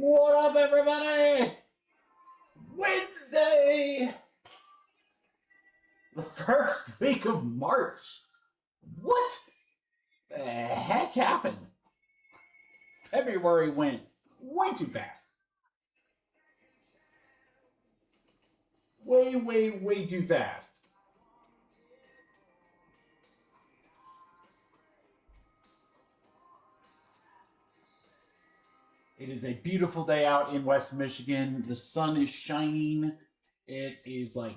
What up, everybody? Wednesday, the first week of March. What the heck happened? February went way too fast. Way too fast. It is a beautiful day out in West Michigan. The sun is shining. It is like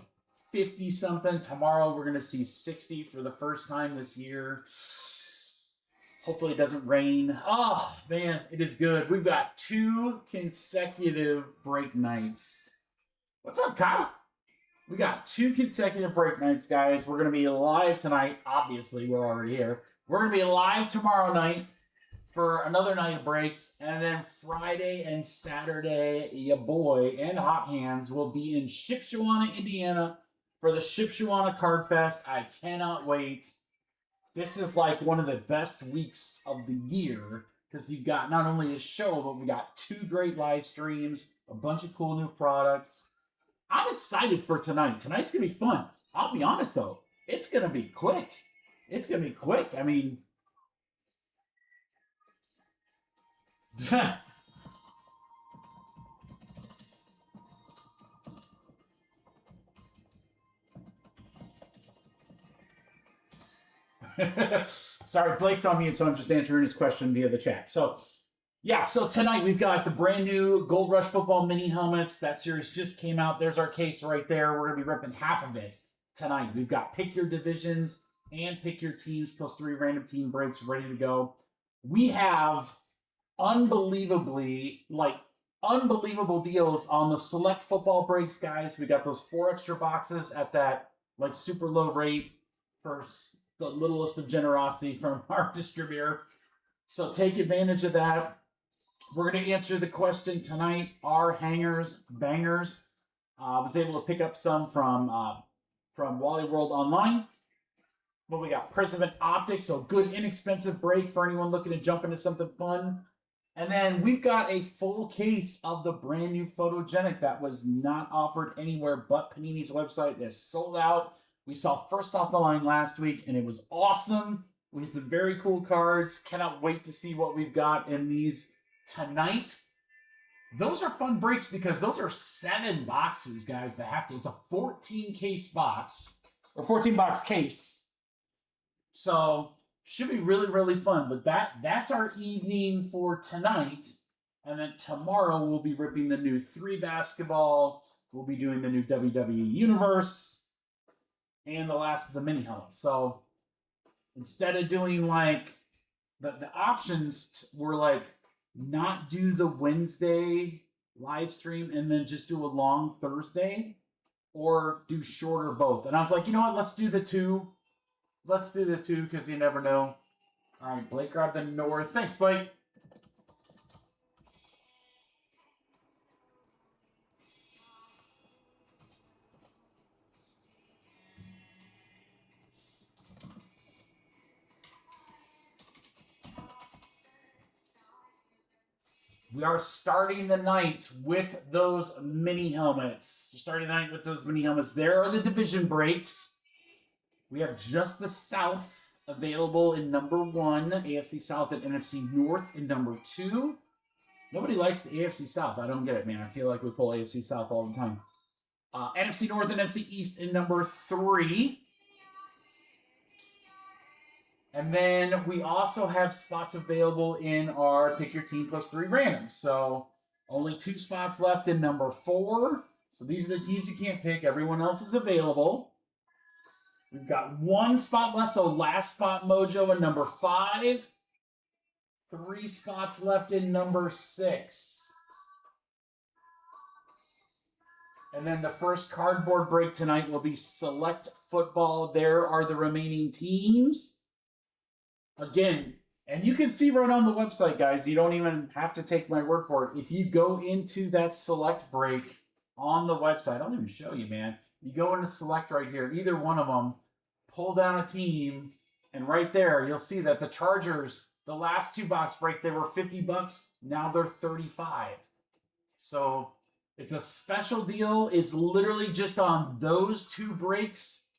50 something. Tomorrow we're going to see 60 for the first time this year. Hopefully it doesn't rain. Oh, man, it is good. We've got 2 consecutive break nights. What's up, Kyle? We got 2 consecutive break nights, guys. We're going to be live tonight. Obviously, we're already here. We're going to be live tomorrow night for another night of breaks. And then Friday and Saturday, your boy and Hot Hands will be in Shipshewana, Indiana for the Shipshewana Card Fest. I cannot wait. This is like one of the best weeks of the year because you've got not only a show, but we got 2 great live streams, a bunch of cool new products. I'm excited for tonight. Tonight's going to be fun. I'll be honest, though. It's going to be quick. It's going to be quick. I mean... Sorry, Blake's on mute, so I'm just answering his question via the chat. So, yeah, so tonight we've got the brand new Gold Rush Football mini helmets. That series just came out. There's our case right there. We're going to be ripping half of it tonight. We've got pick your divisions and pick your teams plus 3 random team breaks ready to go. We have unbelievable deals on the select football breaks, guys. We got those 4 extra boxes at that like super low rate for the littlest of generosity from our distributor. So take advantage of that. We're going to answer the question tonight. Are hangers bangers? I was able to pick up some from Wally World Online. But we got Preservant Optics, so good inexpensive break for anyone looking to jump into something fun. And then we've got a full case of the brand new Photogenic that was not offered anywhere but Panini's website. It is sold out. We saw first off the line last week, and it was awesome. We had some very cool cards. Cannot wait to see what we've got in these tonight. Those are fun breaks because those are 7 boxes, guys, that have to. It's a 14-case box, or 14-box case. So, should be really fun. But that's our evening for tonight. And then tomorrow we'll be ripping the new 3 basketball. We'll be doing the new WWE Universe. And the last of the mini helmets. So instead of doing like the options were like not do the Wednesday live stream and then just do a long Thursday or do shorter both. And I was like, you know what? Let's do the 2. Let's do the 2 because you never know. All right, Blake grabbed the North. Thanks, Blake. We are starting the night with those mini helmets. There are the division breaks. We have just the South available in number 1, AFC South and NFC North in number 2. Nobody likes the AFC South. I don't get it, man. I feel like we pull AFC South all the time. NFC North and NFC East in number 3. And then we also have spots available in our Pick Your Team plus 3 randoms. So only 2 spots left in number 4. So these are the teams you can't pick. Everyone else is available. We've got 1 spot left, so last spot mojo in number 5. 3 spots left in number 6. And then the first cardboard break tonight will be select football. There are the remaining teams. Again, and you can see right on the website, guys, you don't even have to take my word for it. If you go into that select break on the website, I'll even show you, man. You go into select right here, either one of them, pull down a team, and right there, you'll see that the Chargers, the last 2 box break, they were $50. Now they're $35. So it's a special deal. It's literally just on those 2 breaks.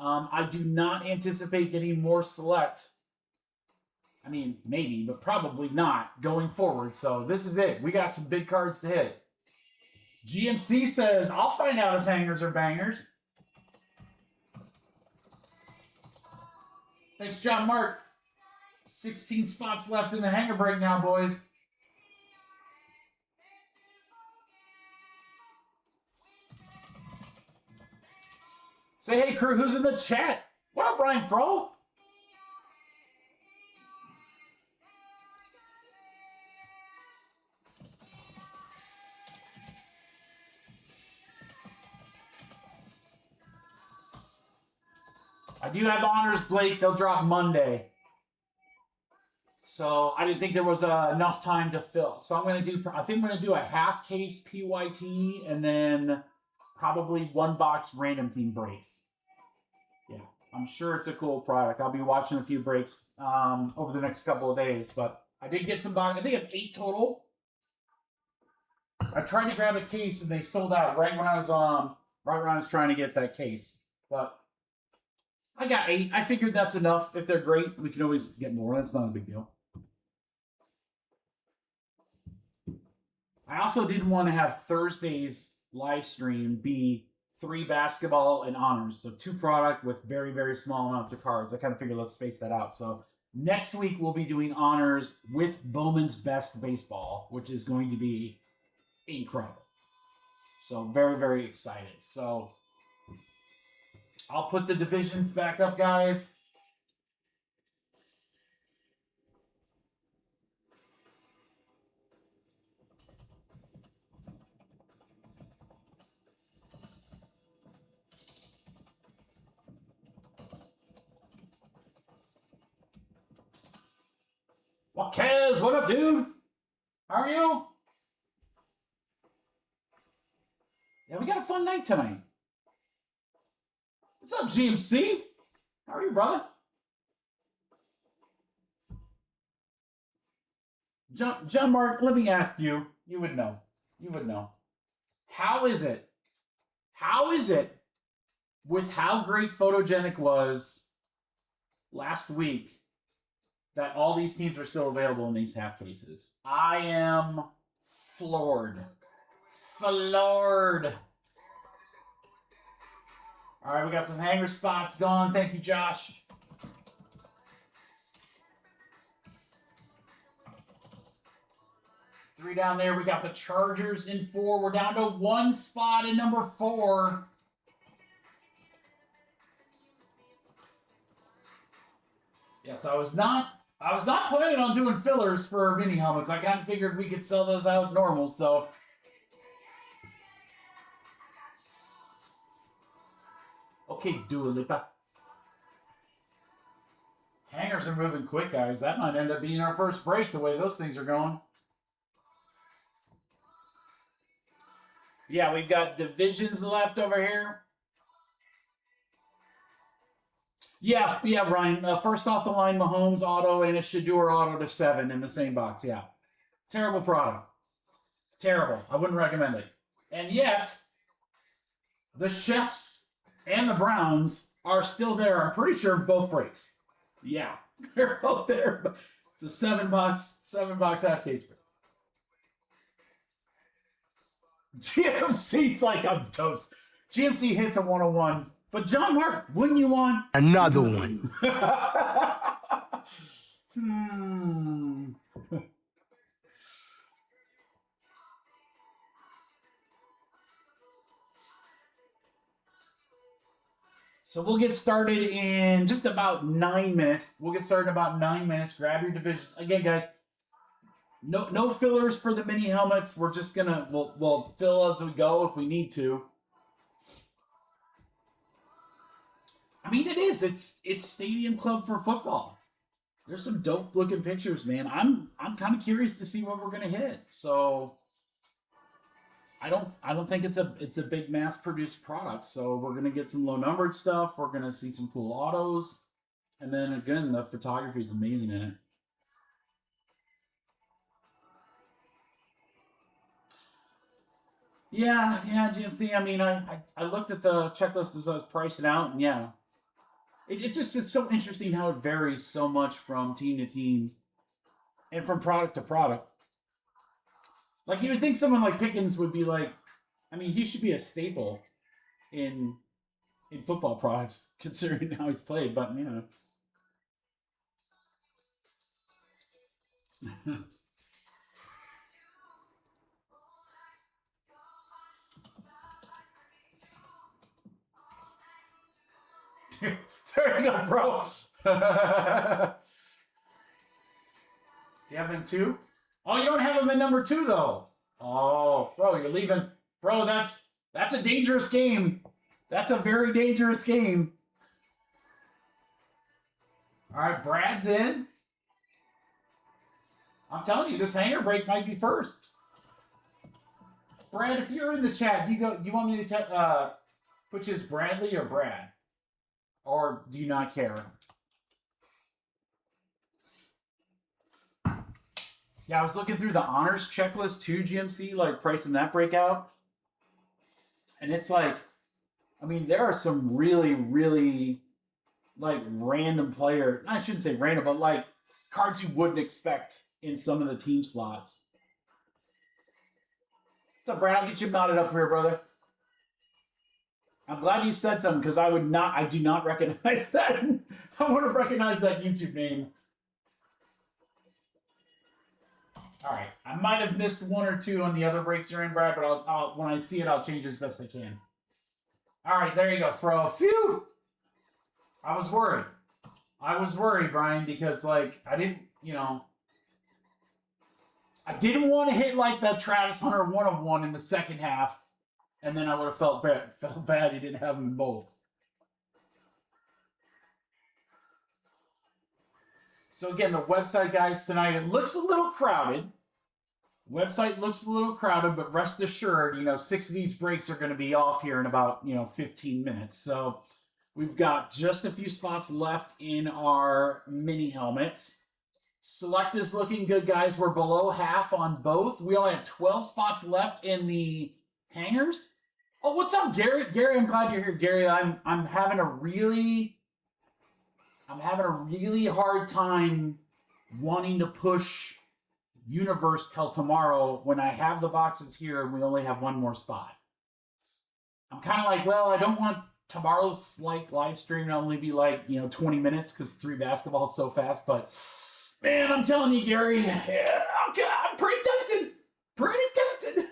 I do not anticipate getting more select. I mean, maybe, but probably not going forward. So this is it. We got some big cards to hit. GMC says, I'll find out if hangers are bangers. Thanks, John Mark. 16 spots left in the hanger break now, boys. Say hey, crew, who's in the chat? What up, Brian Froh? I do have honors, Blake. They'll drop Monday. So I didn't think there was enough time to fill. So I think I'm going to do a half case PYT and then probably 1 box random team breaks. Yeah, I'm sure it's a cool product. I'll be watching a few breaks over the next couple of days. But I did get some boxes. I think I have 8 total. I tried to grab a case and they sold out right when I was trying to get that case. But I got 8. I figured that's enough. If they're great, we can always get more. That's not a big deal. I also didn't want to have Thursday's live stream be 3 basketball and honors. So 2 product with very, very small amounts of cards. I kind of figured let's space that out. So next week we'll be doing honors with Bowman's Best Baseball, which is going to be incredible. So very, very excited. So I'll put the divisions back up, guys. Well, Kaz, what up, dude? How are you? Yeah, we got a fun night tonight. What's up, GMC? How are you, brother? John Mark, let me ask you. You would know. You would know. How is it? How is it with how great Photogenic was last week that all these teams are still available in these half cases? I am floored. Floored. All right, we got some hanger spots gone. Thank you, Josh. Three down there. We got the Chargers in 4. We're down to 1 spot in number 4. Yes, I was not planning on doing fillers for mini helmets. I kind of figured we could sell those out normal, so. Okay, Dua Lipa. Hangers are moving quick, guys. That might end up being our first break the way those things are going. Yeah, we've got divisions left over here. Yeah, Ryan. First off the line, Mahomes auto and a Shador auto to 7 in the same box. Yeah. Terrible product. Terrible. I wouldn't recommend it. And yet, the Chefs and the Browns are still there. I'm pretty sure both breaks. Yeah, they're both there. It's a 7 box half case break. GMC's like, I'm toast. GMC hits a 101. But John Mark, wouldn't you want another one? So we'll get started in just about 9 minutes. Grab your divisions. Again, guys, no fillers for the mini helmets. We're just gonna we'll fill as we go if we need to. I mean, it's Stadium Club for football. There's some dope looking pictures, man. I'm kind of curious to see what we're gonna hit. So I don't think it's a big mass produced product. So we're gonna get some low numbered stuff. We're gonna see some cool autos, and then again, the photography is amazing in it. Yeah, GMC. I mean, I looked at the checklist as I was pricing out, and yeah, it's so interesting how it varies so much from team to team and from product to product. Like you would think someone like Pickens would be like, I mean, he should be a staple in football products considering how he's played, but you know. There you go, bro. You have him in 2? Oh, you don't have him in number 2 though. Oh, bro, you're leaving. Bro, that's a dangerous game. That's a very dangerous game. All right, Brad's in. I'm telling you, this hanger break might be first. Brad, if you're in the chat, do you want me to put you as Bradley or Brad? Or do you not care? Yeah, I was looking through the honors checklist too, GMC, like pricing that breakout. And it's like, I mean, there are some really, really like random player, I shouldn't say random, but like cards you wouldn't expect in some of the team slots. What's up, Brad? I'll get you mounted up here, brother. I'm glad you said something because I do not recognize that. I would have recognized that YouTube name. All right, I might have missed 1 or 2 on the other breaks you're in, Brad, but I'll when I see it, I'll change as best I can. All right, there you go, Fro. Phew! I was worried. Brian, because like I didn't, I didn't want to hit like that Travis Hunter 1-of-1 in the second half, and then I would have felt bad he didn't have them in both. So again, the website, guys, tonight, it looks a little crowded. Website looks a little crowded, but rest assured, 6 of these breaks are going to be off here in about, 15 minutes. So we've got just a few spots left in our mini helmets. Select is looking good, guys. We're below half on both. We only have 12 spots left in the hangers. Oh, what's up, Gary? Gary, I'm glad you're here, Gary. I'm having a really hard time wanting to push Universe till tomorrow when I have the boxes here and we only have 1 more spot. I'm kind of like, well, I don't want tomorrow's like live stream to only be like 20 minutes because 3 basketball is so fast. But man, I'm telling you, Gary, yeah, I'm pretty tempted.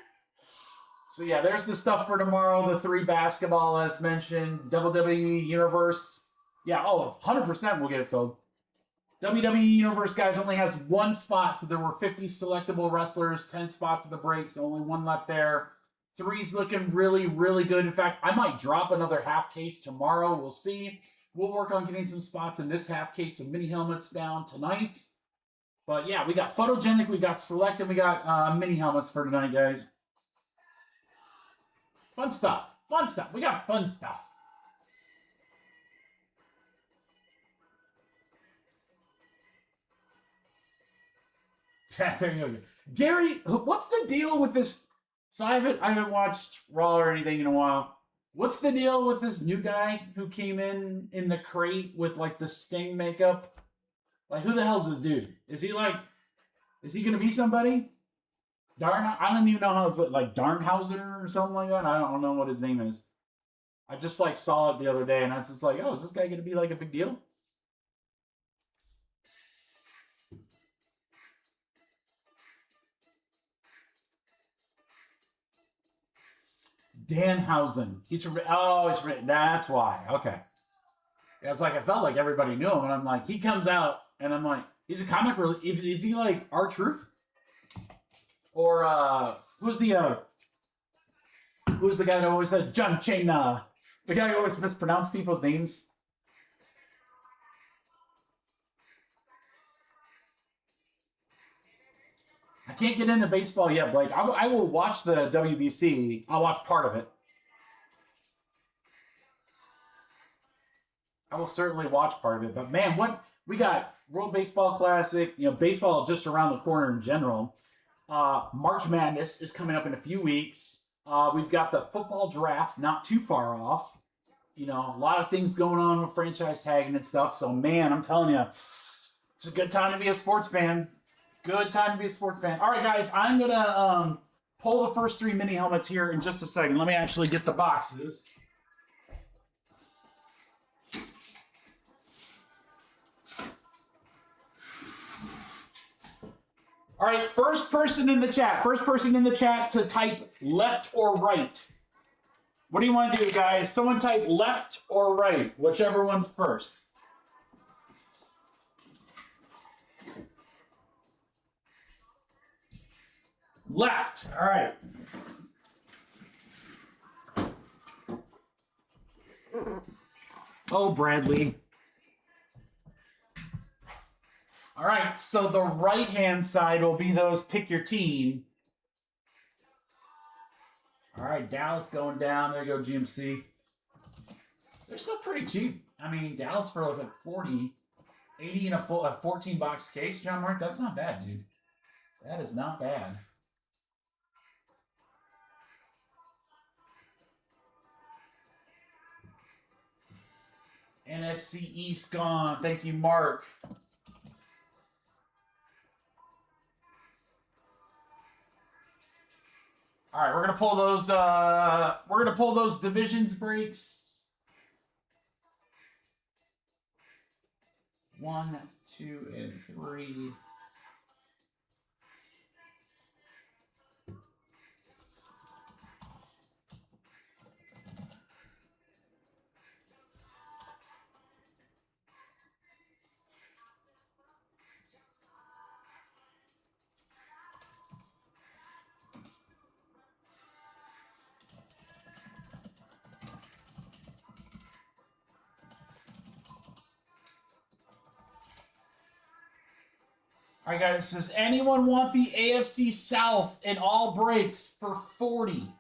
So yeah, there's the stuff for tomorrow. The 3 basketball, as mentioned, WWE Universe. Yeah, 100% we'll get it filled. WWE Universe, guys, only has 1 spot, so there were 50 selectable wrestlers, 10 spots at the breaks, only 1 left there. 3's looking really, really good. In fact, I might drop another half case tomorrow. We'll see. We'll work on getting some spots in this half case of mini helmets down tonight. But yeah, we got Photogenic, we got Select, and we got mini helmets for tonight, guys. Fun stuff. We got fun stuff. There you go. Gary, what's the deal with this? So I haven't watched Raw or anything in a while. What's the deal with this new guy who came in the crate with like the Sting makeup? Like, who the hell's this dude? Is he gonna be somebody? I don't even know how it's like Darnhauser or something like that. I don't know what his name is. I just like saw it the other day and I was just like, oh, is this guy gonna be like a big deal? Danhausen. He's from, that's why. Okay. Yeah, it's like, I felt like everybody knew him, and I'm like, he comes out, and I'm like, he's a comic relief. Is he like R-Truth? Or, who's the guy that always said John Cena? The guy who always mispronounced people's names? I can't get into baseball yet, Blake. I will watch the WBC. I'll watch part of it. I will certainly watch part of it. But man, what we got? World Baseball Classic. Baseball just around the corner in general. March Madness is coming up in a few weeks. We've got the football draft not too far off. You know, a lot of things going on with franchise tagging and stuff. So, man, I'm telling you, it's a good time to be a sports fan. Good time to be a sports fan. All right, guys, I'm going to pull the first 3 mini helmets here in just a second. Let me actually get the boxes. All right, first person in the chat to type left or right. What do you want to do, guys? Someone type left or right, whichever one's first. Left. All right. Oh, Bradley. All right, so the right-hand side will be those pick your team. All right, Dallas going down. There you go, GMC. They're still pretty cheap. I mean, Dallas for like 40, 80 in a 14-box case, John Mark, that's not bad, dude. That is not bad. NFC East gone. Thank you, Mark. All right, we're gonna pull those. We're gonna pull those divisions breaks. 1, 2, and 3. All right, guys, does anyone want the AFC South in all breaks for 40?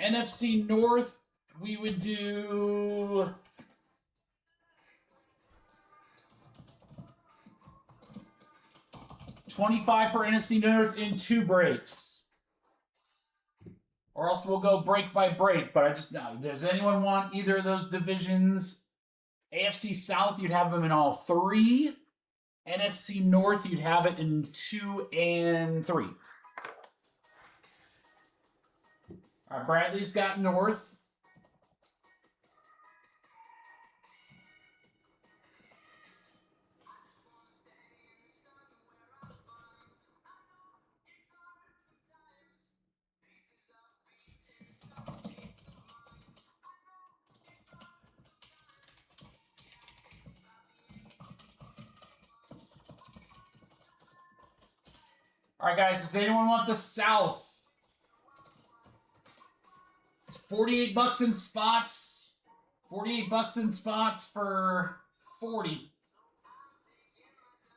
NFC North, we would do... $25 for NFC North in 2 breaks. Or else we'll go break by break. But I just... Does anyone want either of those divisions? AFC South, you'd have them in all 3. NFC North, you'd have it in 2 and 3. All right, Bradley's got North. All right, guys, does anyone want the South? It's 48 bucks in spots. 48 bucks in spots for 40.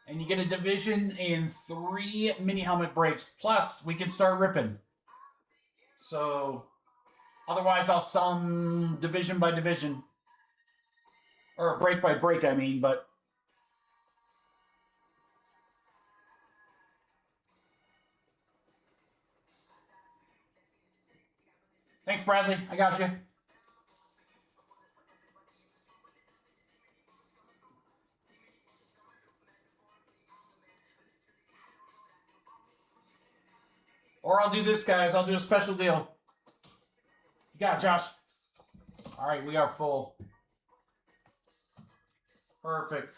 And you get a division in 3 mini helmet breaks. Plus, we can start ripping. So, otherwise I'll sell them division by division. Or break by break, I mean, but... Thanks, Bradley. I got you. Or I'll do this, guys. I'll do a special deal. You got it, Josh. All right, we are full. Perfect.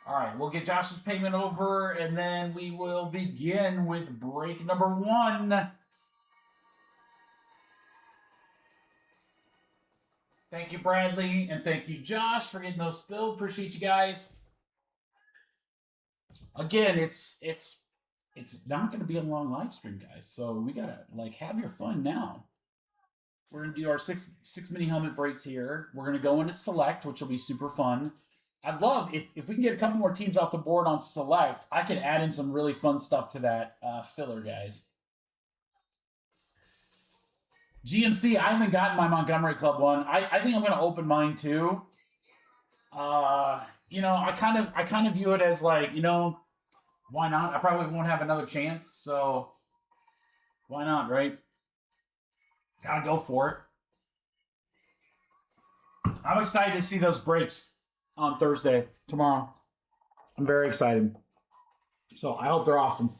All right, we'll get Josh's payment over, and then we will begin with break number 1. Thank you, Bradley, and thank you, Josh, for getting those filled. Appreciate you guys. Again, it's not going to be a long live stream, guys, so we got to, have your fun now. We're going to do our six mini helmet breaks here. We're going to go into select, which will be super fun. I'd love, if we can get a couple more teams off the board on select, I can add in some really fun stuff to that filler, guys. GMC, I haven't gotten my Montgomery Club one. I think I'm going to open mine too. You know, I kind of view it as like, you know, why not? I probably won't have another chance, so why not, right? Gotta go for it. I'm excited to see those breaks on Thursday, tomorrow. I'm very excited. So I hope they're awesome.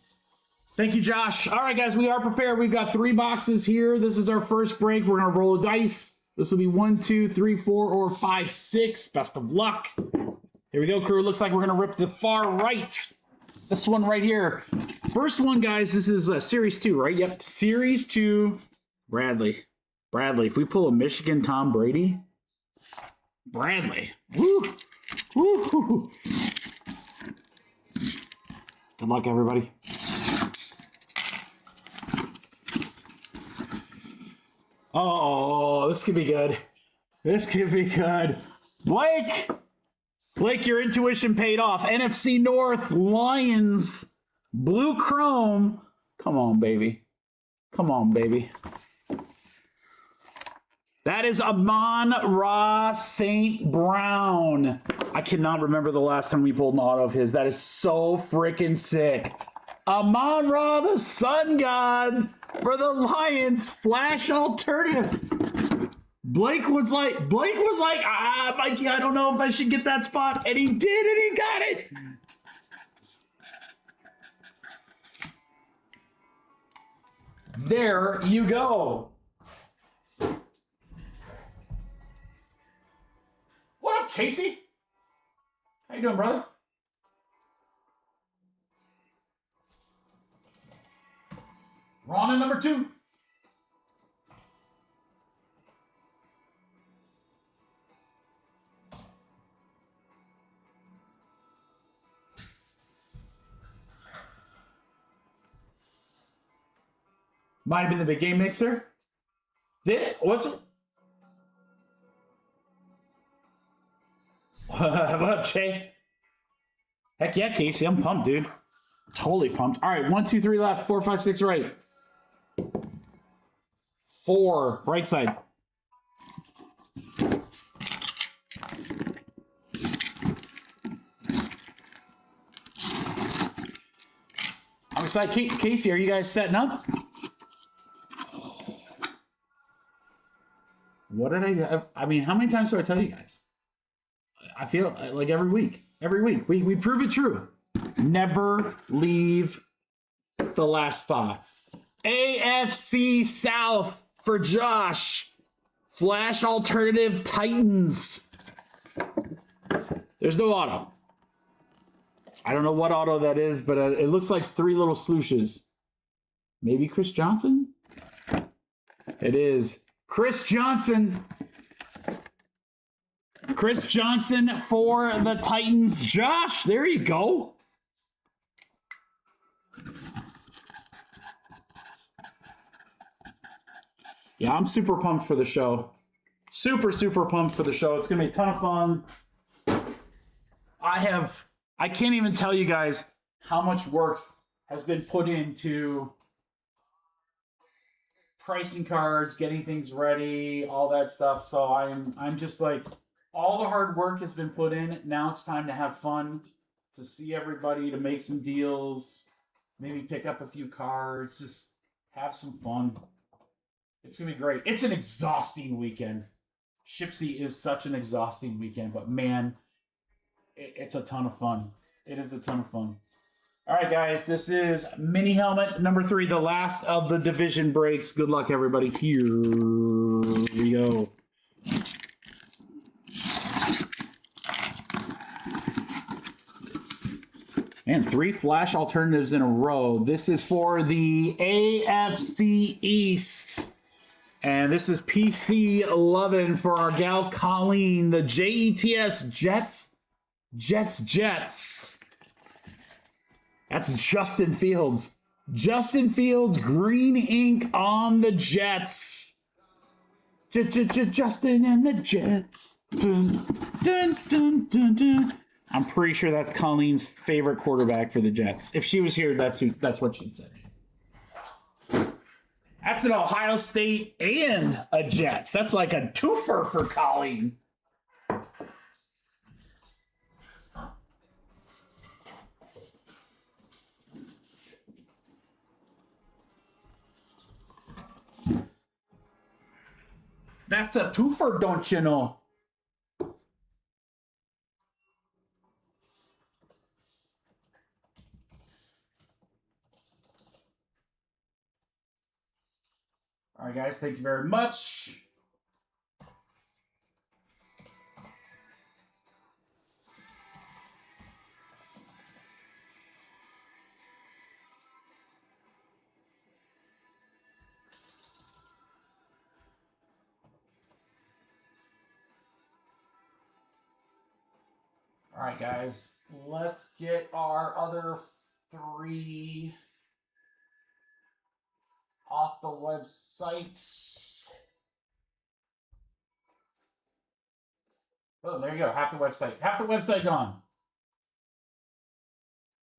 Thank you, Josh. All right, guys, we are prepared. We've got 3 boxes here. This is our first break. We're going to roll a dice. This will be 1, 2, 3, 4, or 5, 6. Best of luck. Here we go, crew. Looks like we're going to rip the far right. This one right here. First one, guys, this is Series 2, right? Yep, Series 2. Bradley. If we pull a Michigan Tom Brady. Bradley. Woo. Woo. Good luck, everybody. Oh, this could be good. This could be good. Blake, your intuition paid off. NFC North, Lions, Blue Chrome. Come on, baby. That is Amon-Ra St. Brown. I cannot remember the last time we pulled an auto of his. That is so freaking sick. Amon-Ra, the sun god for the Lions, flash alternative. Blake was like, Mikey, I don't know if I should get that spot. And he did, and he got it. There you go. What up, Casey? How you doing, brother? Ron at number 2. Might have been the big game mixer. Did it? What's it? What up, Jay? Heck yeah, Casey. I'm pumped, dude. Totally pumped. All right, 1, 2, 3 left. 4, 5, 6 right. 4 right side. I'm excited. Casey, are you guys setting up? What did I do? I mean, how many times do I tell you guys? I feel like every week. We prove it true. Never leave the last spot. AFC South for Josh. Flash alternative Titans. There's no auto. I don't know what auto that is, but it looks like 3 little slooshes. Maybe Chris Johnson? It is Chris Johnson. Chris Johnson for the Titans. Josh, there you go. Yeah, I'm super pumped for the show. Super pumped for the show. It's going to be a ton of fun. I can't even tell you guys how much work has been put into pricing cards, getting things ready, all that stuff. So I'm just like, all the hard work has been put in. Now it's time to have fun, to see everybody, to make some deals, maybe pick up a few cards, just have some fun. It's going to be great. It's an exhausting weekend. Shipsy is such an exhausting weekend, but man, it's a ton of fun. It is a ton of fun. All right, guys, this is mini helmet number 3, the last of the division breaks. Good luck, everybody. Here we go. And 3 flash alternatives in a row. This is for the AFC East. And this is PC 11 for our gal Colleen. The JETS Jets. That's Justin Fields. Justin Fields, green ink on the Jets. Justin and the Jets. Dun, dun, dun, dun, dun. I'm pretty sure that's Colleen's favorite quarterback for the Jets. If she was here, that's what she'd say. That's an Ohio State and a Jets. That's like a twofer for Colleen. That's a twofer, don't you know? All right, guys, thank you very much. All right, guys, let's get our other 3 off the website. Oh, there you go. Half the website. Half the website gone.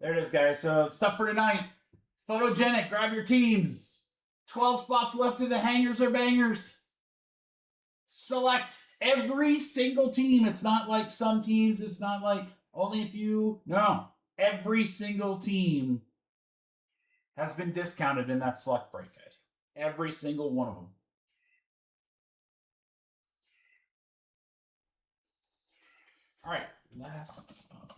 There it is, guys. So stuff for tonight. Photogenic. Grab your teams. 12 spots left in the hangers or bangers. Select every single team. It's not like some teams. It's not like only a few. No. Every single team has been discounted in that select break, guys. Every single one of them. All right, last spot.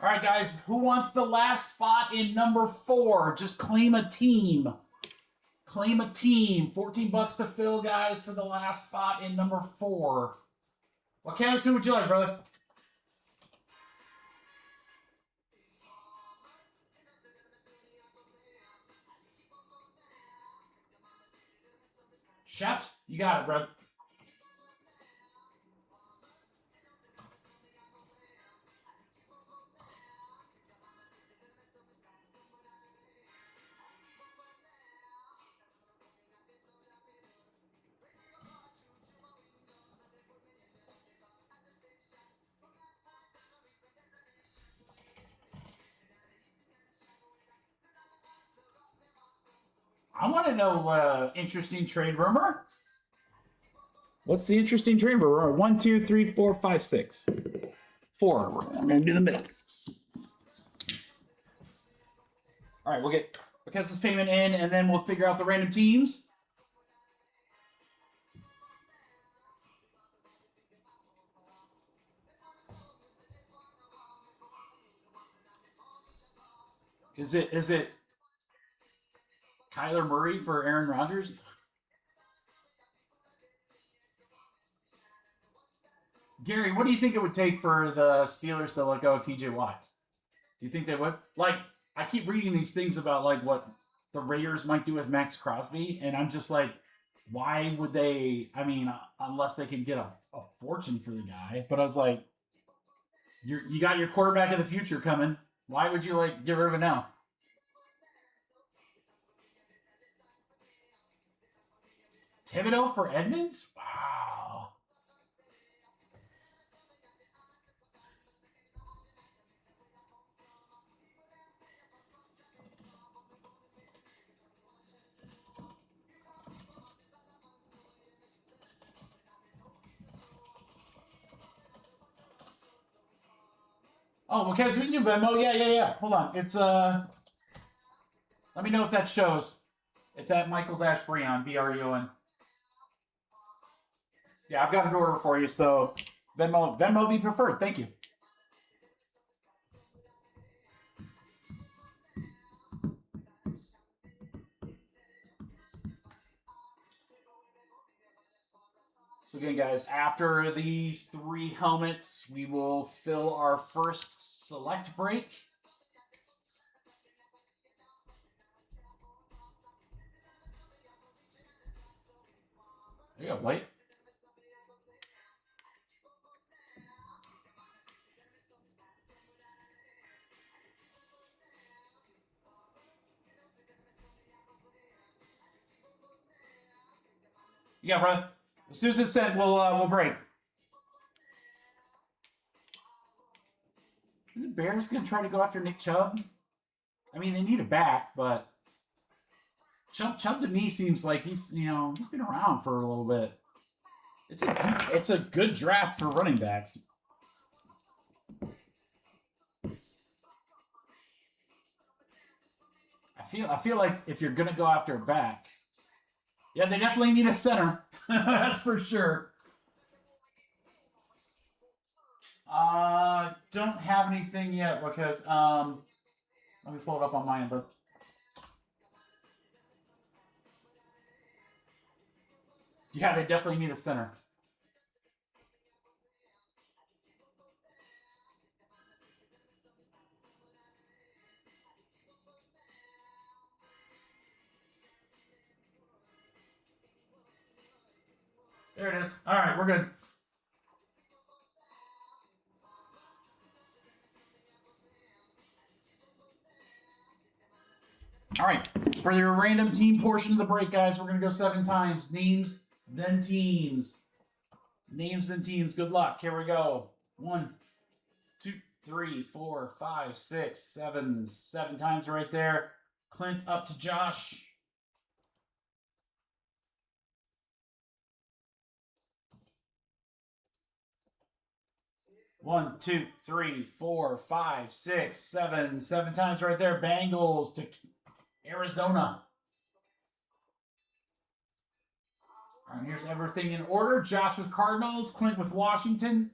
All right, guys, who wants the last spot in number 4? Just claim a team. Claim a team. 14 bucks to fill, guys, for the last spot in number 4. What canvassing would you like, brother? Chefs, you got it, bro. I want to know interesting trade rumor. What's the interesting trade rumor? 1, 2, 3, 4, 5, 6. 4. I'm going to do the middle. All right, we'll get this payment in, and then we'll figure out the random teams. Is it Kyler Murray for Aaron Rodgers? Gary, what do you think it would take for the Steelers to let go of TJ Watt? Do you think they would? Like, I keep reading these things about like what the Raiders might do with Max Crosby, and I'm just like, why would they? I mean, unless they can get a fortune for the guy. But I was like, you got your quarterback of the future coming. Why would you like get rid of it now? Thibodeau for Edmonds? Wow. Oh, okay, so we can do Venmo. Yeah. Hold on. It's let me know if that shows. It's at Michael Breon, Breon. Yeah, I've got an order for you, so Venmo be preferred. Thank you. So again, guys, after these 3 helmets, we will fill our first select break. There you go, White. You got, brother. As soon as it's sent, we'll break. Are the Bears gonna try to go after Nick Chubb? I mean, they need a back, but Chubb to me seems like he's been around for a little bit. It's a good draft for running backs. I feel like if you're gonna go after a back, yeah, they definitely need a center. That's for sure. Don't have anything yet because let me pull it up on mine, but yeah, they definitely need a center. There it is. All right, we're good. All right, for your random team portion of the break, guys, we're going to go 7 times. Names, then teams. Names, then teams. Good luck. Here we go. 1, 2, 3, 4, 5, 6, 7. 7 times right there. Clint up to Josh. One, 2, 3, 4, 5, 6, 7. 7 times right there. Bengals to Arizona. All right, here's everything in order. Josh with Cardinals. Clint with Washington.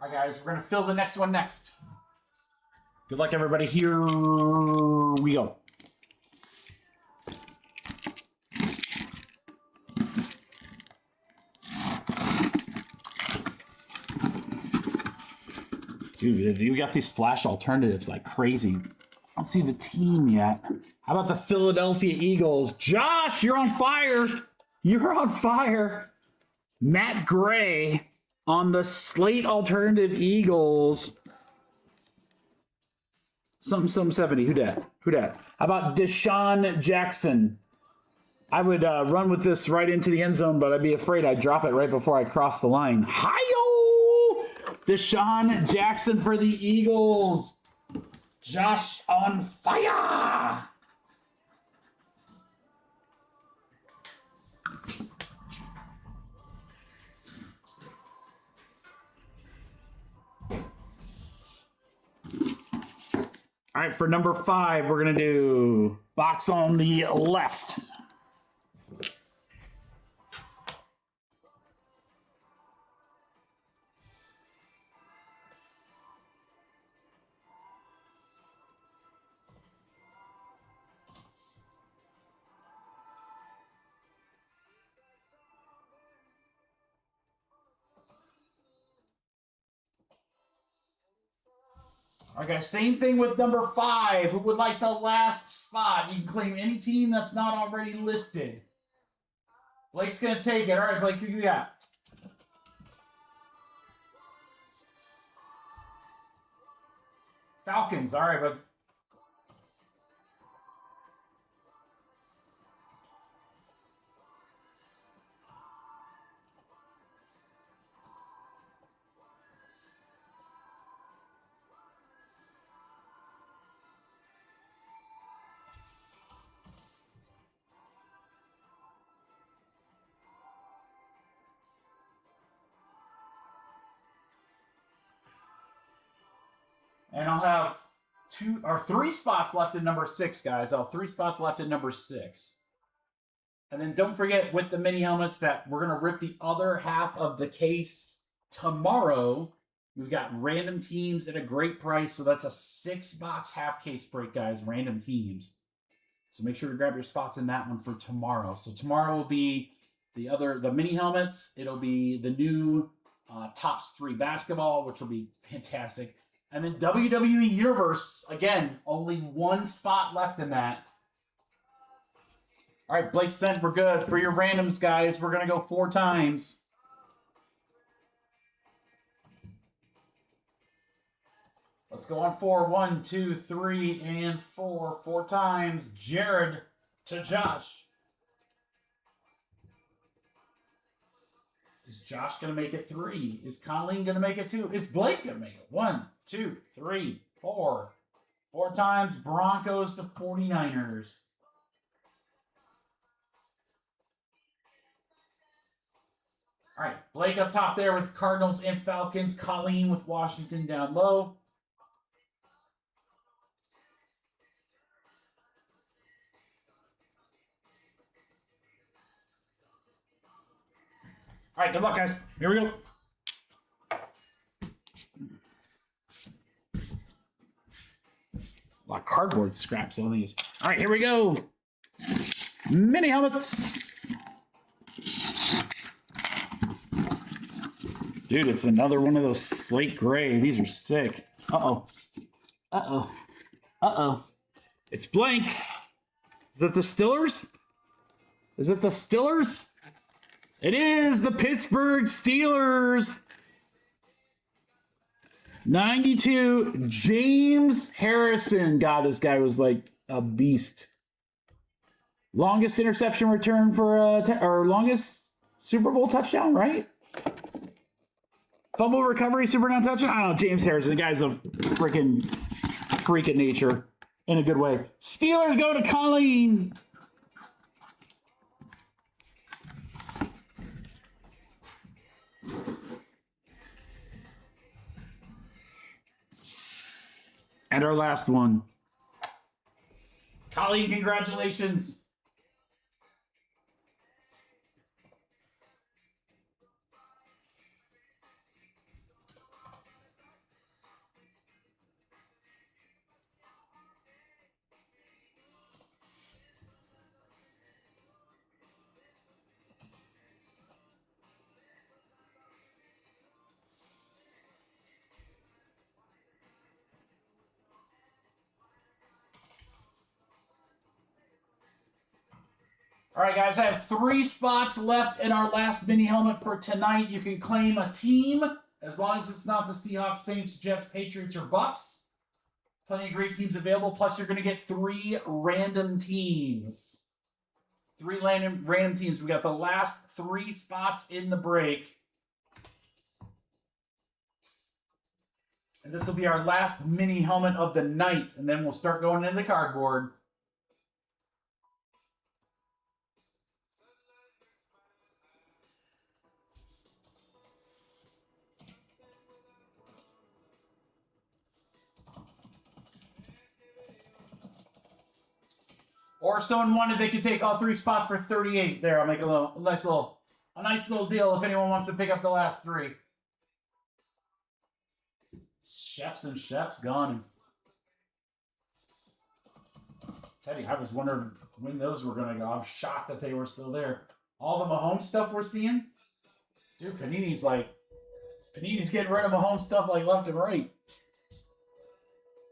All right, guys, we're going to fill the next one next. Good luck, everybody. Here we go. Dude, you got these flash alternatives like crazy. I don't see the team yet. How about the Philadelphia Eagles? Josh, you're on fire. You're on fire. Matt Gray on the slate alternative Eagles. Something 70. Who dat? How about Deshaun Jackson? I would run with this right into the end zone, but I'd be afraid I'd drop it right before I cross the line. Hi-yo! Deshaun Jackson for the Eagles. Josh on fire! All right, for number 5, we're going to do box on the left. Okay, same thing with number 5. Who would like the last spot? You can claim any team that's not already listed. Blake's going to take it. All right, Blake, who you got? Falcons. All right, but and I'll have 2 or 3 spots left at number 6, guys. I'll have 3 spots left at number 6. And then don't forget with the mini helmets that we're going to rip the other half of the case tomorrow. We've got random teams at a great price. So that's a 6-box half case break, guys. Random teams. So make sure to grab your spots in that one for tomorrow. So tomorrow will be the mini helmets. It'll be the new Tops 3 basketball, which will be fantastic. And then WWE Universe, again, only 1 spot left in that. All right, Blake sent, we're good. For your randoms, guys, we're going to go 4 times. Let's go on 4. 1, 2, 3, and 4. 4 times. Jared to Josh. Is Josh going to make it 3? Is Colleen going to make it 2? Is Blake going to make it? 1, 2, 3, 4. 4 times. Broncos to 49ers. All right, Blake up top there with Cardinals and Falcons. Colleen with Washington down low. All right, good luck, guys. Here we go. A lot of cardboard scraps on these. All right, here we go. Mini helmets. Dude, it's another one of those slate gray. These are sick. Uh-oh. Uh-oh. Uh-oh. It's blank. Is it the Stillers? Is it the Stillers? It is the Pittsburgh Steelers. 92, James Harrison. God, this guy was like a beast. Longest interception return for or longest Super Bowl touchdown, right? Fumble recovery, super down touchdown. I don't know, James Harrison. The guy's a freaking freak of nature in a good way. Steelers go to Colleen. And our last one. Colleen, congratulations. All right, guys, I have 3 spots left in our last mini helmet for tonight. You can claim a team as long as it's not the Seahawks, Saints, Jets, Patriots, or Bucks. Plenty of great teams available. Plus, you're going to get 3 random teams. 3 random teams. We got the last 3 spots in the break. And this will be our last mini helmet of the night. And then we'll start going into the cardboard. Or if someone wanted, they could take all 3 spots for 38. There, I'll make a nice little deal if anyone wants to pick up the last 3. Chefs and Chefs gone. Teddy, I was wondering when those were going to go. I'm shocked that they were still there. All the Mahomes stuff we're seeing. Dude, Panini's getting rid of Mahomes stuff like left and right.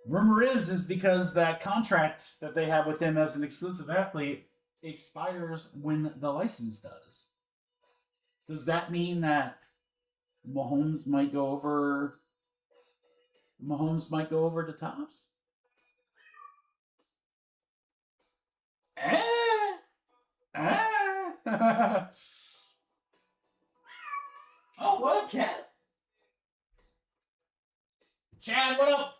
Rumor is because that contract that they have with him as an exclusive athlete expires when the license does. Does that mean that Mahomes might go over to Topps? Oh, what up, cat? Chad, what up?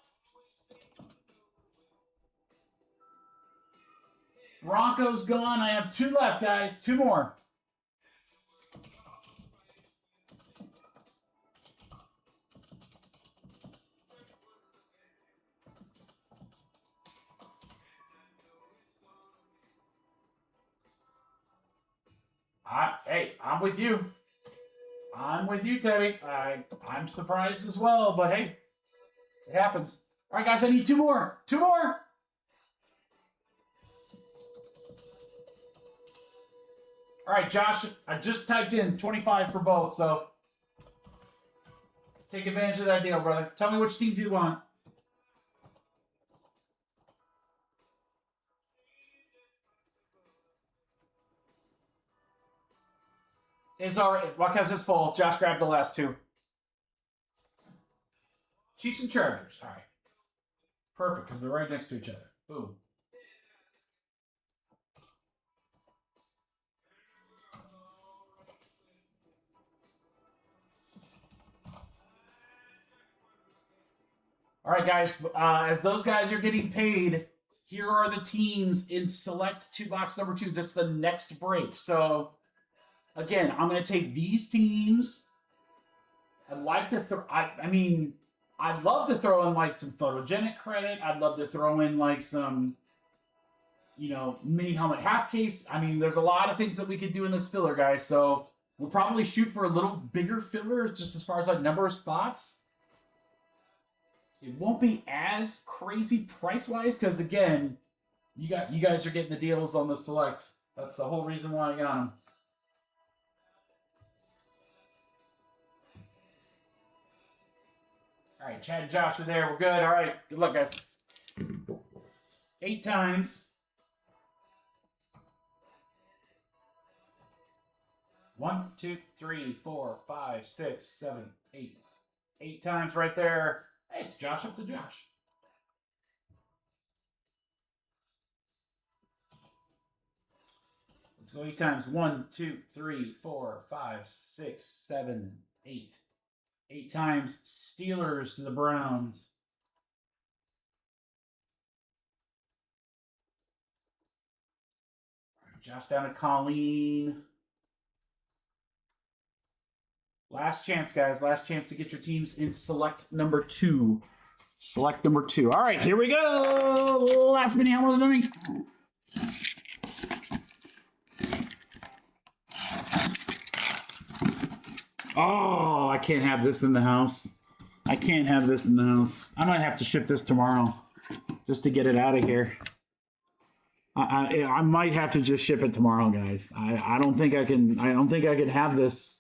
Broncos gone. I have 2 left, guys. 2 more. Hey, I'm with you. I'm with you, Teddy. I'm surprised as well, but hey, it happens. All right, guys, I need 2 more. 2 more. All right, Josh, I just typed in 25 for both, so take advantage of that deal, brother. Tell me which teams you want. It's all right. Marquez is full. Josh grabbed the last 2. Chiefs and Chargers. All right. Perfect, because they're right next to each other. Boom. All right, guys. As those guys are getting paid, here are the teams in select 2-box number 2. That's the next break. So, again, I'm going to take these teams. I'd like to throw. I mean, I'd love to throw in like some photogenic credit. I'd love to throw in like some, mini helmet half case. I mean, there's a lot of things that we could do in this filler, guys. So we'll probably shoot for a little bigger filler, just as far as like number of spots. It won't be as crazy price-wise because, again, you guys are getting the deals on the select. That's the whole reason why I got them. All right, Chad and Josh are there. We're good. All right, good luck, guys. 8 times. 1, 2, 3, 4, 5, 6, 7, 8. 8 times right there. Hey, it's Josh up to Josh. Let's go 8 times. 1, 2, 3, 4, 5, 6, 7, 8. 8 times. Steelers to the Browns. Josh down to Colleen. Last chance, guys. Last chance to get your teams in select number 2. Select number 2. All right, here we go. Last mini helmet of the dummy. Oh, I can't have this in the house. I can't have this in the house. I might have to ship this tomorrow just to get it out of here. I might have to just ship it tomorrow, guys. I don't think I can. I don't think I can have this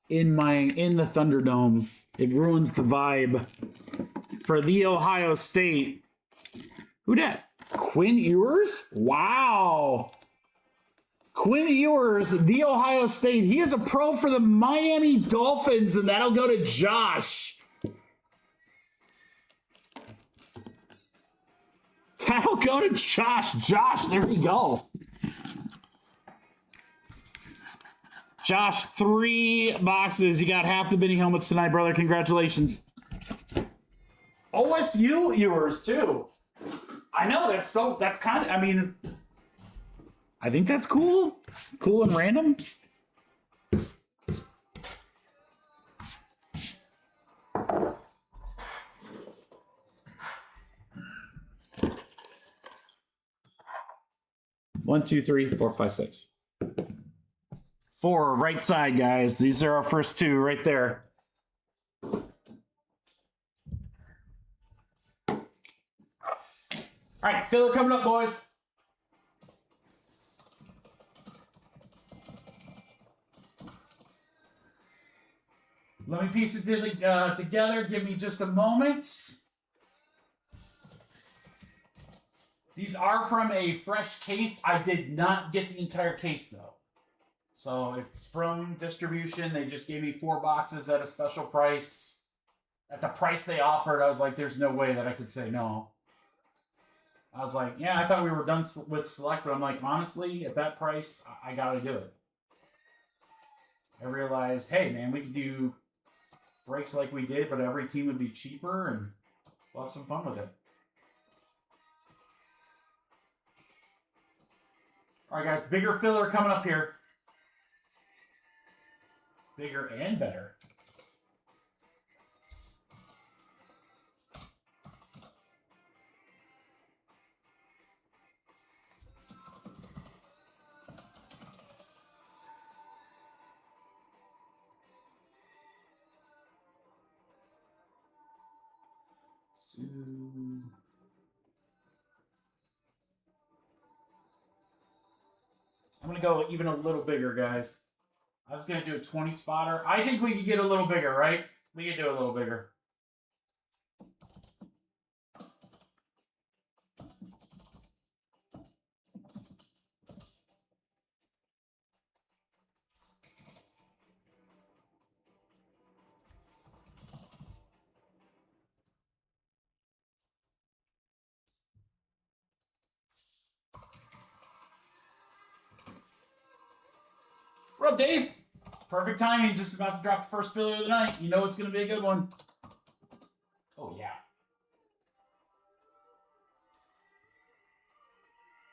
in the Thunderdome. It ruins the vibe for the Ohio State. Who dat? Quinn Ewers? Wow. Quinn Ewers, the Ohio State. He is a pro for the Miami Dolphins, and that'll go to Josh. That'll go to Josh. Josh, there we go. Josh, 3 boxes. You got half the mini helmets tonight, brother. Congratulations. OSU Ewers, too. I know, that's kind of, I mean, I think that's cool. Cool and random. One, two, three, four, five, 6. 4 right side, guys. These are our first 2 right there. All right, filler coming up, boys. Let me piece it together. Give me just a moment. These are from a fresh case. I did not get the entire case, though. So it's from distribution. They just gave me 4 boxes at a special price. At the price they offered, I was like, there's no way that I could say no. I was like, yeah, I thought we were done with Select, but I'm like, honestly, at that price, I got to do it. I realized, hey, man, we could do breaks like we did, but every team would be cheaper, and we'll have some fun with it. All right, guys, bigger filler coming up here. Bigger and better. I'm going to go even a little bigger, guys. I was going to do a 20 spotter. I think we could get a little bigger, right? We could do a little bigger. What up, Dave? Perfect timing. Just about to drop the first filler of the night. You know it's going to be a good one. Oh, yeah.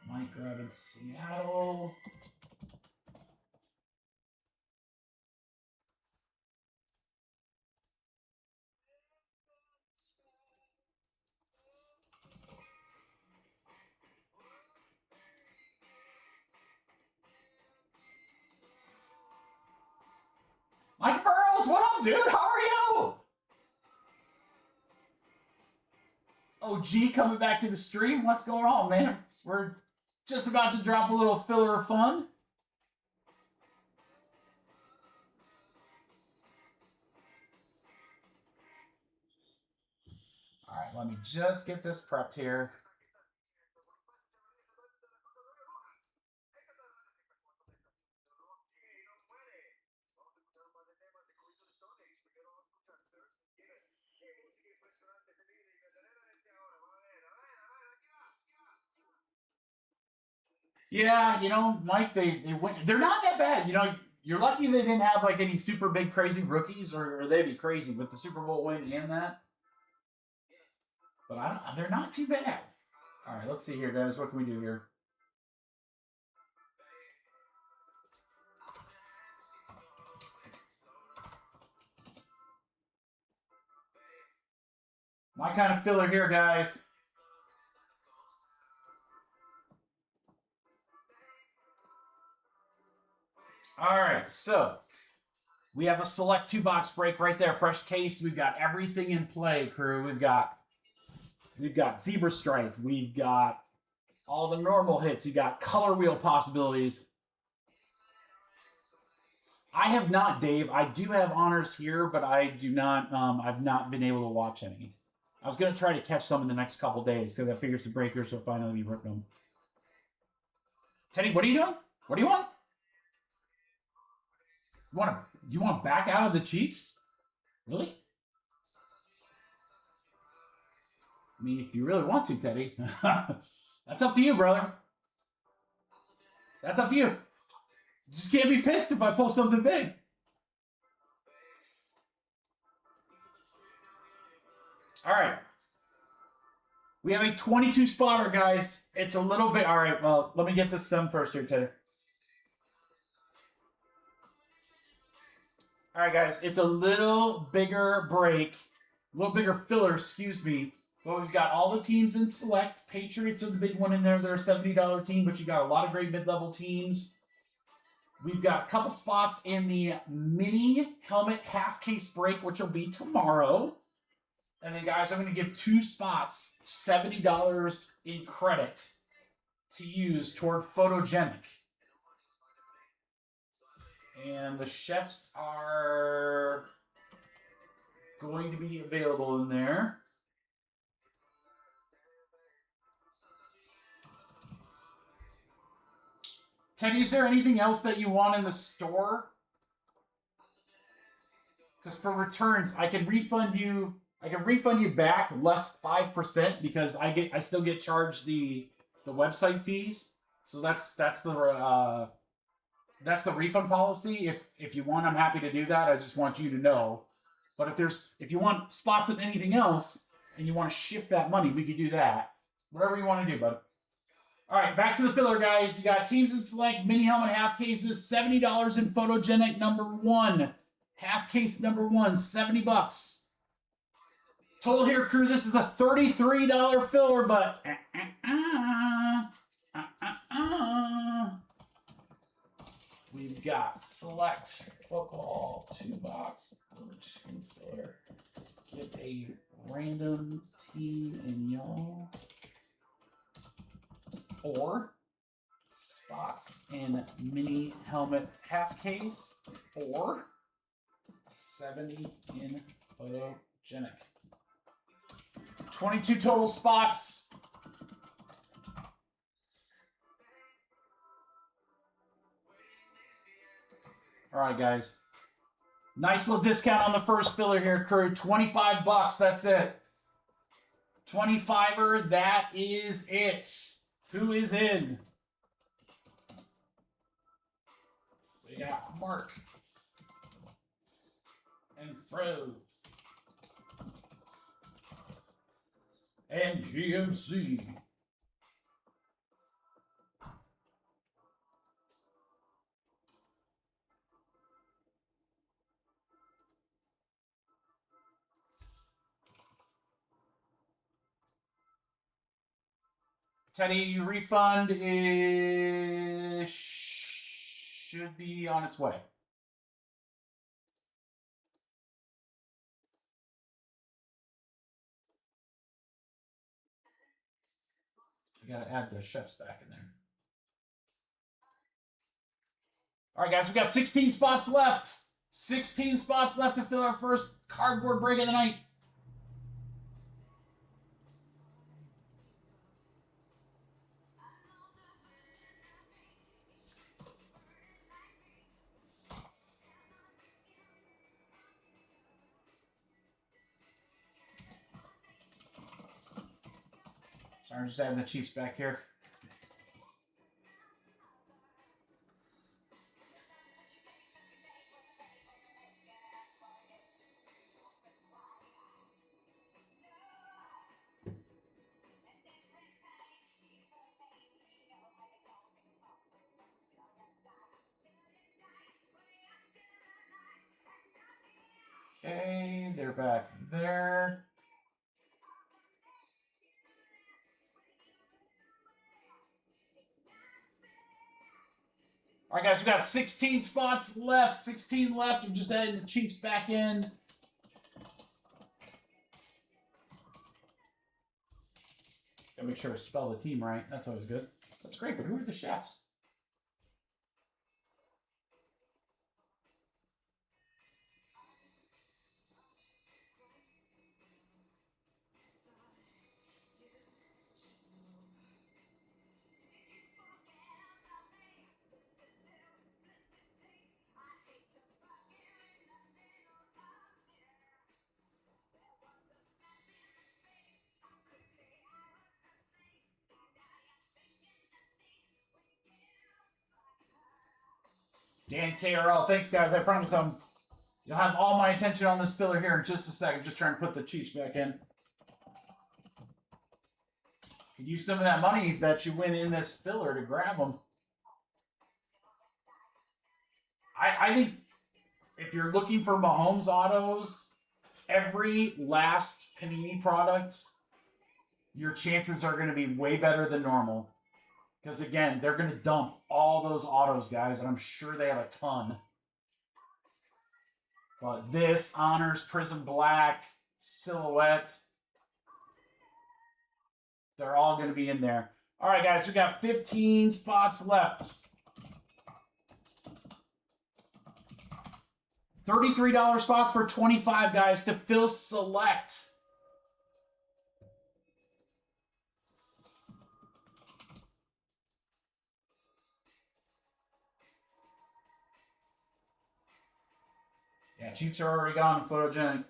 Mike out of Seattle. Mike Burrows, what up, dude? How are you? OG coming back to the stream. What's going on, man? We're just about to drop a little filler of fun. All right, let me just get this prepped here. Yeah, you know, Mike, they went. They're not that bad. You know, you're lucky they didn't have like any super big crazy rookies, or they'd be crazy with the Super Bowl win and that. But they're not too bad. All right, let's see here, guys. What can we do here? My kind of filler here, guys. All right, so we have a select 2-box break right there, fresh case. We've got everything in play, crew. We've got Zebra Stripe. We've got all the normal hits. You got color wheel possibilities. I have not, Dave. I do have honors here, but I do not. I've not been able to watch any. I was going to try to catch some in the next couple days because I figured some breakers will finally be ripping them. Teddy, what are you doing? What do you want? You want to back out of the Chiefs? Really? I mean, if you really want to, Teddy. That's up to you, brother. That's up to you. You just can't be pissed if I pull something big. All right. We have a 22 spotter, guys. It's a little bit... All right, well, let me get this done first here, Teddy. All right, guys. It's a little bigger break. A little bigger filler, excuse me. But we've got all the teams in select. Patriots are the big one in there. They're a $70 team, but you got a lot of great mid-level teams. We've got a couple spots in the mini helmet half case break, which will be tomorrow. And then, guys, I'm going to give 2 spots, $70 in credit to use toward Photogenic. And the chefs are going to be available in there. Teddy, is there anything else that you want in the store? Because for returns, I can refund you. I can refund you back less 5% because I still get charged the website fees. So that's the refund policy. If you want, I'm happy to do that. I just want you to know. But if you want spots of anything else and you want to shift that money, we could do that. Whatever you want to do, bud. All right, back to the filler, guys. You got teams in select, mini helmet half cases, $70 in Photogenic number 1. Half case number 1, $70. Total here, crew, this is a $33 filler, but we've got select football 2-box number 2 filler. Get a random team in y'all. Or spots in mini helmet half case, or 70 in Photogenic. 22 total spots. All right, guys. Nice little discount on the first filler here, crew. $25. That's it. 25er. That is it. Who is in? We got Mark and Fro and GMC. Teddy, your refund should be on its way. We got to add the chefs back in there. All right, guys, we got 16 spots left. 16 spots left to fill our first cardboard break of the night. Sorry, I'm just adding the Chiefs back here. Okay, they're back there. All right, guys, we got 16 spots left. 16 left. I'm just adding the Chiefs back in. Gotta make sure to spell the team right. That's always good. That's great, but who are the chefs? Dan KRL, thanks guys. I promise you'll have all my attention on this filler here in just a second. Just trying to put the Chiefs back in. Could use some of that money that you win in this filler to grab them. I think if you're looking for Mahomes autos, every last Panini product, your chances are going to be way better than normal. Because, again, they're going to dump all those autos, guys, and I'm sure they have a ton. But this, Honors, Prism Black, Silhouette, they're all going to be in there. All right, guys, we got 15 spots left. $33 spots for 25 guys to fill select. Yeah, Chiefs are already gone in Photogenic.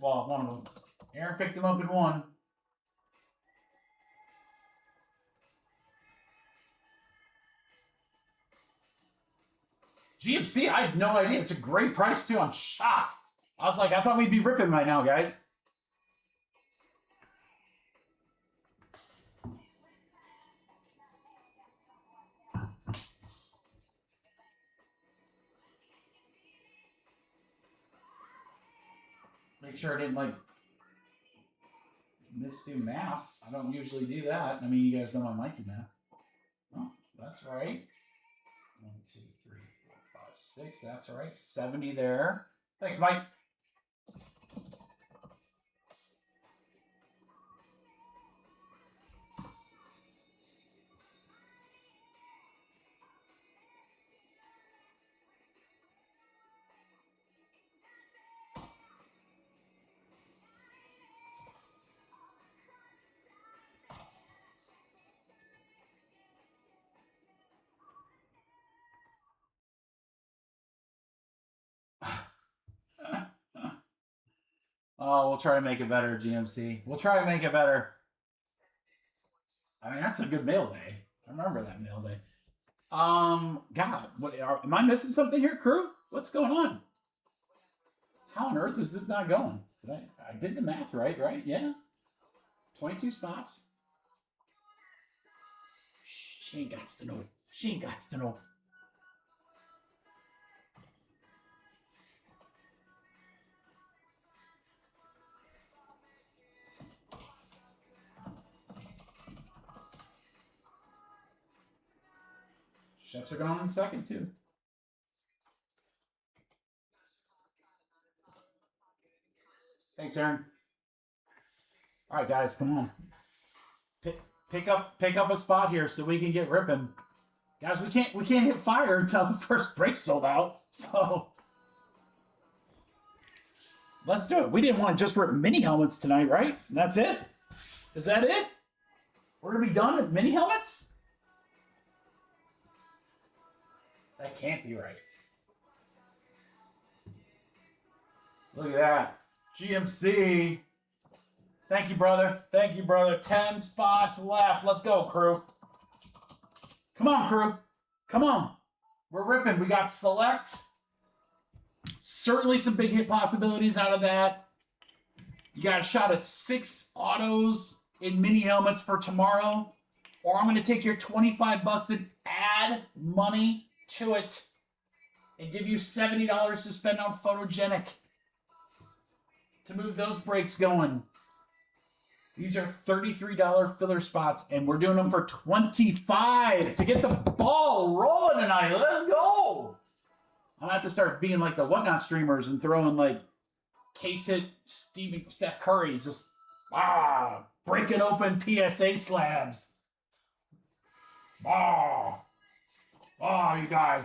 Well, one of them. Aaron picked them up in one. GMC, I had no idea. It's a great price, too. I'm shocked. I was like, I thought we'd be ripping right now, guys. Make sure I didn't, like, misdo math. I don't usually do that. I mean, you guys know I might do math. Oh, that's right. 1, 2, 3, 4, 5, 6. That's right. 70 there. Thanks, Mike. Oh, we'll try to make it better, GMC. We'll try to make it better. I mean, that's a good mail day. I remember that mail day. God, am I missing something here, crew? What's going on? How on earth is this not going? I did the math right? Yeah. 22 spots. She ain't got to know. She ain't got to know. Chefs are going in second, too. Thanks, Aaron. All right, guys, come on. Pick up a spot here so we can get ripping. Guys, we can't hit fire until the first break sold out. So let's do it. We didn't want to just rip mini helmets tonight, right? That's it? Is that it? We're gonna be done at mini helmets? That can't be right. Look at that. GMC. Thank you, brother. Thank you, brother. 10 spots left. Let's go, crew. Come on, crew. Come on. We're ripping. We got select. Certainly some big hit possibilities out of that. You got a shot at 6 autos in mini helmets for tomorrow. Or I'm going to take your $25 and add money to it and give you $70 to spend on Photogenic to move those breaks going. These are $33 filler spots, and we're doing them for $25 to get the ball rolling tonight. Let's go. I'm going to have to start being like the Whatnot streamers and throwing like case hit Steph Curry's, just breaking open PSA slabs. You guys,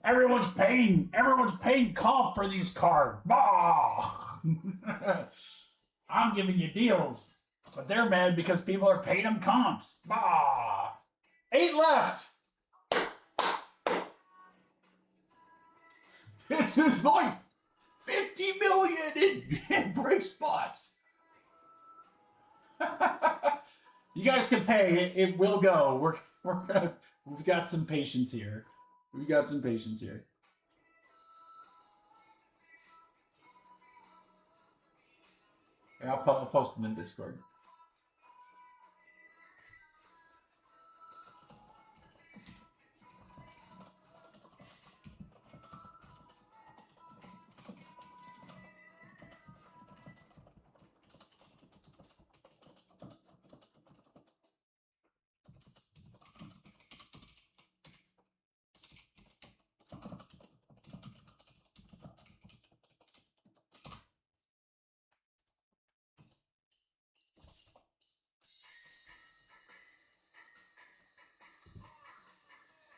everyone's paying comp for these cards. I'm giving you deals, but they're mad because people are paying them comps. 8 left. This is like 50 million in break spots. You guys can pay. It will go. We've got some patience here. Yeah, I'll post them in Discord.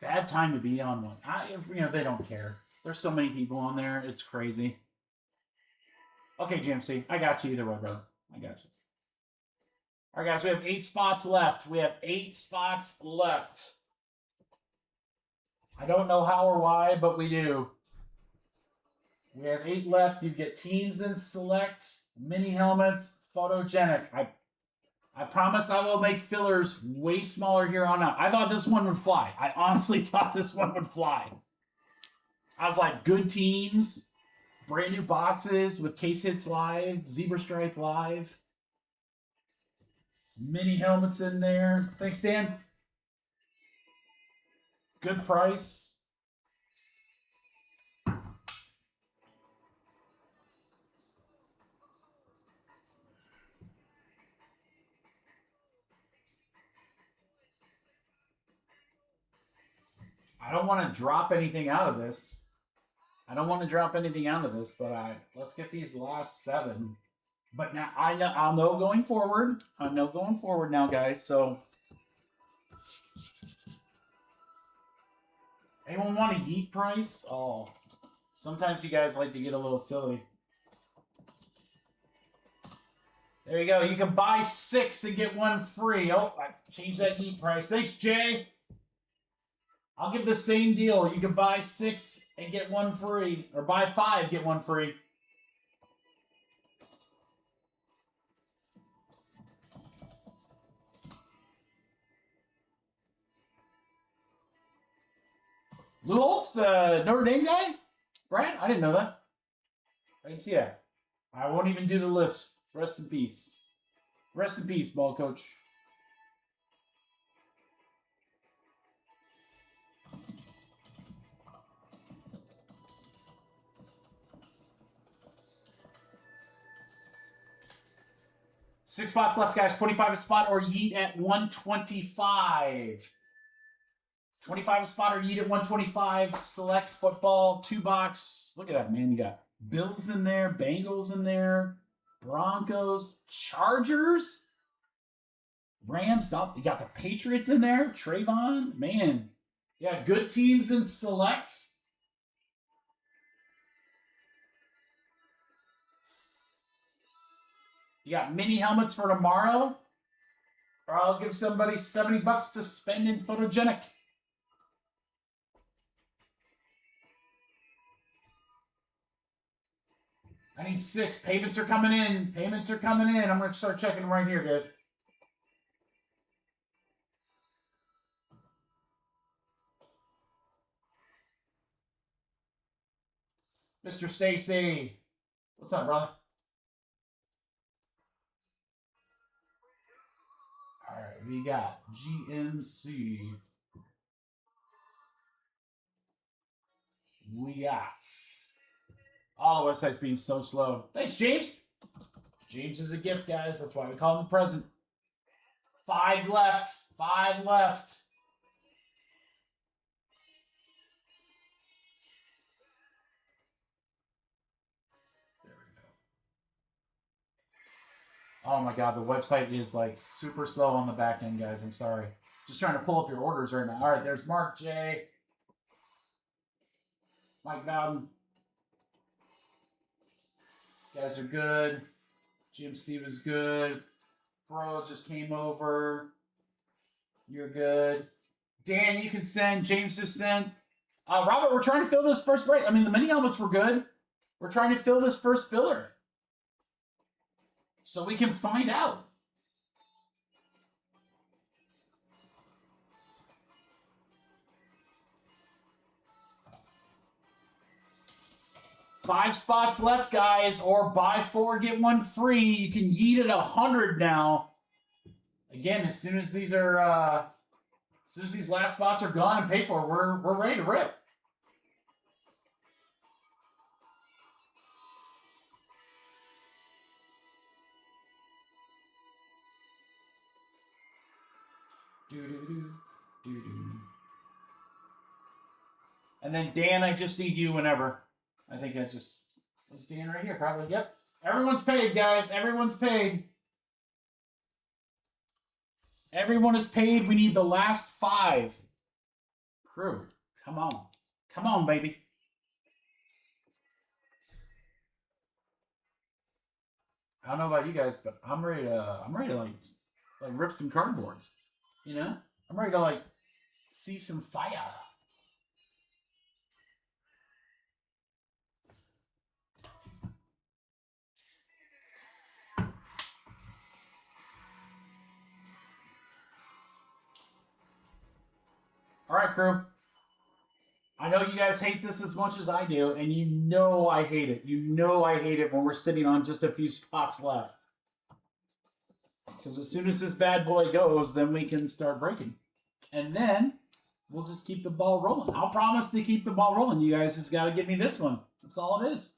Bad time to be on one. They don't care. There's so many people on there. It's crazy. Okay, GMC. I got you either way, brother. I got you. All right, guys. We have 8 spots left. I don't know how or why, but we do. We have 8 left. You get teams and select, mini helmets, Photogenic. I promise I will make fillers way smaller here on out. I thought this one would fly. I honestly thought this one would fly. I was like, good teams, brand new boxes with case hits live, zebra stripe live, mini helmets in there. Thanks, Dan. Good price. I don't want to drop anything out of this. But let's get these last 7. But now I'll know going forward. Now, guys. So, anyone want a yeet price? Oh, sometimes you guys like to get a little silly. There you go. You can buy 6 and get 1 free. Oh, I changed that yeet price. Thanks, Jay. I'll give the same deal. You can buy 6 and get 1 free. Or buy 5, get 1 free. Lou Holtz, the Notre Dame guy? Brad? I didn't know that. I didn't see that. I won't even do the lifts. Rest in peace. Rest in peace, ball coach. Six spots left, guys. 25 a spot or yeet at 125. 25 a spot or yeet at 125. Select football, 2-box. Look at that, man. You got Bills in there, Bengals in there, Broncos, Chargers, Rams. You got the Patriots in there, Trayvon. Man, yeah, good teams in select. You got mini helmets for tomorrow, or I'll give somebody $70 to spend in Photogenic. I need 6. Payments are coming in. Payments are coming in. I'm going to start checking right here, guys. Mr. Stacy. What's up, brother? All right, we got GMC. We got... All the websites being so slow. Thanks, James. James is a gift, guys. That's why we call him the present. 5 left. 5 left. There we go. Oh my God, the website is like super slow on the back end, guys. I'm sorry. Just trying to pull up your orders right now. All right, there's Mark J. Mike Bowden. You guys are good. Jim Steve is good. Fro just came over. You're good. Dan, you can send. James just sent. Robert, we're trying to fill this first break. I mean, the mini helmets were good. We're trying to fill this first filler so we can find out. Five spots left, guys, or buy 4, get 1 free. You can yeet at 100 now. Again, as soon as these are, as soon as these last spots are gone and paid for, we're ready to rip. And then Dan, I just need you whenever. I think I just was Dan right here, probably. Yep. Everyone's paid, guys. Everyone's paid. Everyone is paid. We need the last 5. Crew, come on. Come on, baby. I don't know about you guys, but I'm ready to like rip some cardboards. You know? I'm ready to like see some fire. All right, crew. I know you guys hate this as much as I do, and you know I hate it. You know I hate it when we're sitting on just a few spots left. Because as soon as this bad boy goes, then we can start breaking. And then we'll just keep the ball rolling. I'll promise to keep the ball rolling. You guys just got to give me this one. That's all it is.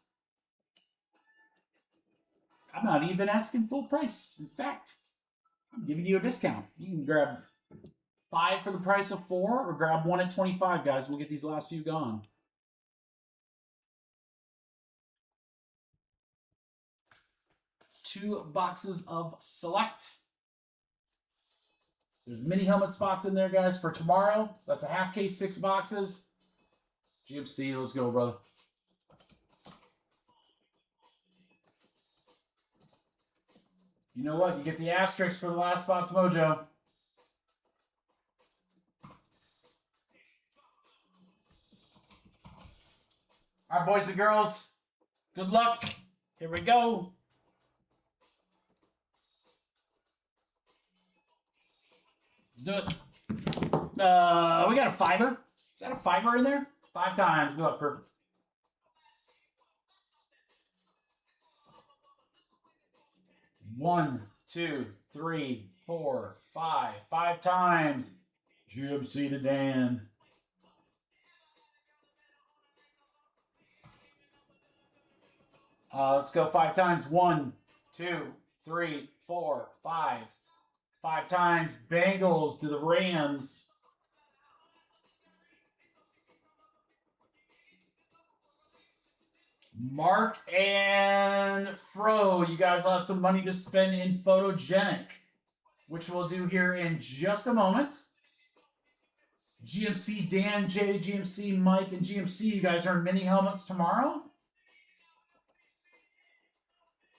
I'm not even asking full price. In fact, I'm giving you a discount. You can grab 5 for the price of 4 or grab 1 at 25, guys. We'll get these last few gone. Two boxes of select. There's mini helmet spots in there, guys, for tomorrow. That's a half case, 6 boxes. GMC, let's go, brother. You know what? You get the asterisks for the last spots, Mojo. All right, boys and girls, good luck. Here we go. Let's do it. We got a 5er. Is that a 5er in there? 5 times. Good luck, Kurt. One, two, three, four, five. 5 times. GMC to Dan. Let's go 5 times. 1, 2, 3, 4, 5. 5 times. Bengals to the Rams. Mark and Fro, you guys will have some money to spend in Photogenic, which we'll do here in just a moment. GMC, Dan, J, GMC, Mike, and GMC, you guys earn mini helmets tomorrow.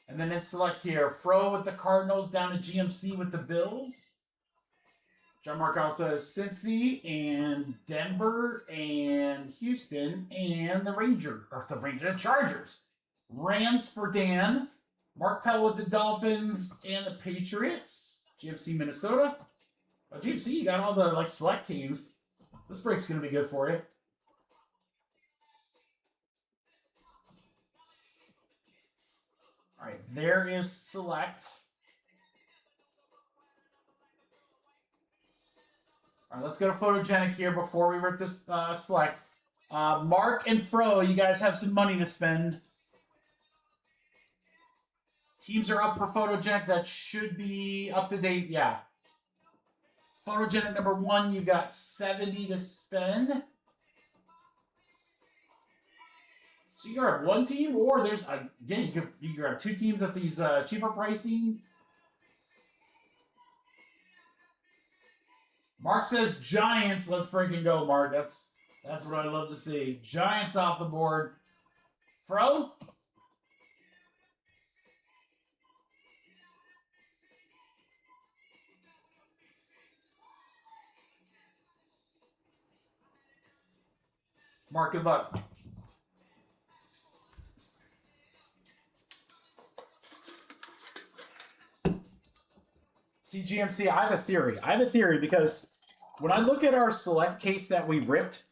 And then in select here, Fro with the Cardinals down to GMC with the Bills. John Mark also has Cincy and Denver and Houston and the Chargers. Rams for Dan. Mark Pell with the Dolphins and the Patriots. GMC Minnesota. Oh, GMC, you got all the select teams. This break's going to be good for you. All right, there is select. All right, let's go to Photogenic here before we rip this select. Mark and Fro, you guys have some money to spend. Teams are up for Photogenic. That should be up to date. Yeah. Photogenic number 1, you got 70 to spend. So you grab 1 team, or there's again you can grab 2 teams at these cheaper pricing. Mark says Giants. Let's freaking go, Mark. That's what I love to see. Giants off the board. Fro? Mark, good luck. See, GMC, I have a theory. I have a theory because when I look at our select case that we ripped,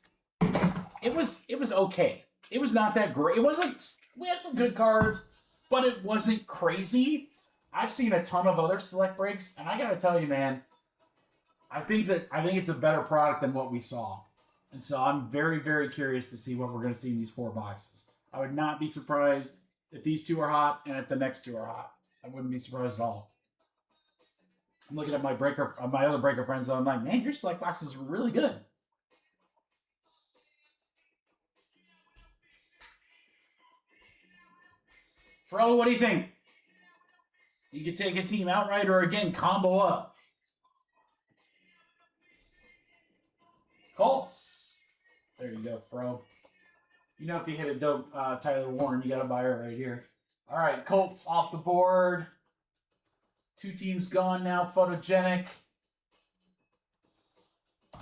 it was okay. It was not that great. It wasn't. We had some good cards, but it wasn't crazy. I've seen a ton of other select breaks, and I gotta tell you, man, I think it's a better product than what we saw. And so I'm very, very curious to see what we're going to see in these 4 boxes. I would not be surprised if these 2 are hot and if the next 2 are hot. I wouldn't be surprised at all. I'm looking at my other breaker friends, and I'm like, man, your select boxes are really good. Fro, what do you think? You could take a team outright or, again, combo up. Colts. There you go, Fro. You know if you hit a dope Tyler Warren, you got to buy her right here. All right, Colts off the board. 2 teams gone now, Photogenic.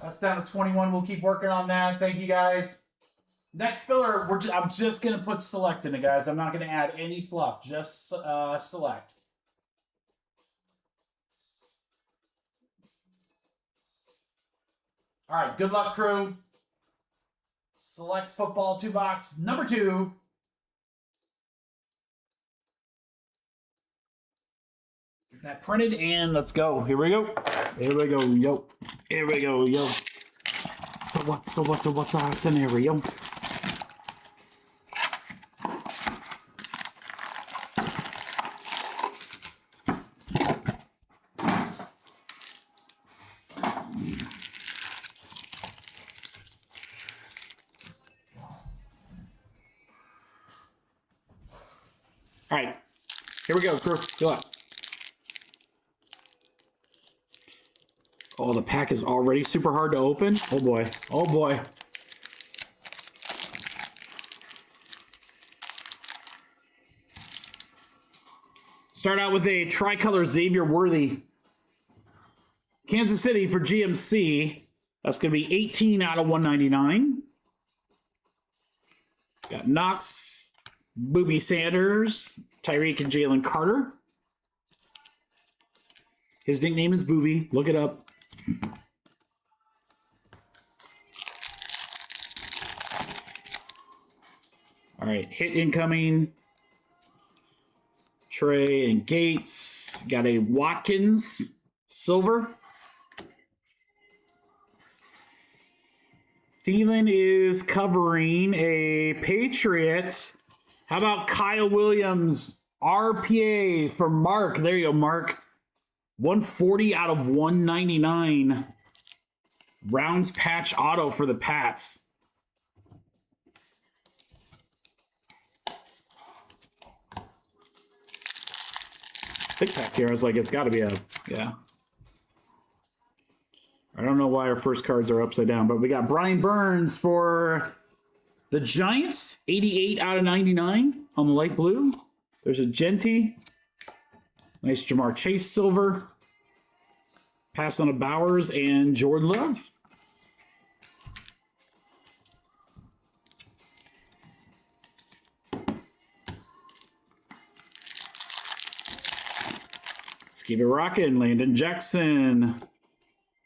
That's down to 21. We'll keep working on that. Thank you, guys. Next filler, I'm just going to put select in it, guys. I'm not going to add any fluff, just select. All right, good luck, crew. Select football 2 box number 2. Get that printed and let's go. Here we go. Here we go, yo. Here we go, yo. So what's our scenario? All right, here we go, crew. Good luck. Oh, the pack is already super hard to open. Oh boy. Oh boy. Start out with a tricolor Xavier Worthy. Kansas City for GMC. That's going to be 18 out of 199. Got Knox, Booby Sanders, Tyreek, and Jalen Carter. His nickname is Booby. Look it up. right, hit incoming. Trey and Gates. Got a Watkins silver. Thielen is covering a Patriot. How about Kyle Williams? RPA for Mark. There you go, Mark. 140 out of 199. Rounds patch auto for the Pats. Tic Tac here. I was like, it's got to be a, yeah. I don't know why our first cards are upside down, but we got Brian Burns for the Giants. 88 out of 99 on the light blue. There's a Genty. Nice Jamar Chase silver. Pass on to Bowers and Jordan Love. Let's keep it rocking. Landon Jackson.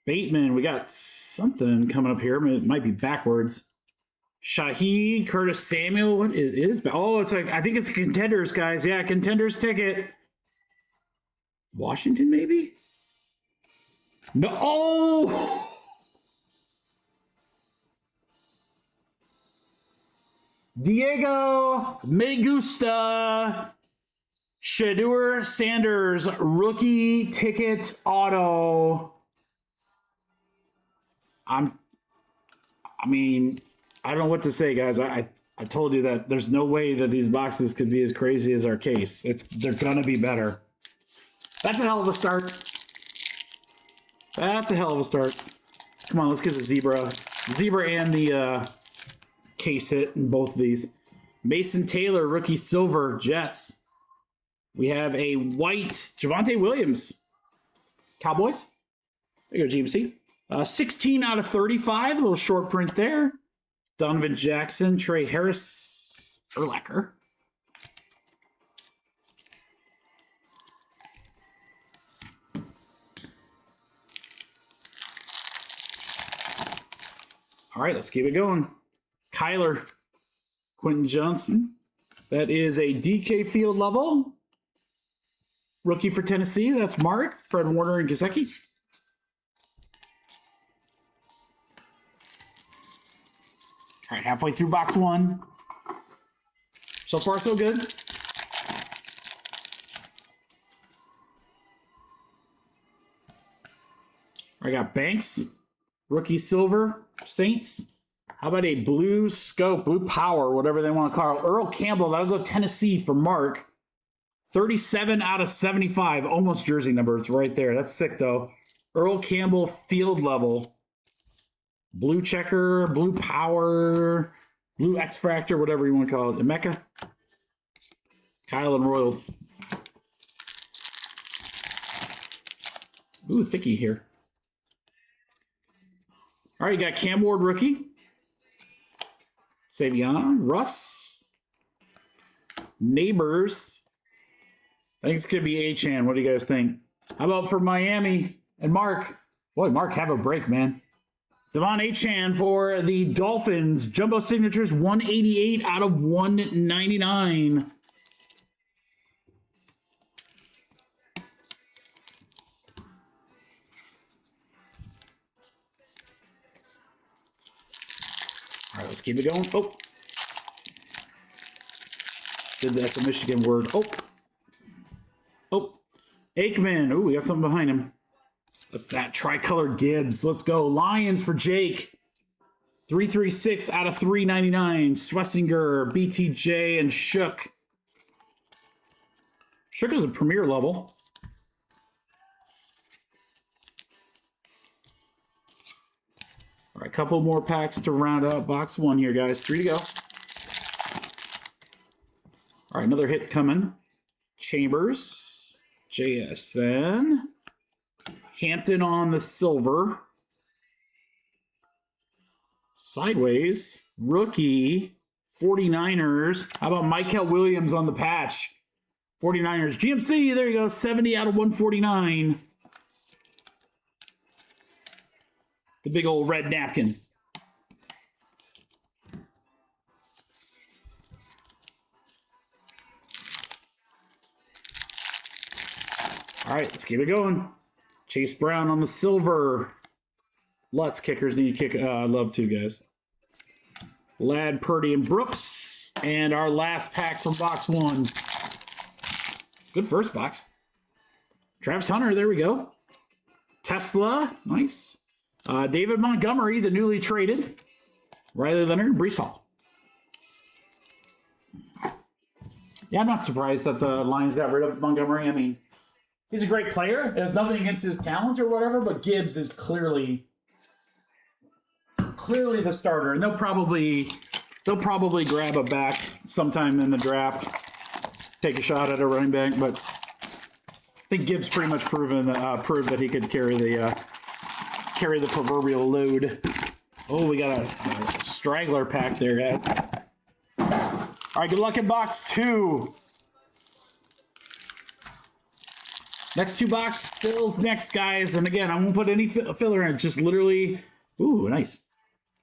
Bateman. We got something coming up here. It might be backwards. Shaheed, Curtis Samuel. What is it? Oh, it's like, I think it's Contenders, guys. Yeah, Contenders ticket. Washington, maybe? No. Oh! Diego Megusta. Shedeur Sanders, rookie ticket auto. I mean, I don't know what to say, guys. I told you that there's no way that these boxes could be as crazy as our case. They're gonna be better. That's a hell of a start. That's a hell of a start. Come on, let's get the zebra. Zebra and the case hit in both of these. Mason Taylor, rookie silver, Jets. We have a white Javonte Williams. Cowboys. There you go, GMC. 16 out of 35. A little short print there. Donovan Jackson, Trey Harris, Urlacher. All right, let's keep it going. Kyler, Quentin Johnson. That is a DK field level. Rookie for Tennessee. That's Mark, Fred Warner, and Gesicki. All right, halfway through box one. So far, so good. I got Banks, rookie silver, Saints. How about a blue scope, blue power, whatever they want to call it. Earl Campbell, that'll go Tennessee for Mark. 37 out of 75, almost jersey number. It's right there. That's sick, though. Earl Campbell, field level. Blue checker, blue power, blue X-Fractor, whatever you want to call it. Emeka. Kyle and Royals. Ooh, thicky here. All right, you got Cam Ward, rookie. Savion, Russ. Neighbors. I think it's going to be Achan. What do you guys think? How about for Miami and Mark? Boy, Mark, have a break, man. Devon Achan for the Dolphins. Jumbo signatures, 188 out of 199. All right, let's keep it going. Oh. That's a Michigan word. Oh. Oh. Aikman. Oh, we got something behind him. That's that tricolor Gibbs. Let's go. Lions for Jake. 336 out of 399. Swessinger, BTJ, and Shook. Shook is a premier level. All right, a couple more packs to round out box one here, guys. 3 to go. All right, another hit coming. Chambers, JSN. Hampton on the silver. Sideways. Rookie. 49ers. How about Michael Williams on the patch? 49ers. GMC, there you go. 70 out of 149. The big old red napkin. Let's keep it going. Chase Brown on the silver. Lutz kickers need to kick. I love two guys. Ladd, Purdy, and Brooks. And our last pack from box one. Good first box. Travis Hunter, there we go. Tesla, nice. David Montgomery, the newly traded. Riley Leonard, Brees Hall. Yeah, I'm not surprised that the Lions got rid of Montgomery. I mean, he's a great player. There's nothing against his talent or whatever, but Gibbs is clearly the starter, and they'll probably grab a back sometime in the draft, take a shot at a running back. But I think Gibbs pretty much proved that he could carry the proverbial load. Oh, we got a straggler pack there, guys. All right, good luck in box two. Next two box fills next, guys. And again, I won't put any filler in it. Just literally, ooh, nice.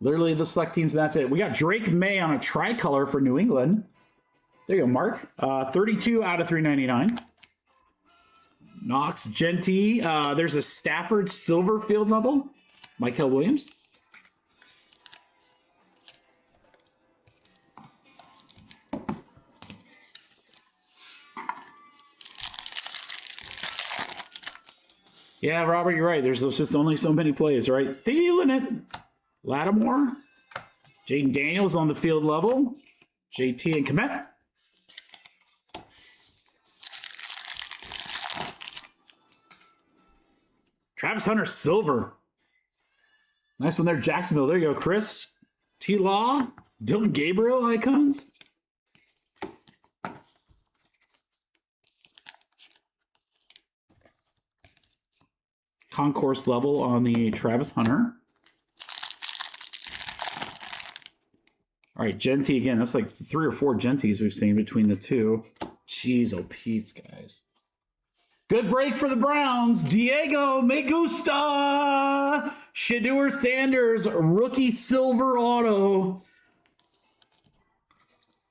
Literally the select teams, and that's it. We got Drake May on a tricolor for New England. There you go, Mark. 32 out of 399. Knox, Genty. There's a Stafford silver field level. Michael Williams. Yeah, Robert, you're right. There's just only so many plays, right? Feeling it. Lattimore. Jaden Daniels on the field level. JT and Komet. Travis Hunter silver. Nice one there, Jacksonville. There you go, Chris. T-Law. Dylan Gabriel icons. Concourse level on the Travis Hunter. All right, Genty again. That's like 3 or 4 Genties we've seen between the two. Jeez, oh Pete's, guys. Good break for the Browns. Diego Me Gusta. Shedeur Sanders, rookie silver auto.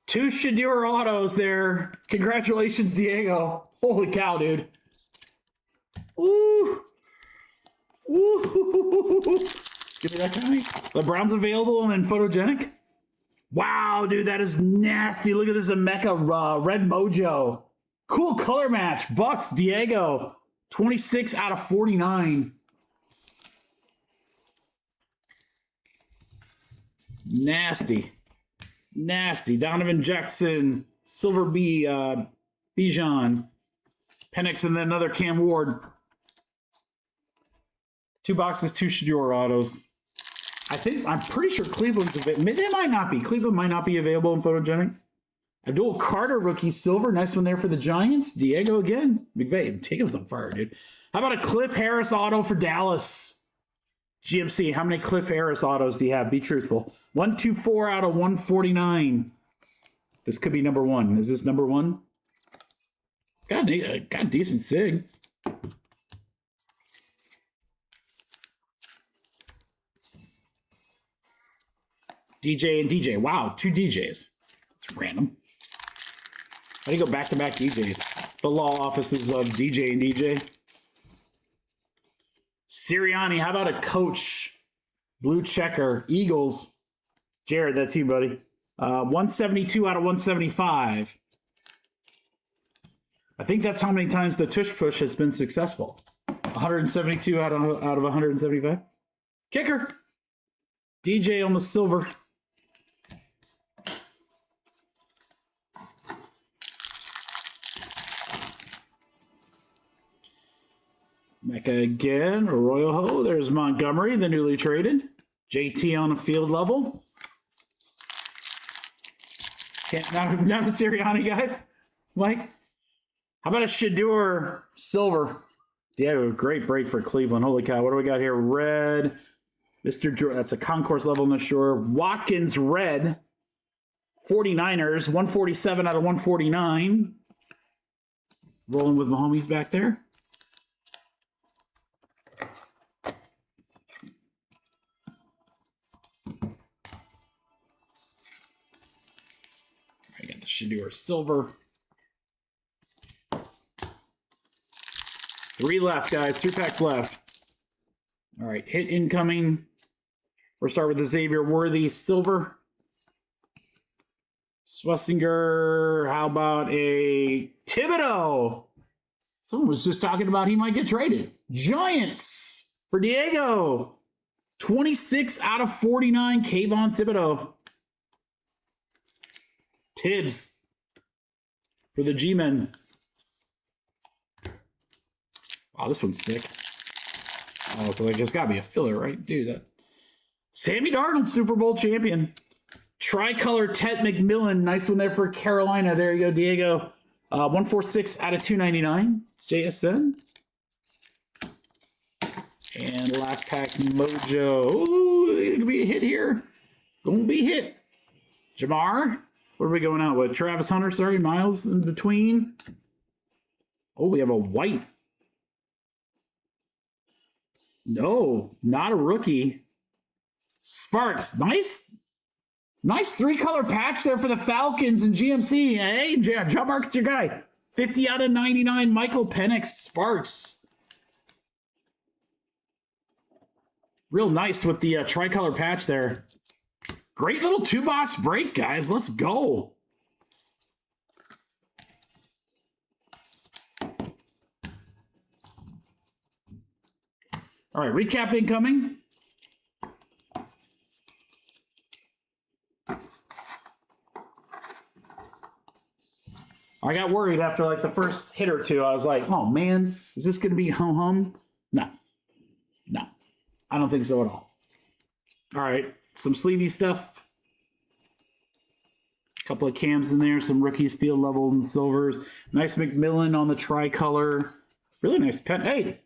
2 Shedeur autos there. Congratulations, Diego. Holy cow, dude. Ooh. Ooh. Give me that guy. The Browns available and then Photogenic. Wow, dude, that is nasty. Look at this Emeka Red Mojo. Cool color match. Bucks, Diego. 26 out of 49. Nasty. Nasty. Donovan Jackson. Silver B. Bijan. Penix, and then another Cam Ward. 2 boxes, 2 Shedeur autos. I'm pretty sure Cleveland's available. They might not be. Cleveland might not be available in Photogenic. Abdul Carter, rookie silver. Nice one there for the Giants. Diego again. McVay. Diego's on fire, dude. How about a Cliff Harris auto for Dallas? GMC, how many Cliff Harris autos do you have? Be truthful. 124 out of 149. This could be number 1. Is this number 1? Got a decent sig. DJ and DJ. Wow, 2 DJs. That's random. How do you go back-to-back DJs? The law offices of DJ and DJ. Sirianni, how about a coach? Blue checker. Eagles. Jared, that's you, buddy. 172 out of 175. I think that's how many times the tush push has been successful. 172 out of 175. Kicker. DJ on the silver. Mecca again. Arroyo Ho. There's Montgomery, the newly traded. JT on a field level. Not a Sirianni guy. Mike. How about a Shedeur silver? Yeah, great break for Cleveland. Holy cow. What do we got here? Red. Mr. Jordan. That's a concourse level on the shore. Watkins red. 49ers. 147 out of 149. Rolling with Mahomes back there. I got the Shedeur silver. 3 left, guys. 3 packs left. All right, hit incoming. We'll start with the Xavier Worthy silver. Swessinger. How about a Thibodeau? Someone was just talking about he might get traded. Giants for Diego. 26 out of 49, Kayvon Thibodeau. Tibbs for the G-Men. Wow, this one's thick. Oh, so there's got to be a filler, right? Dude, that. Sammy Darnold, Super Bowl champion. Tricolor Tet McMillan. Nice one there for Carolina. There you go, Diego. 146 out of 299. JSN. And last pack, Mojo. Ooh, gonna be a hit here. Gonna be hit. Jamar. What are we going out with? Travis Hunter, sorry. Miles in between. Oh, we have a white. No, not a rookie. Sparks. Nice 3-color patch there for the Falcons and GMC. Hey, Job Market's your guy. 50 out of 99, Michael Penix Sparks. Real nice with the tricolor patch there. Great little 2-box break, guys. Let's go. All right, recap incoming. I got worried after like the first hit or two. I was like, oh man, is this going to be hum-hum? No, I don't think so at all. All right, some sleevey stuff. A couple of cams in there, some rookies, field levels, and silvers. Nice McMillan on the tricolor. Really nice pen. Hey,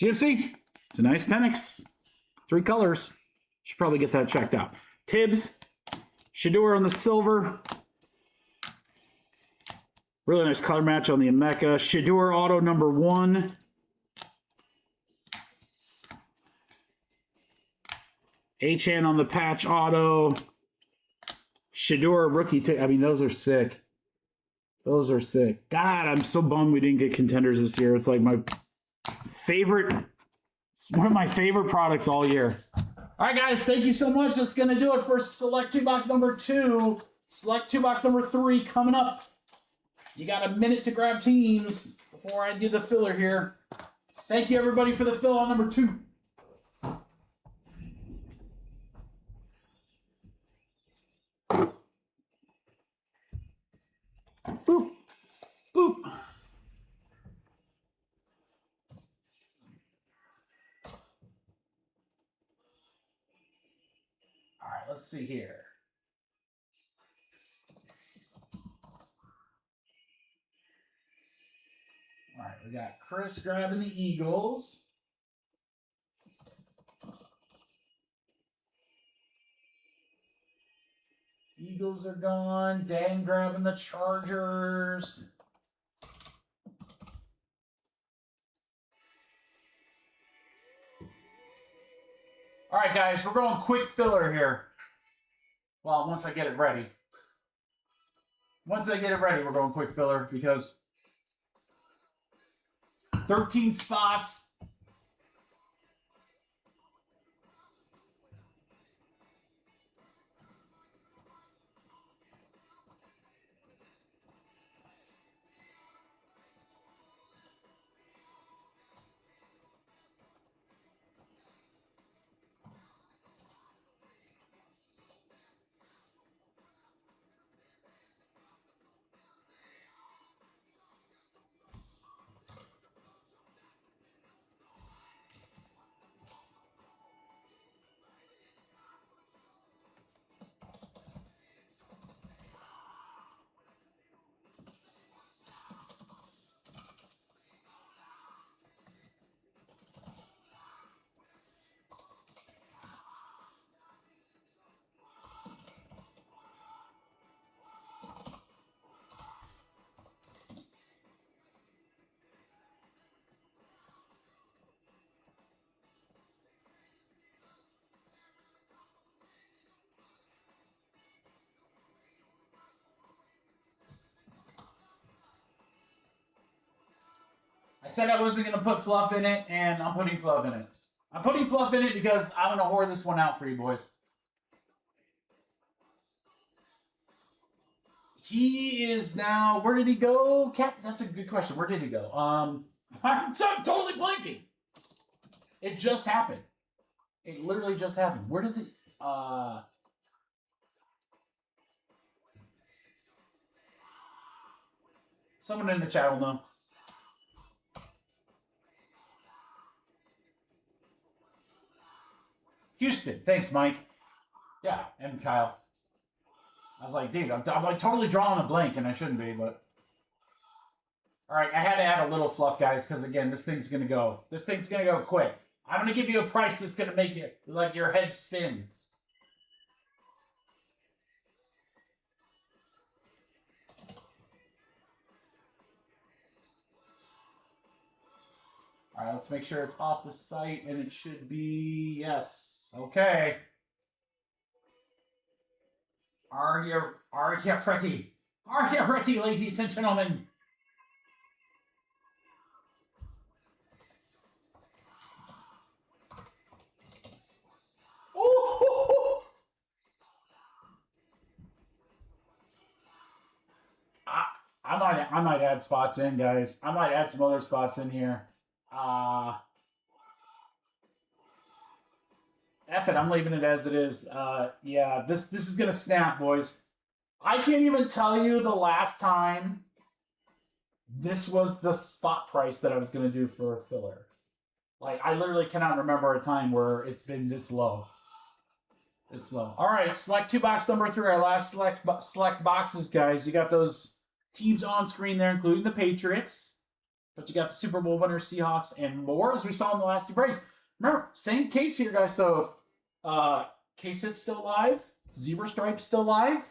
GMC, it's a nice Penix. 3 colors. Should probably get that checked out. Tibbs, Shador on the silver. Really nice color match on the Emeka. Shador auto number 1. HN on the patch auto. Shador rookie. I mean, those are sick. Those are sick. God, I'm so bummed we didn't get contenders this year. It's like my favorite. It's one of my favorite products all year. All right, guys. Thank you so much. That's going to do it for Select 2 box number 2. Select 2 box number 3 coming up. You got a minute to grab teams before I do the filler here. Thank you, everybody, for the fill on number 2. Boop. Boop. All right, let's see here. All right, we got Chris grabbing the Eagles. Eagles are gone. Dan grabbing the Chargers. All right, guys, we're going quick filler here. Well, once I get it ready. Once I get it ready, we're going quick filler because 13 spots. I said I wasn't going to put fluff in it, and I'm putting fluff in it. I'm putting fluff in it because I'm going to whore this one out for you boys. He is now, where did he go, Cap? That's a good question. Where did he go? I'm totally blanking. It just happened. It literally just happened. Where did the, someone in the chat will know. Houston. Thanks, Mike. Yeah, and Kyle. I was like, dude, I'm like totally drawing a blank, and I shouldn't be, but. All right, I had to add a little fluff, guys, because, again, this thing's going to go. This thing's going to go quick. I'm going to give you a price that's going to make it, like, your head spin. All right, let's make sure it's off the site, and it should be, yes. Okay. Are you ready? Are you ready, ladies and gentlemen? Ooh. I might add spots in, guys. I might add some other spots in here. F it, I'm leaving it as it is. Yeah, this is gonna snap, boys. I can't even tell you the last time this was the spot price that I was gonna do for a filler. Like, I literally cannot remember a time where it's been this low. It's low. All right, select 2-box number 3. Our last select boxes, guys. You got those teams on screen there, including the Patriots. But you got the Super Bowl winners, Seahawks, and more, as we saw in the last 2 breaks. Remember, same case here, guys. So, K-Sit's still live. Zebra Stripe's still live.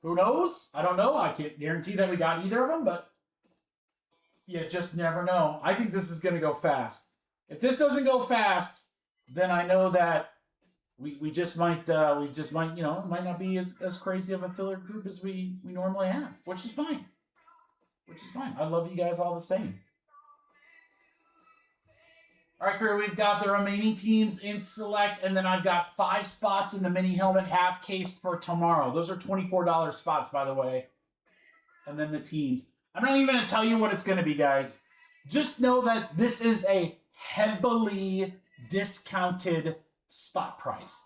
Who knows? I don't know. I can't guarantee that we got either of them, but you just never know. I think this is going to go fast. If this doesn't go fast, then I know that we just might, you know, it might not be as crazy of a filler group as we normally have, which is fine. Which is fine. I love you guys all the same. All right, crew, we've got the remaining teams in select, and then I've got 5 spots in the mini helmet half case for tomorrow. Those are $24 spots, by the way. And then the teams. I'm not even going to tell you what it's going to be, guys. Just know that this is a heavily discounted spot price.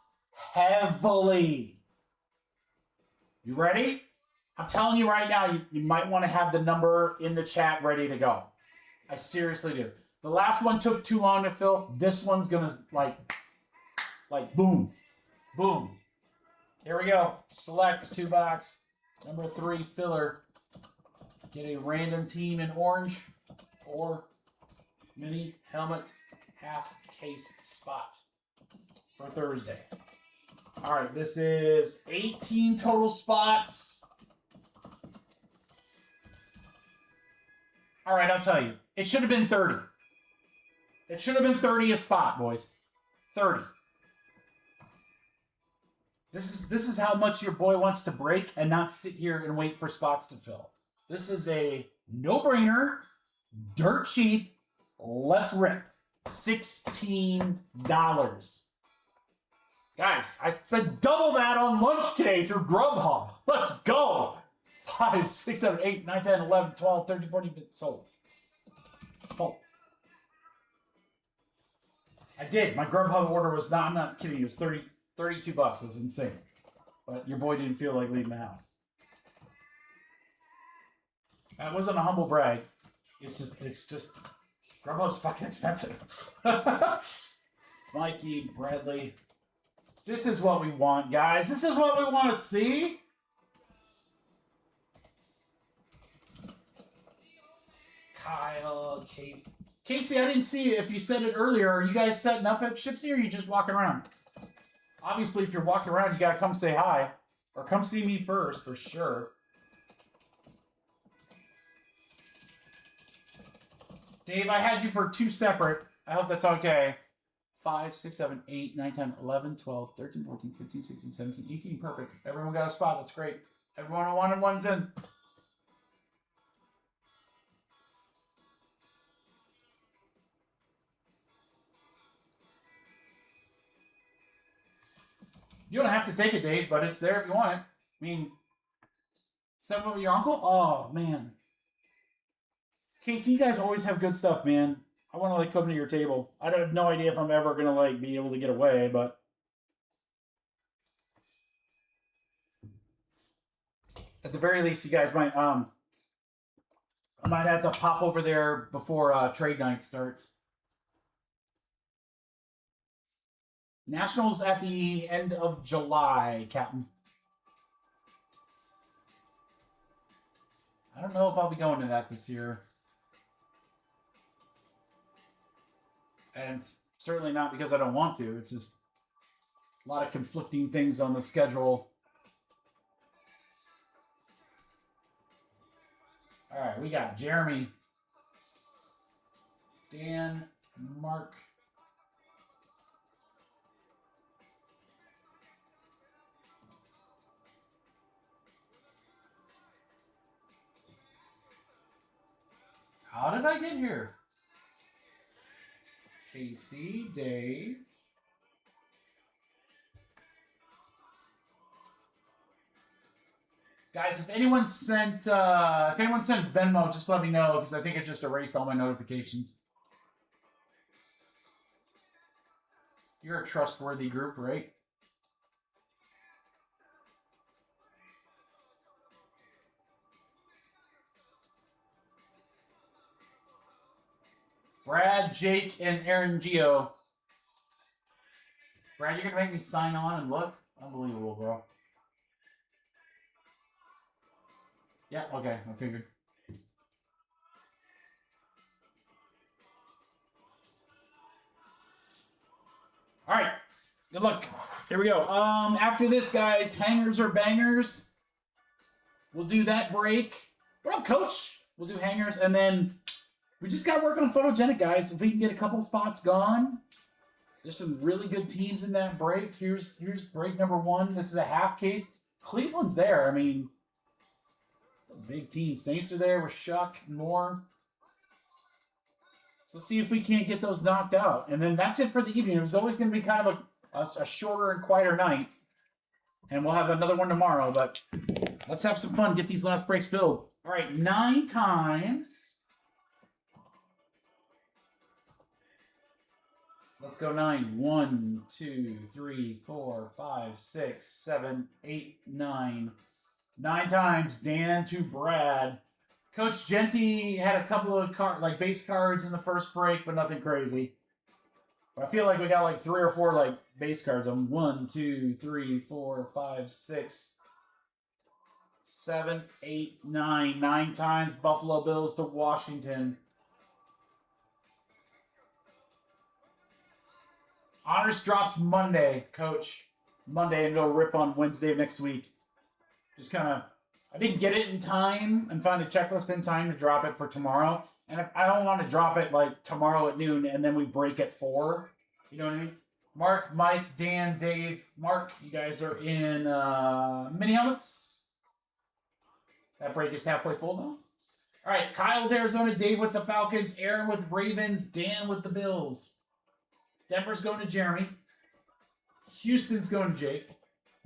Heavily. You ready? I'm telling you right now, you might want to have the number in the chat ready to go. I seriously do. The last one took too long to fill. This one's going to, like boom. Boom. Here we go. Select 2-box. Number 3 filler. Get a random team in orange or mini helmet half case spot for Thursday. All right, this is 18 total spots. All right, I'll tell you. It should have been 30. It should have been 30 a spot, boys. 30. This is how much your boy wants to break and not sit here and wait for spots to fill. This is a no-brainer, dirt cheap, let's rip. $16. Guys, I spent double that on lunch today through Grubhub. Let's go. 5, 6, 7, 8, 9, 10, 11, 12, 13, 14, sold. Sold. I did. My Grubhub order was not, I'm not kidding you, it was $32. It was insane. But your boy didn't feel like leaving the house. That wasn't a humble brag. It's just, Grubhub's fucking expensive. Mikey, Bradley. This is what we want, guys. This is what we want to see. Kyle, Casey. Casey, I didn't see if you said it earlier. Are you guys setting up at Shipsy, or are you just walking around? Obviously, if you're walking around, you got to come say hi. Or come see me first, for sure. Dave, I had you for 2 separate. I hope that's okay. 5, 6, 7, 8, 9, 10, 11, 12, 13, 14, 15, 16, 17, 18. Perfect. Everyone got a spot. That's great. Everyone who wanted one's in. You don't have to take it, Dave, but it's there if you want it. I mean, send it with your uncle? Oh, man. Casey, you guys always have good stuff, man. I want to, like, come to your table. I have no idea if I'm ever going to, like, be able to get away, but... At the very least, you guys might, I might have to pop over there before trade night starts. Nationals at the end of July, Captain. I don't know if I'll be going to that this year. And it's certainly not because I don't want to. It's just a lot of conflicting things on the schedule. All right, we got Jeremy, Dan, Mark. How did I get here? Casey, Dave. Guys, if anyone sent Venmo, just let me know because I think it just erased all my notifications. You're a trustworthy group, right? Brad, Jake, and Aaron Gio. Brad, you're gonna make me sign on and look? Unbelievable, bro. Yeah, okay, I figured. All right, good luck. Here we go. After this, guys, hangers or bangers. We'll do that break. What up, Coach? We'll do hangers, and then we just got to work on Photogenic, guys. If we can get a couple spots gone, there's some really good teams in that break. Here's break number 1. This is a half case. Cleveland's there. I mean, big team. Saints are there with Shuck and more. So let's see if we can't get those knocked out. And then that's it for the evening. It was always going to be kind of a shorter and quieter night. And we'll have another one tomorrow. But let's have some fun. Get these last breaks filled. All right, 9 times. Let's go 9. 1, 2, 3, 4, 5, 6, 7, 8, 9. 9 times. Dan to Brad. Coach Genty had a couple of base cards in the first break, but nothing crazy. But I feel like we got like 3 or 4 base cards. 1, 2, 3, 4, 5, 6, 7, 8, 9. 9 times. Buffalo Bills to Washington. Honors drops Monday, Coach. Monday, and it'll rip on Wednesday of next week. Just kind of, I didn't get it in time and find a checklist in time to drop it for tomorrow. And I don't want to drop it tomorrow at noon and then we break at 4. You know what I mean? Mark, Mike, Dan, Dave. Mark, you guys are in mini helmets. That break is halfway full now. All right, Kyle with Arizona, Dave with the Falcons, Aaron with Ravens, Dan with the Bills. Denver's going to Jeremy. Houston's going to Jake.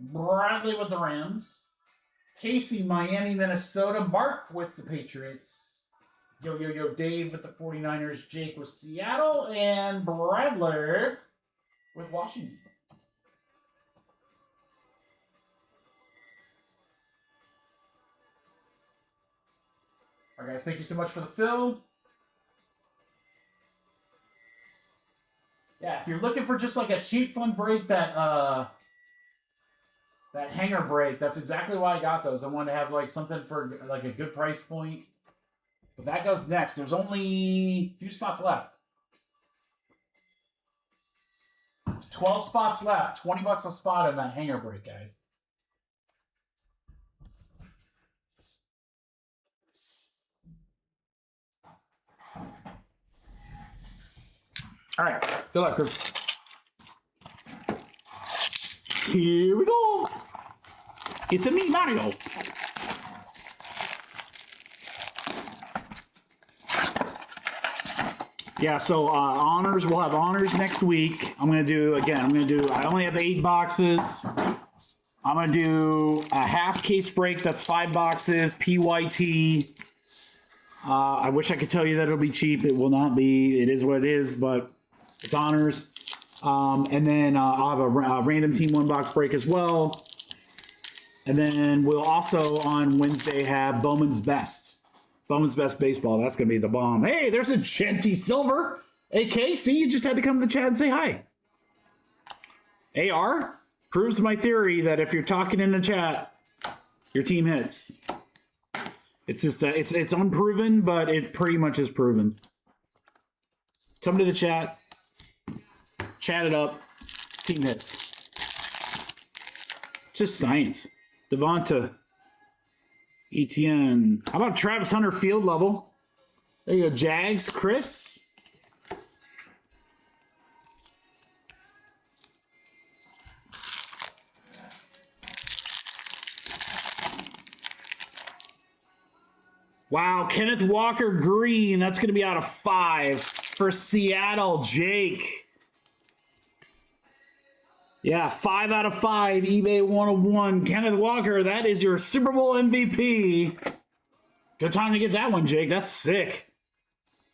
Bradley with the Rams. Casey, Miami, Minnesota. Mark with the Patriots. Yo, Dave with the 49ers. Jake with Seattle. And Bradley with Washington. All right, guys, thank you so much for the fill. Yeah, if you're looking for just a cheap, fun break, that hanger break, that's exactly why I got those. I wanted to have something for a good price point. But that goes next. There's only a few spots left. 12 spots left. $20 a spot in that hanger break, guys. All right, good luck, crew. Here we go. It's a me, Mario. Yeah, so honors, we'll have honors next week. I only have 8 boxes. I'm going to do a half case break. That's 5 boxes, PYT. I wish I could tell you that it'll be cheap. It will not be. It is what it is, but it's honors. And then I'll have a random team 1 box break as well. And then we'll also on Wednesday have Bowman's Best. Bowman's Best Baseball. That's going to be the bomb. Hey, there's a Genty Silver. AK, see, you just had to come to the chat and say hi. AR proves my theory that if you're talking in the chat, your team hits. It's just it's unproven, but it pretty much is proven. Come to the chat, chat it up, team hits. Just science. Devonta, ETN. How about Travis Hunter field level? There you go, Jags, Chris. Wow, Kenneth Walker green. That's going to be out of 5 for Seattle, Jake. Yeah, 5 out of 5, eBay 101. Kenneth Walker, that is your Super Bowl MVP. Good time to get that one, Jake. That's sick.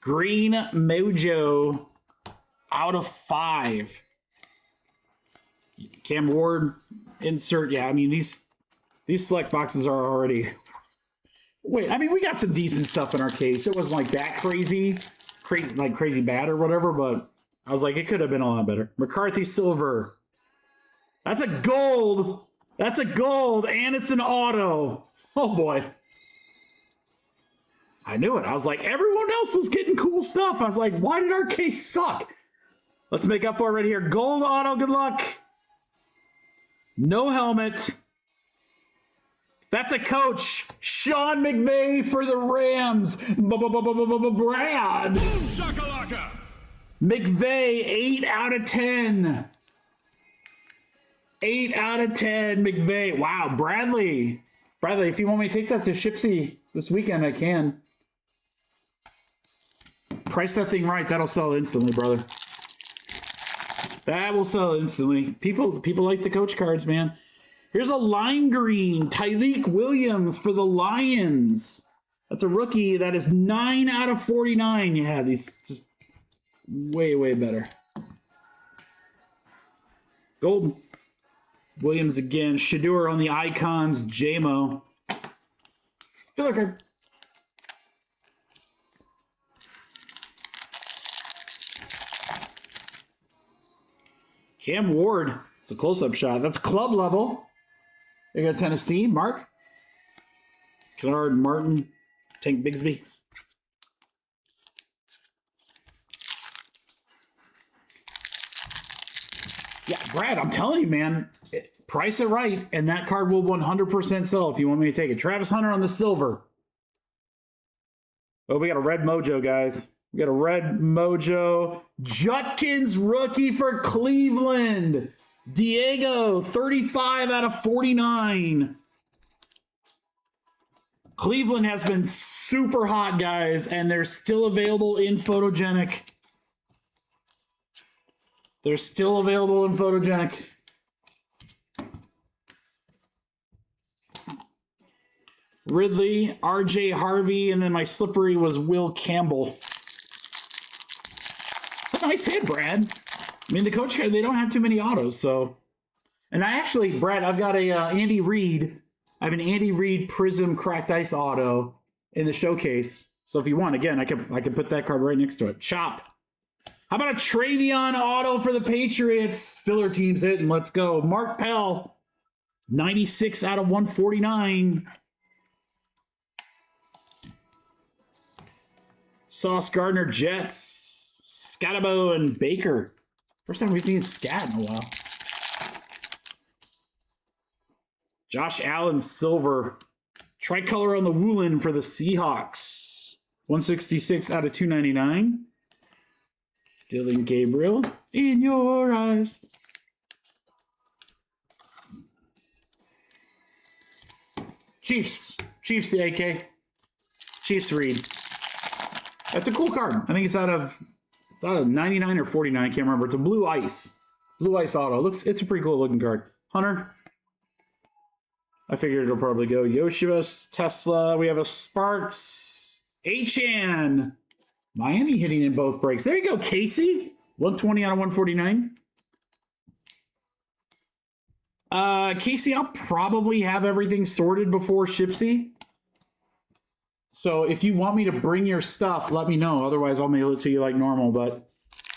Green Mojo out of 5. Cam Ward, insert. Yeah, I mean, these select boxes are already... Wait, I mean, we got some decent stuff in our case. It wasn't like that crazy bad or whatever, but I was like, it could have been a lot better. McCarthy Silver. That's a gold. That's a gold, and it's an auto. Oh, boy. I knew it. I was like, everyone else was getting cool stuff. I was like, why did our case suck? Let's make up for it right here. Gold auto, good luck. No helmet. That's a coach. Sean McVay for the Rams. Brad. Boom shakalaka. McVay, 8 out of 10. 8 out of 10, McVay. Wow, Bradley. Bradley, if you want me to take that to Shipsy this weekend, I can. Price that thing right. That'll sell instantly, brother. That will sell instantly. People like the coach cards, man. Here's a lime green. Tyleek Williams for the Lions. That's a rookie. That is 9 out of 49. Yeah, these just way, way better. Golden. Williams again. Shadur on the icons. JMO. Filler card. Cam Ward. It's a close-up shot. That's club level. There you go, Tennessee. Mark. Kennard Martin. Tank Bigsby. Yeah, Brad, I'm telling you, man, price it right, and that card will 100% sell if you want me to take it. Travis Hunter on the silver. Oh, we got a red mojo, guys. We got a red mojo. Judkins rookie for Cleveland. Diego, 35 out of 49. Cleveland has been super hot, guys, and they're still available in Photogenic. They're still available in Photogenic. Ridley, RJ Harvey, and then my slippery was Will Campbell. It's a nice hit, Brad. I mean, the coach card, they don't have too many autos, so. And I actually, Brad, I've got a Andy Reid. I have an Andy Reid Prism Cracked Ice auto in the showcase. So if you want, again, I can put that card right next to it. Chop. How about a Travion auto for the Patriots? Filler teams hitting. Let's go. Mark Pell, 96 out of 149. Sauce Gardner, Jets. Scatabo and Baker. First time we've seen Scat in a while. Josh Allen, silver. Tricolor on the Woolen for the Seahawks. 166 out of 299. Dylan Gabriel, in your eyes. Chiefs. Chiefs, the AK. Chiefs Reed. That's a cool card. I think it's out of It's either 99 or 49. I can't remember. It's a blue ice. Blue ice auto. It's a pretty cool looking card. Hunter. I figured it'll probably go. Yoshibas, Tesla. We have a Sparks. HN. Miami hitting in both breaks. There you go, Casey. 120 out of 149. Casey, I'll probably have everything sorted before Shipsy. So if you want me to bring your stuff, let me know. Otherwise, I'll mail it to you like normal. But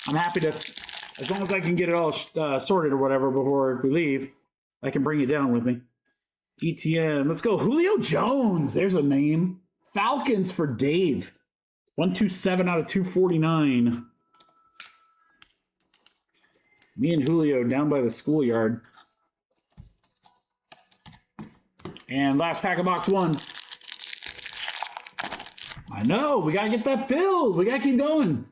I'm happy to, as long as I can get it all sorted or whatever before we leave, I can bring it down with me. ETN. Let's go. Julio Jones. There's a name. Falcons for Dave. 127 out of 249. Me and Julio down by the schoolyard. And last pack of box one. I know. We got to get that filled. We got to keep going.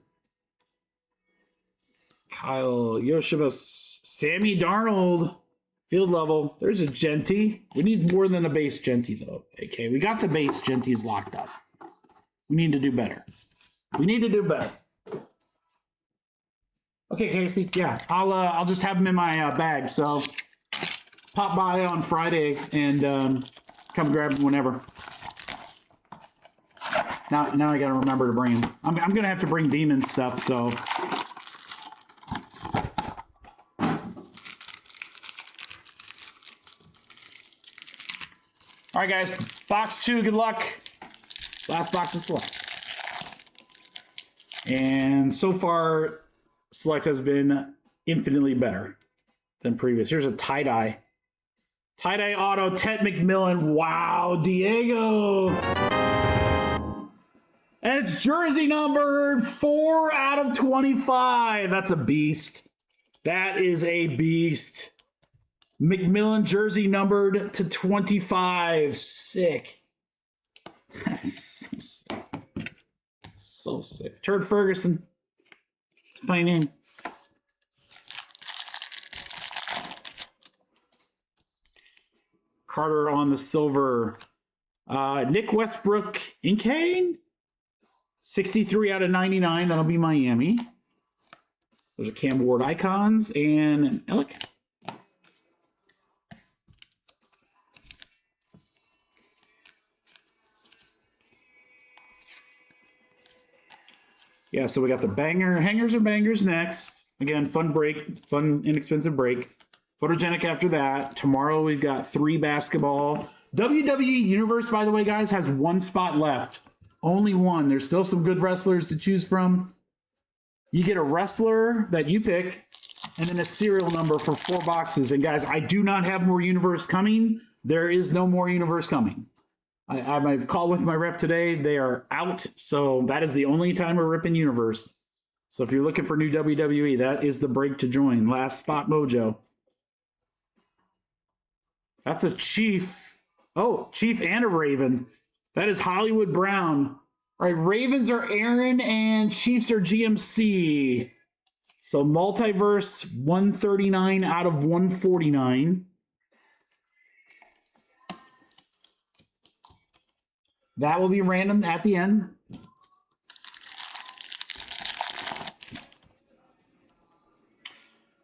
Kyle Yoshibas. Sammy Darnold. Field level. There's a Genty. We need more than a base Genty, though. Okay, we got the base Genties locked up. We need to do better. We need to do better. Okay, Casey. Yeah, I'll just have them in my bag. So pop by on Friday and come grab them whenever. Now I got to remember to bring them. I'm gonna have to bring Beeman stuff. So. All right, guys. Box 2. Good luck. Last box of Select. And so far, Select has been infinitely better than previous. Here's a tie-dye. Tie-dye auto, Ted McMillan. Wow, Diego. And it's jersey numbered 4 out of 25. That's a beast. That is a beast. McMillan jersey numbered to 25. Sick. That's so sick. So sick. Turd Ferguson. It's a fine name. Carter on the silver. Nick Westbrook in Kane. 63 out of 99. That'll be Miami. Those are Cam Ward icons and Alec. Yeah, so we got the hangers or bangers next. Again, fun break, fun inexpensive break. Photogenic after that. Tomorrow we've got 3 basketball. WWE Universe, by the way, guys, has 1 spot left. Only 1. There's still some good wrestlers to choose from. You get a wrestler that you pick, and then a serial number for 4 boxes. And guys, I do not have more Universe coming. There is no more Universe coming. I had my call with my rep today. They are out, so that is the only time we're ripping Universe. So if you're looking for new WWE, that is the break to join. Last spot mojo. That's a Chief. Oh, Chief and a Raven. That is Hollywood Brown. All right, Ravens are Aaron and Chiefs are GMC. So Multiverse 139 out of 149. That will be random at the end.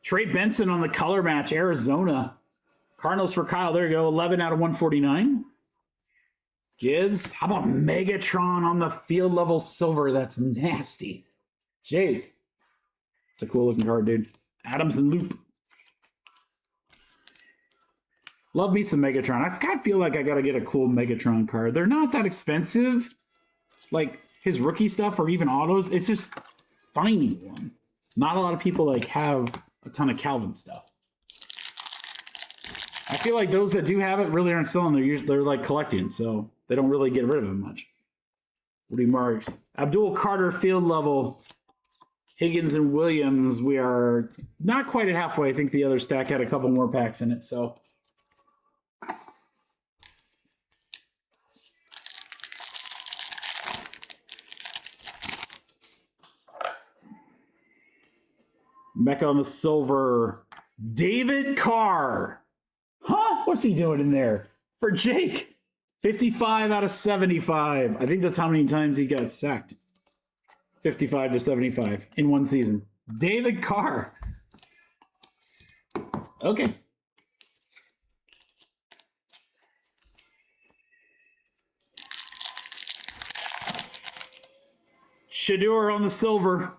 Trey Benson on the color match, Arizona. Cardinals for Kyle. There you go. 11 out of 149. Gibbs. How about Megatron on the field level silver? That's nasty. Jake. It's a cool looking card, dude. Adams and Loop. Love me some Megatron. I kind of feel like I got to get a cool Megatron card. They're not that expensive. Like his rookie stuff or even autos. It's just finding one. Not a lot of people like have a ton of Calvin stuff. I feel like those that do have it really aren't selling. They're like collecting, so they don't really get rid of them much. Woody Marks. Abdul Carter field level. Higgins and Williams. We are not quite at halfway. I think the other stack had a couple more packs in it, so. Mecca on the silver. David Carr. Huh? What's he doing in there? For Jake. 55 out of 75. I think that's how many times he got sacked. 55 to 75 in one season. David Carr. Okay. Shador on the silver.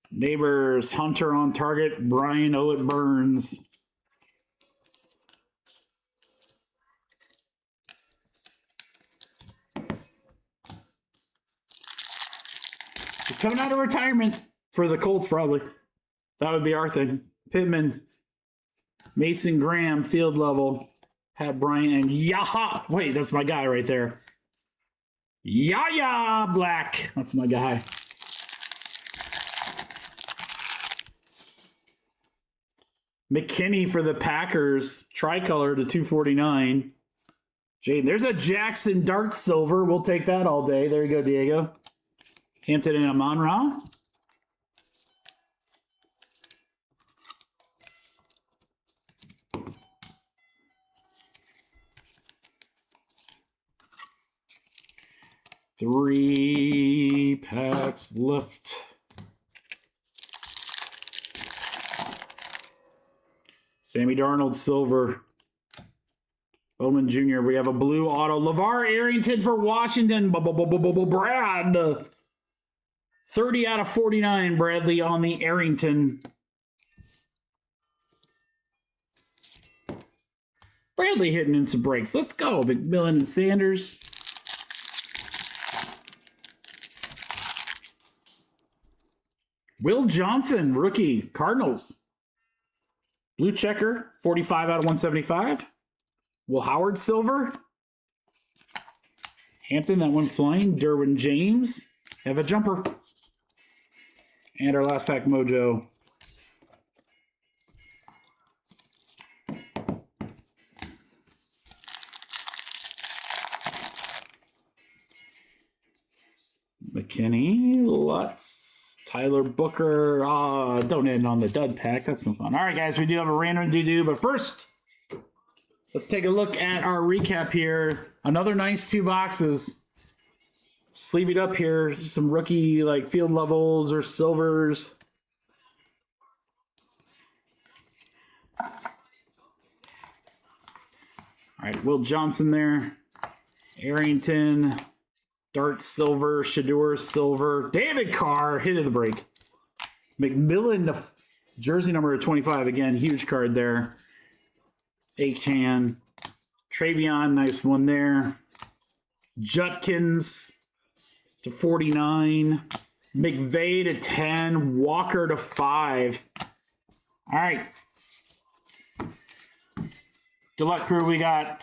Neighbors, Hunter on target. Brian Owett Burns. He's coming out of retirement for the Colts, probably. That would be our thing. Pittman, Mason Graham, field level. Pat Bryant, and Yaha. Wait, that's my guy right there. Yaya Black. That's my guy. McKinney for the Packers. Tricolor to 249. Jade, there's a Jackson Dart silver. We'll take that all day. There you go, Diego. Hampton and Amon-Ra. Three packs left. Sammy Darnold, silver. Bowman Jr. We have a blue auto. LeVar Arrington for Washington. Brad. 30 out of 49, Bradley, on the Arrington. Bradley hitting in some breaks. Let's go. McMillan and Sanders. Will Johnson, rookie, Cardinals. Blue checker, 45 out of 175. Will Howard, silver. Hampton, that one flying. Derwin James. Have a jumper. And our last pack, Mojo. McKinney, Lutz, Tyler Booker. Don't end on the dud pack. That's no fun. All right, guys, we do have a random doo-doo, but first, let's take a look at our recap here. Another nice 2 boxes. Sleeve it up here. Some rookie like field levels or silvers. All right, Will Johnson there. Arrington. Dart silver. Shador silver. David Carr, hit of the break. McMillan, the jersey number 25. Again, huge card there. Achan. Travion, nice one there. Judkins to 49. McVay to 10. Walker to 5. All right. Good luck, crew. We got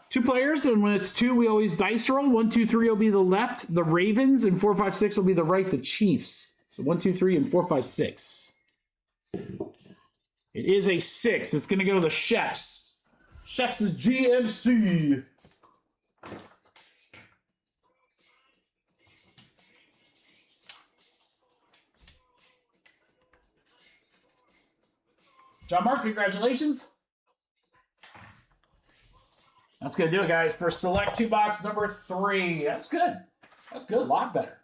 2 players, and when it's 2, we always dice roll. 1, 2, 3 will be the left, the Ravens, and 4, 5, 6 will be the right, the Chiefs. So 1, 2, 3, and 4, 5, 6. It is a 6. It's going to go to the Chefs. Chefs is GMC. John Mark, congratulations. That's going to do it, guys, for select 2 box number 3. That's good. That's good. A lot better.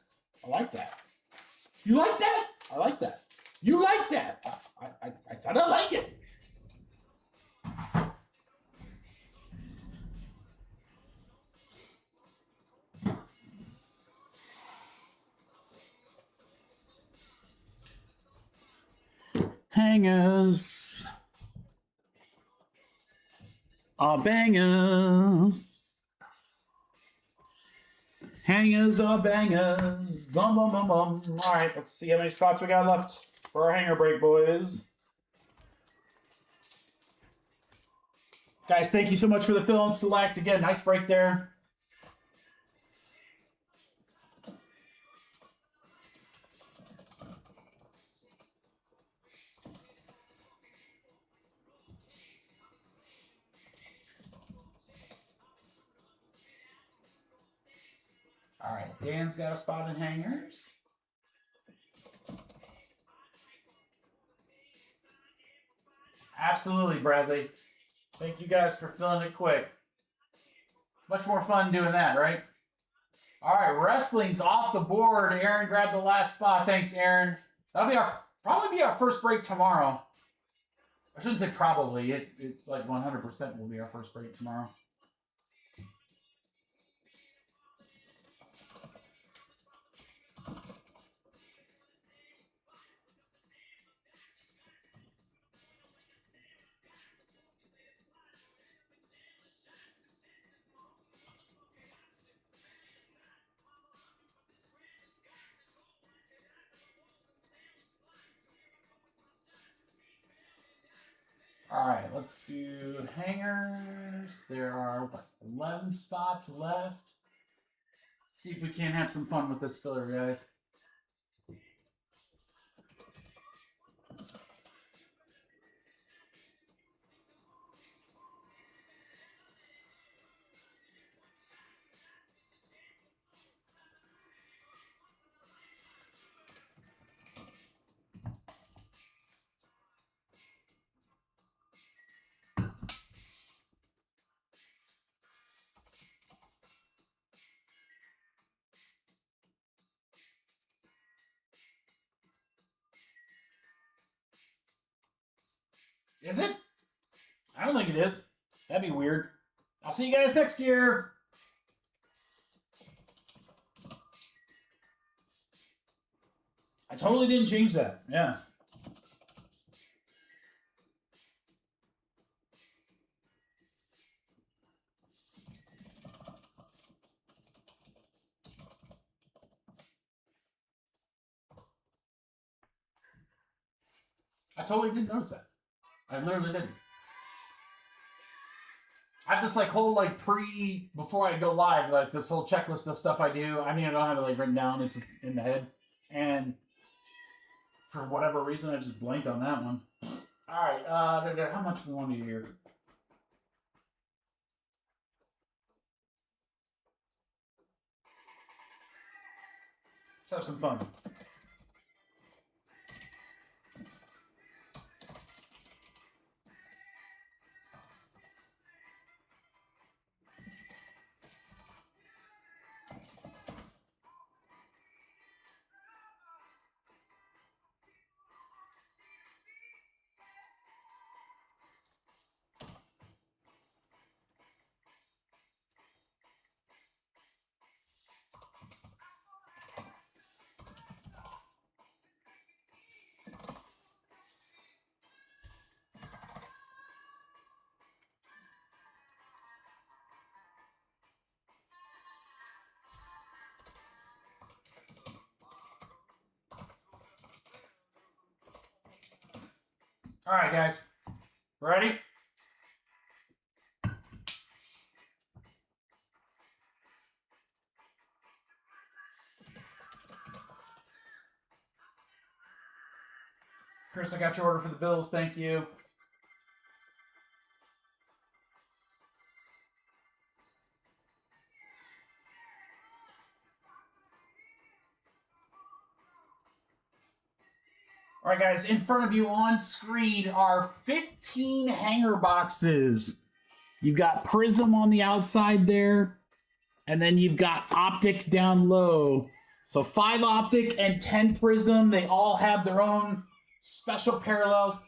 I like that. You like that? I like that. You like that? I said I like it. Hangers. Bangers. Hangers are bangers. Bum, bum, bum, bum. All right, let's see how many spots we got left for our hanger break, boys. Guys, thank you so much for the fill and select. Again, nice break there. All right, Dan's got a spot in hangers. Absolutely, Bradley. Thank you guys for filling it quick. Much more fun doing that, right? All right, wrestling's off the board. Aaron grabbed the last spot. Thanks, Aaron. That'll be probably be our first break tomorrow. I shouldn't say probably. It like 100% will be our first break tomorrow. All right, let's do hangers. There are, what, 11 spots left. See if we can't have some fun with this filler, guys. Is it? I don't think it is. That'd be weird. I'll see you guys next year. I totally didn't change that. Yeah. I totally didn't notice that. I literally didn't. I have this like whole like before I go live, like this whole checklist of stuff I do. I mean, I don't have it like written down, it's just in the head. And for whatever reason, I just blanked on that one. All right, how much we want to here? Let's have some fun. All right, guys. Ready? Chris, I got your order for the bills. Thank you. All right, guys, in front of you on screen are 15 hanger boxes. You've got Prism on the outside there, and then you've got Optic down low. So 5 Optic and 10 Prism. They all have their own special parallels.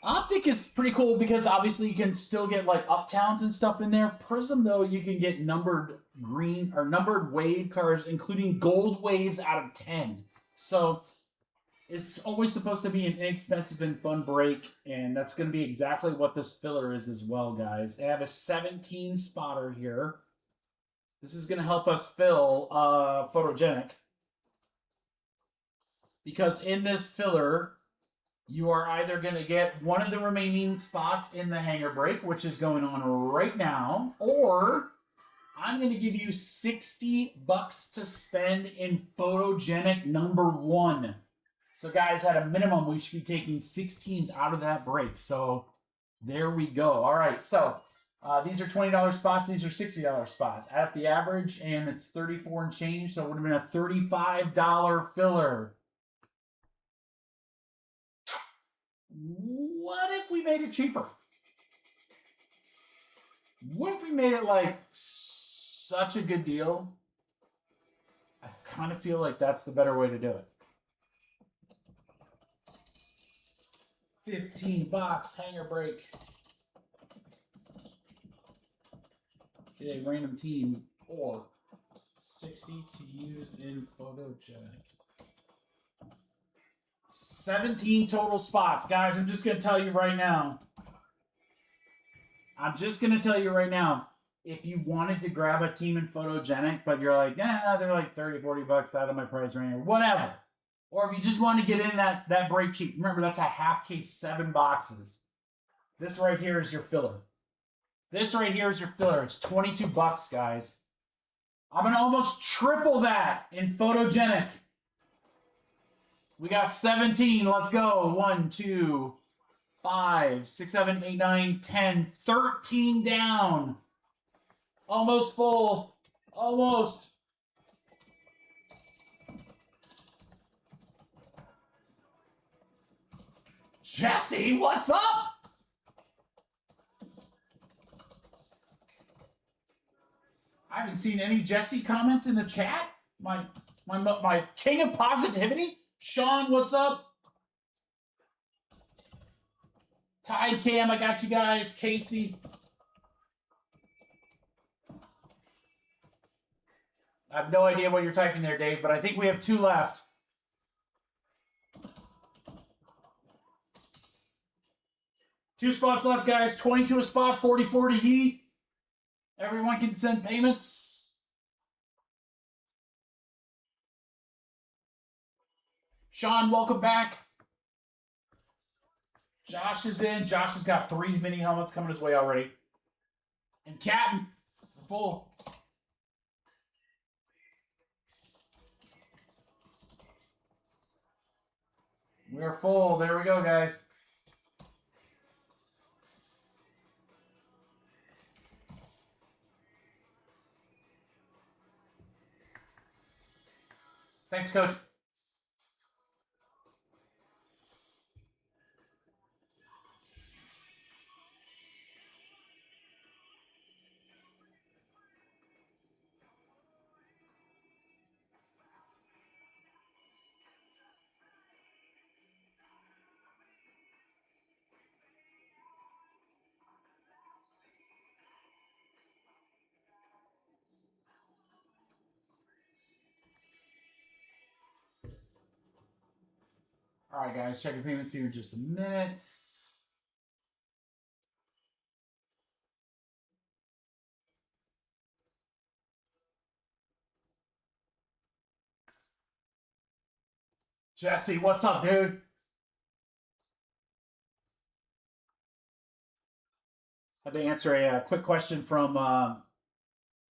Optic is pretty cool because obviously you can still get like Uptowns and stuff in there. Prism, though, you can get numbered green or numbered wave cards, including gold waves out of 10. So it's always supposed to be an inexpensive and fun break, and that's going to be exactly what this filler is as well, guys. I have a 17 spotter here. This is going to help us fill Photogenic. Because in this filler, you are either going to get one of the remaining spots in the hanger break, which is going on right now, or I'm going to give you $60 to spend in Photogenic number 1. So, guys, at a minimum, we should be taking 6 teams out of that break. So, there we go. All right, so these are $20 spots. These are $60 spots. Add up the average, and it's 34 and change, so it would have been a $35 filler. What if we made it cheaper? What if we made it, like, such a good deal kind of feel like that's the better way to do it. $15 hanger break. Get a random team or 60 to use in Photogenic. 17 total spots. Guys, I'm just going to tell you right now. If you wanted to grab a team in Photogenic, but you're like, they're like 30, 40 bucks out of my price range, or whatever. Or if you just want to get in that break cheap. Remember, that's a half case, 7 boxes. This right here is your filler. It's $22, guys. I'm going to almost triple that in Photogenic. We got 17. Let's go. 1, 2, 5, 6, 7, 8, 9, 10, 13 down. Almost full. Almost. Jesse, what's up? I haven't seen any Jesse comments in the chat. My king of positivity. Sean, what's up? Tide Cam, I got you guys. Casey. I have no idea what you're typing there, Dave, but I think we have 2 left. Two spots left, guys. 22 a spot, 44 to yeet. Everyone can send payments. Sean, welcome back. Josh is in. Josh has got 3 mini helmets coming his way already. And Captain, we're full. We're full. There we go, guys. Thanks, Coach. All right, guys, checking payments here in just a minute. Jesse, what's up, dude? I had to answer a quick question from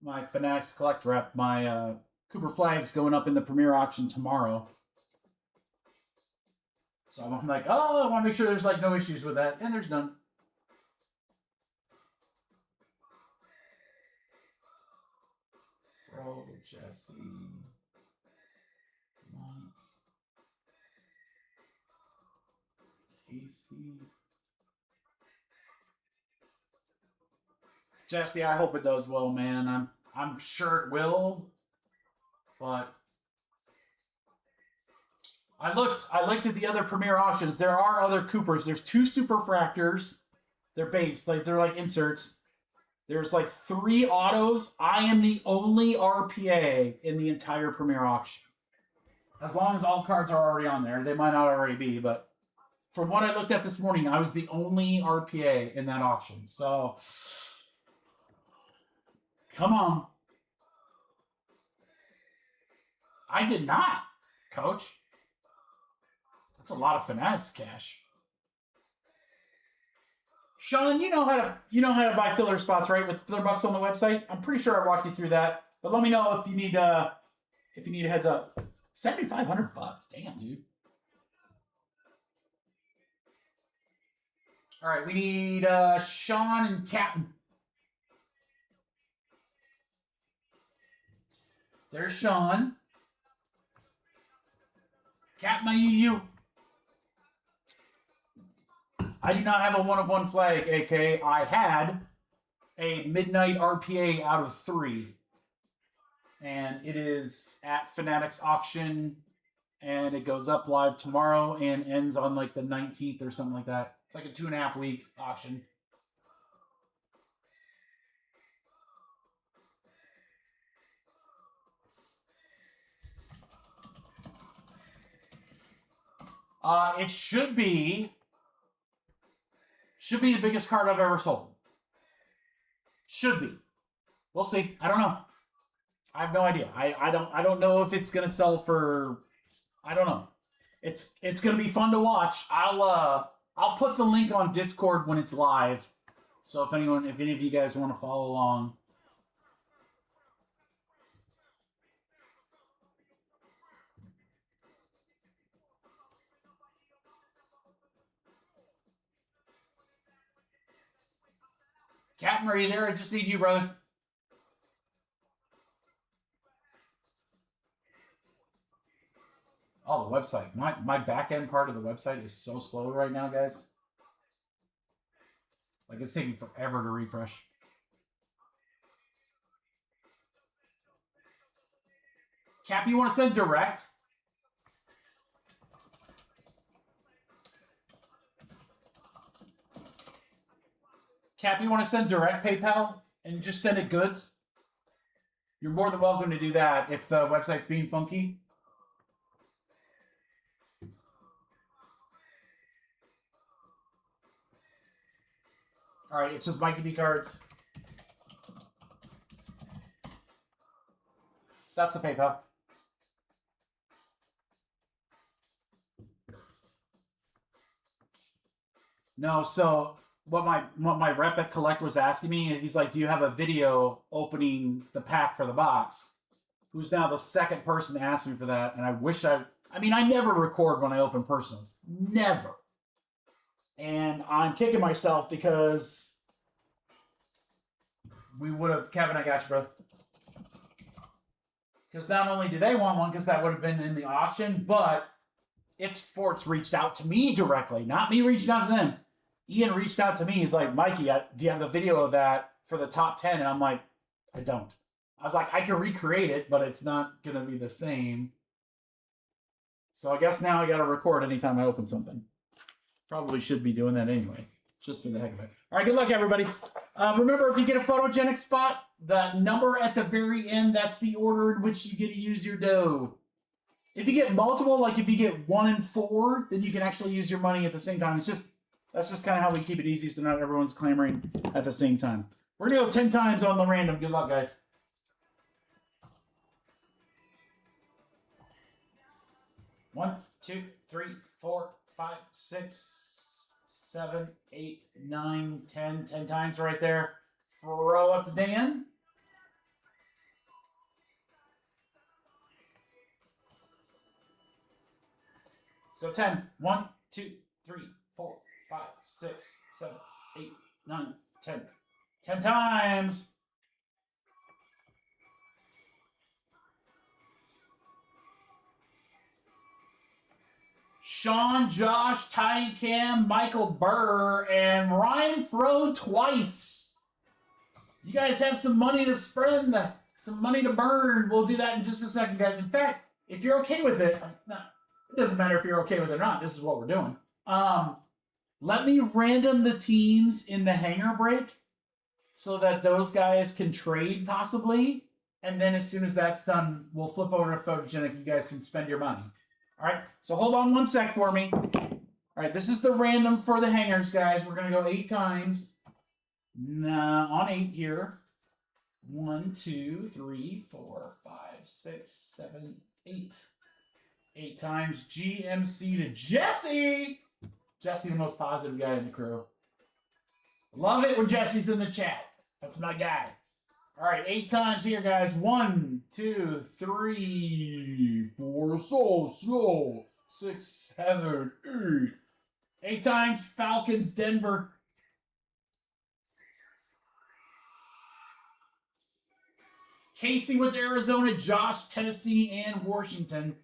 my Fanatics Collect rep. My Cooper Flag's going up in the Premier auction tomorrow. So I'm like, oh, I want to make sure there's like no issues with that. And there's none. Fro, Jesse, Mike, Casey. Jesse, I hope it does well, man. I'm sure it will. But I looked at the other Premier auctions. There are other Coopers. There's 2 Superfractors. They're base, they're like inserts. There's like 3 autos. I am the only RPA in the entire Premier auction. As long as all cards are already on there. They might not already be, but from what I looked at this morning, I was the only RPA in that auction. So, come on. I did not, Coach. That's a lot of Fanatics cash. Sean, you know how to buy filler spots, right? With filler bucks on the website. I'm pretty sure I walked you through that. But let me know if you need a heads up. $7,500. Damn, dude. All right, we need Sean and Captain. There's Sean. Captain, you. I do not have a 1-of-1 flag, AK. I had a midnight RPA out of 3. and it is at Fanatics Auction, and it goes up live tomorrow and ends on like the 19th or something like that. It's like a 2.5 week auction. It should be the biggest card I've ever sold. Should be. We'll see. I don't know. I have no idea. I don't know if it's gonna sell for. I don't know. It's gonna be fun to watch. I'll put the link on Discord when it's live. So if any of you guys want to follow along. Captain, are you there? I just need you, brother. Oh, the website. My back end part of the website is so slow right now, guys. Like, it's taking forever to refresh. Cap, you want to send direct? Cap, you want to send direct PayPal and just send it goods? You're more than welcome to do that if the website's being funky. All right, it says Mikey B cards. That's the PayPal. No, so what my rep at Collect was asking me, he's like, do you have a video opening the pack for the box? Who's now the second person to ask me for that, and I wish I never record when I open personals. Never. And I'm kicking myself because we would have, Kevin, I got you, bro. Because not only do they want one, because that would have been in the auction, but if Sports reached out to me directly, not me reaching out to them, Ian reached out to me. He's like, Mikey, do you have the video of that for the top 10? And I'm like, I don't. I was like, I can recreate it, but it's not going to be the same. So I guess now I got to record anytime I open something. Probably should be doing that anyway, just for the heck of it. All right, good luck, everybody. Remember, if you get a photogenic spot, the number at the very end, that's the order in which you get to use your dough. If you get multiple, like if you get 1 and 4, then you can actually use your money at the same time. That's just kind of how we keep it easy, so not everyone's clamoring at the same time. We're going to go 10 times on the random. Good luck, guys. One, 2, 3, 4, 5, 6, 7, 8, 9, 10. 10 times right there. Throw up to Dan. Let's go 10. 1, 2, 3, 4, 5, 6, 7, 8, 9, 10. 10 times. Sean, Josh, Ty Cam, Michael Burr, and Ryan Fro twice. You guys have some money to spend, some money to burn. We'll do that in just a second, guys. In fact, if you're okay with it, it doesn't matter if you're okay with it or not. This is what we're doing. Let me random the teams in the hanger break so that those guys can trade possibly. And then as soon as that's done, we'll flip over to Photogenic. You guys can spend your money. All right, so hold on one sec for me. All right, this is the random for the hangers, guys. We're going to go 8 times. On 8 here. 1, 2, 3, 4, 5, 6, 7, 8. 8 times GMC to Jesse. Jesse, the most positive guy in the crew. Love it when Jesse's in the chat. That's my guy. All right, 8 times here, guys. 1, 2, 3, 4, so slow. 6, 7, 8. 8 times, Falcons, Denver. Casey with Arizona, Josh, Tennessee, and Washington.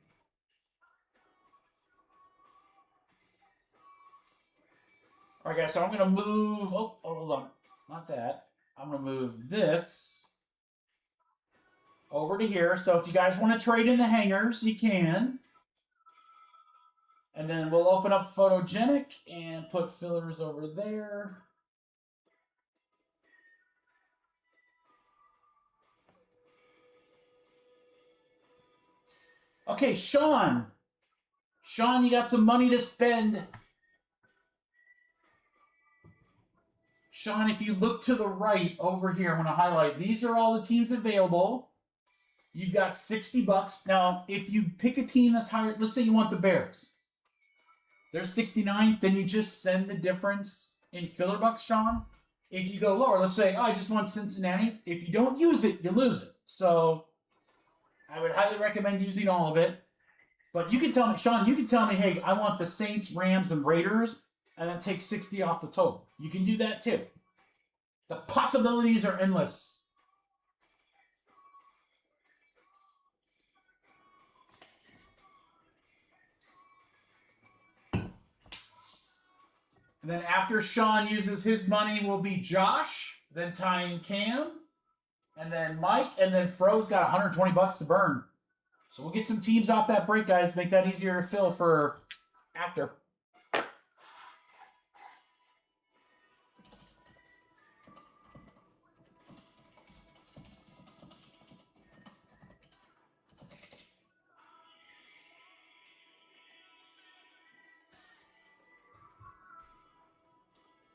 All right, guys, so I'm going to move. Oh, hold on. Not that. I'm going to move this over to here. So if you guys want to trade in the hangers, you can. And then we'll open up Photogenic and put fillers over there. Okay, Sean. Sean, you got some money to spend. Sean, if you look to the right over here, I'm going to highlight. These are all the teams available. You've got $60. Now, if you pick a team that's higher, let's say you want the Bears. They're 69, then you just send the difference in filler bucks, Sean. If you go lower, let's say, oh, I just want Cincinnati. If you don't use it, you lose it. So I would highly recommend using all of it. But you can tell me, Sean, you can tell me, hey, I want the Saints, Rams, and Raiders, and then take 60 off the total. You can do that too. The possibilities are endless. And then after Sean uses his money will be Josh, then Ty and Cam, and then Mike, and then Fro's got $120 to burn. So we'll get some teams off that break, guys. Make that easier to fill for after.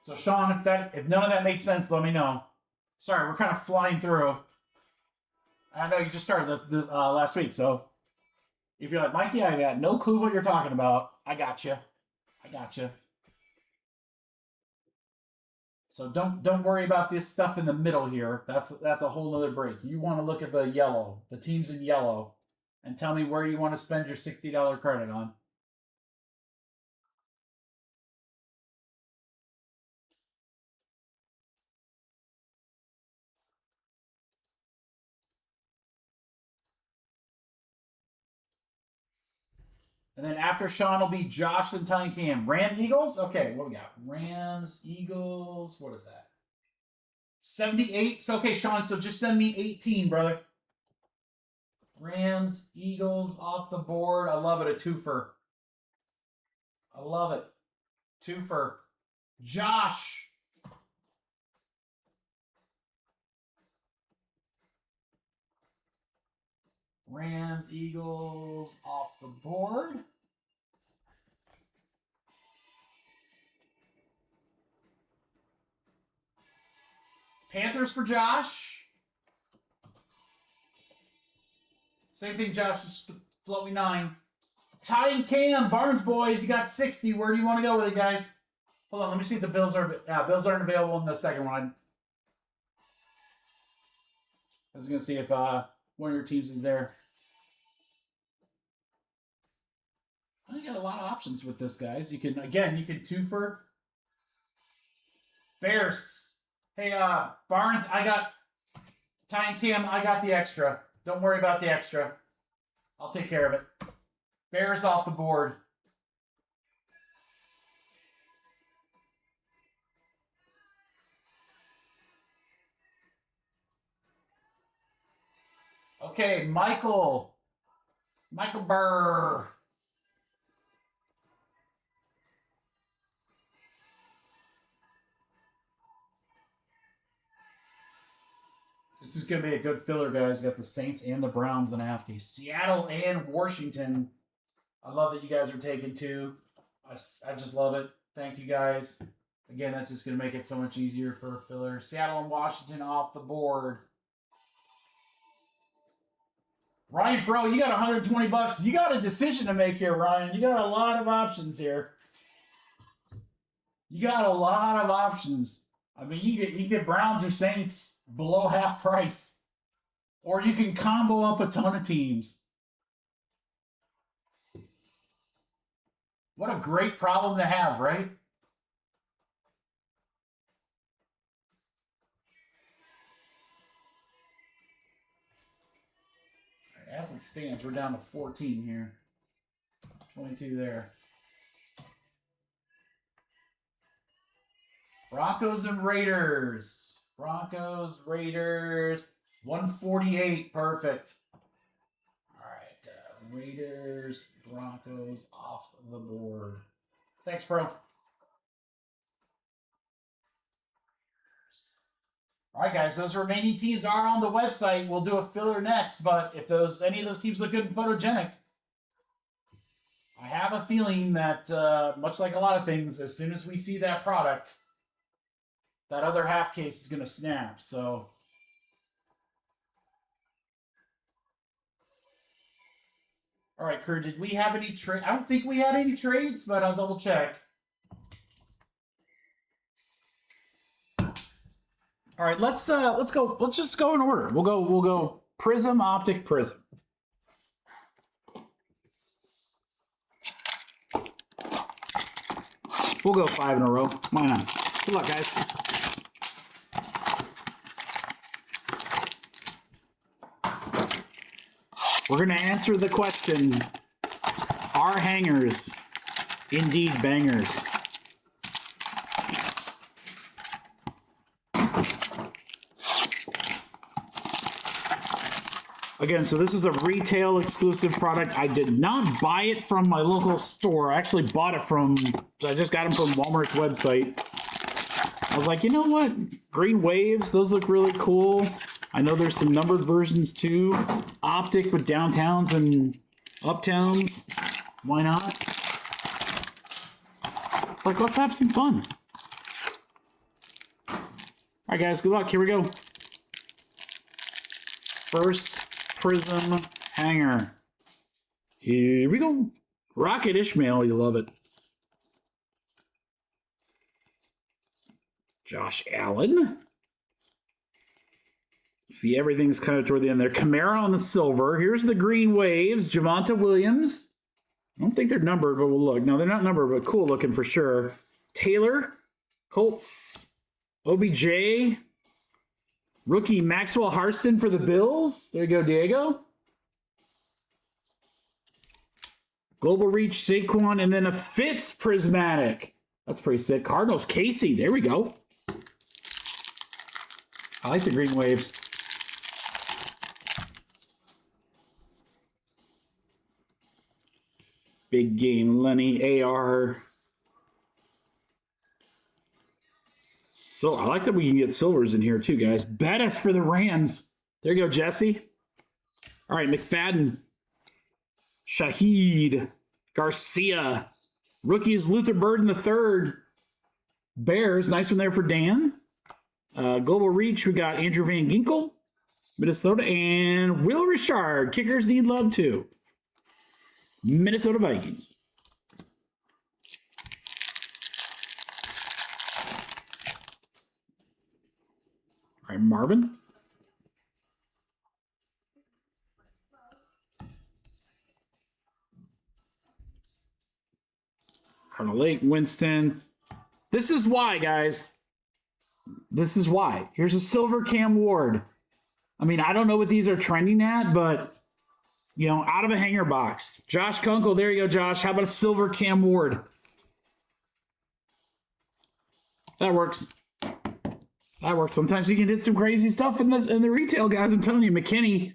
So Sean, if none of that made sense, let me know. Sorry, we're kind of flying through. I know you just started the last week, so if you're like, Mikey, I got no clue what you're talking about, I got you. I got you. So don't worry about this stuff in the middle here. That's a whole other break. You want to look at the yellow, the teams in yellow, and tell me where you want to spend your $60 credit on. And then after Sean will be Josh and Ty and Cam. Ram Eagles? Okay, what we got? Rams, Eagles, what is that? 78. So, okay, Sean, so just send me 18, brother. Rams, Eagles off the board. I love it, a twofer. I love it. Twofer. Josh. Rams, Eagles off the board. Panthers for Josh. Same thing, Josh. Just float me 9. Ty and Cam, Barnes boys, you got 60. Where do you want to go with it, guys? Hold on, let me see if the Bills are. Bills aren't available in the second one. I was gonna see if one of your teams is there. I think you got a lot of options with this, guys. You can twofer. Bears. Hey, Barnes, I got Ty and Cam, I got the extra. Don't worry about the extra. I'll take care of it. Bears off the board. Okay, Michael Burr. This is going to be a good filler, guys. You got the Saints and the Browns in half. Seattle and Washington. I love that you guys are taking 2. I just love it. Thank you, guys. Again, that's just going to make it so much easier for a filler. Seattle and Washington off the board. Ryan Fro, you got $120. You got a decision to make here, Ryan. You got a lot of options here. You got a lot of options. I mean, you get Browns or Saints below half price. Or you can combo up a ton of teams. What a great problem to have, right? As it stands, we're down to 14 here. 22 there. Broncos and Raiders. Broncos, Raiders. 148. Perfect. All right. Raiders, Broncos off the board. Thanks, bro. All right, guys, those remaining teams are on the website. We'll do a filler next, but if any of those teams look good in Photogenic, I have a feeling that, much like a lot of things, as soon as we see that product, that other half case is going to snap. So, all right, crew, did we have any trade? I don't think we had any trades, but I'll double check. All right, let's go. Let's just go in order. We'll go Prism, Optic, Prism. We'll go 5 in a row. Why not? Good luck, guys. We're going to answer the question, are hangers indeed bangers? Again, so this is a retail exclusive product. I did not buy it from my local store. I actually bought it I just got them from Walmart's website. I was like, you know what? Green waves, those look really cool. I know there's some numbered versions too. Optic with downtowns and uptowns. Why not? It's like, let's have some fun. All right, guys, good luck. Here we go. First Prism hanger. Here we go. Rocket Ishmael, you love it. Josh Allen. See, everything's kind of toward the end there. Kamara on the silver. Here's the green waves. Javonte Williams. I don't think they're numbered, but we'll look. No, they're not numbered, but cool looking for sure. Taylor. Colts. OBJ. Rookie Maxwell Harston for the Bills. There you go, Diego. Global Reach, Saquon, and then a Fitz Prismatic. That's pretty sick. Cardinals, Casey. There we go. I like the green waves. Big game, Lenny, AR. So I like that we can get silvers in here too, guys. Bettis for the Rams. There you go, Jesse. All right, McFadden. Shaheed. Garcia. Rookies, Luther Burden III. Bears, nice one there for Dan. Global Reach, we got Andrew Van Ginkel, Minnesota, and Will Richard. Kickers need love too. Minnesota Vikings. All right, Marvin. Colonel Lake, Winston. This is why, guys. This is why. Here's a silver Cam Ward. I mean, I don't know what these are trending at, but, you know, out of a hanger box. Josh Kunkel, there you go, Josh. How about a silver Cam Ward? That works. That works. Sometimes you can hit some crazy stuff in the retail, guys. I'm telling you, McKinney,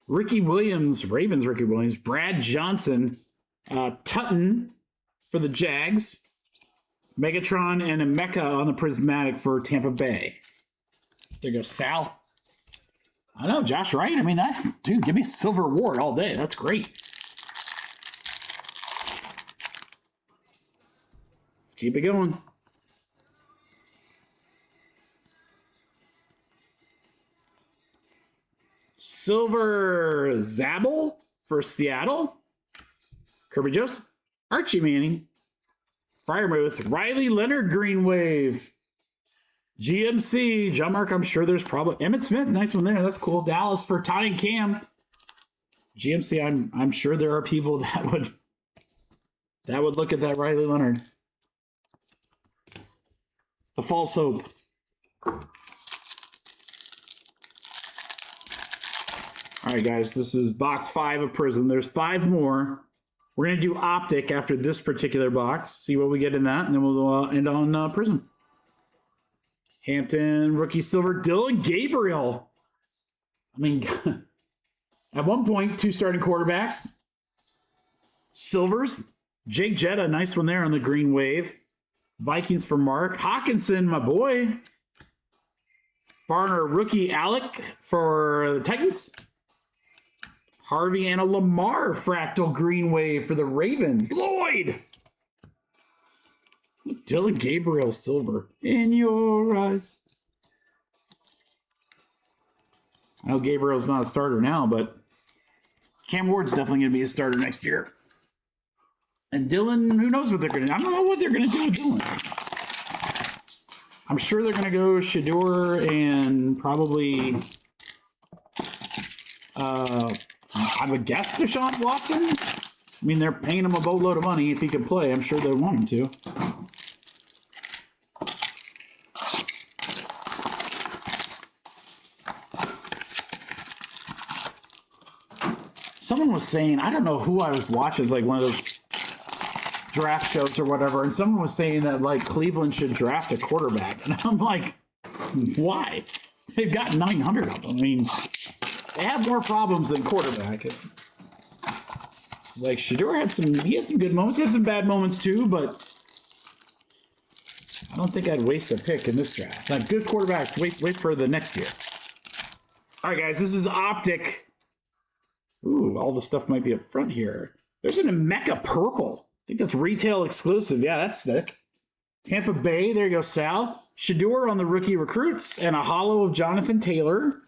Ricky Williams, Ravens Ricky Williams, Brad Johnson, Tutton for the Jags, Megatron, and a Mecca on the Prismatic for Tampa Bay. There goes Sal. I know, Josh, right? I mean, dude, give me a silver Ward all day. That's great. Keep it going. Silver Zabel for Seattle. Kirby Joseph. Archie Manning. Firemouth. Riley Leonard Green Wave. GMC. John Mark, I'm sure there's probably. Emmitt Smith. Nice one there. That's cool. Dallas for Todd and Cam. GMC, I'm sure there are people that would look at that Riley Leonard. The false hope. All right, guys, this is box 5 of Prism. There's 5 more. We're going to do Optic after this particular box, see what we get in that, and then we'll end on Prism. Hampton, rookie silver, Dylan Gabriel. mean, at one point, 2 starting quarterbacks. Silvers. Jake Jetta, nice one there on the green wave. Vikings for Mark. Hawkinson, my boy. Barner rookie Alec for the Titans. Harvey and a Lamar fractal green wave for the Ravens. Lloyd. Dylan Gabriel silver. In your eyes. I know Gabriel's not a starter now, but Cam Ward's definitely going to be a starter next year. And Dylan, who knows what they're going to do? I don't know what they're going to do with Dylan. I'm sure they're going to go Shador and probably, I would guess Deshaun Watson. I mean, they're paying him a boatload of money. If he can play, I'm sure they want him to. Someone was saying, I don't know who I was watching, it was like one of those draft shows or whatever, and someone was saying that like Cleveland should draft a quarterback, and I'm like, why? They've got 900 of them. I mean, they have more problems than quarterback. It's like Shador had some good moments, he had some bad moments too, but I don't think I'd waste a pick in this draft. Like good quarterbacks, wait for the next year. All right, guys, this is Optic. Ooh, all the stuff might be up front here. There's an Emeka purple. I think that's retail exclusive. Yeah, that's sick. Tampa Bay, there you go, Sal. Shador on the rookie recruits and a holo of Jonathan Taylor.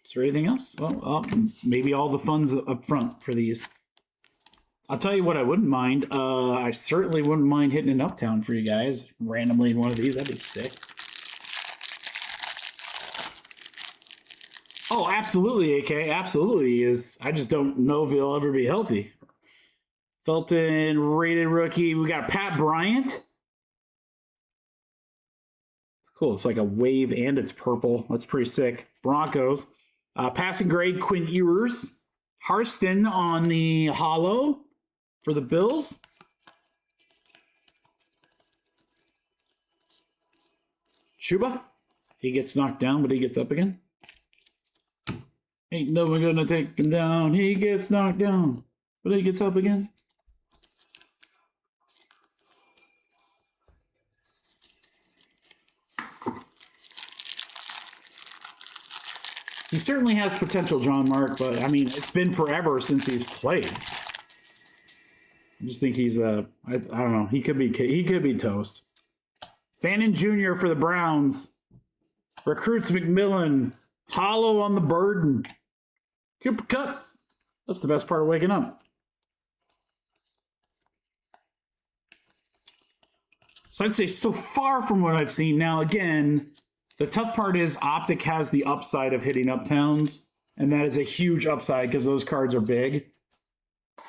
Is there anything else? Well, maybe all the funds up front for these. I'll tell you what I wouldn't mind. I certainly wouldn't mind hitting an Uptown for you guys randomly in one of these. That'd be sick. Oh, absolutely, AK. Absolutely he is. I just don't know if he'll ever be healthy. Felton, rated rookie. We got Pat Bryant. It's cool. It's like a wave and it's purple. That's pretty sick. Broncos. Passing grade, Quinn Ewers. Harston on the holo for the Bills. Chuba. He gets knocked down, but he gets up again. Ain't no one gonna take him down. He gets knocked down, but he gets up again. He certainly has potential, John Mark, but I mean, it's been forever since he's played. I just think he's I don't know. He could be toast. Fannin Jr. for the Browns. Recruits McMillan. Hollow on the burden. Cooper Kupp. That's the best part of waking up. So I'd say so far from what I've seen. Now, again, the tough part is Optic has the upside of hitting Uptowns, and that is a huge upside because those cards are big.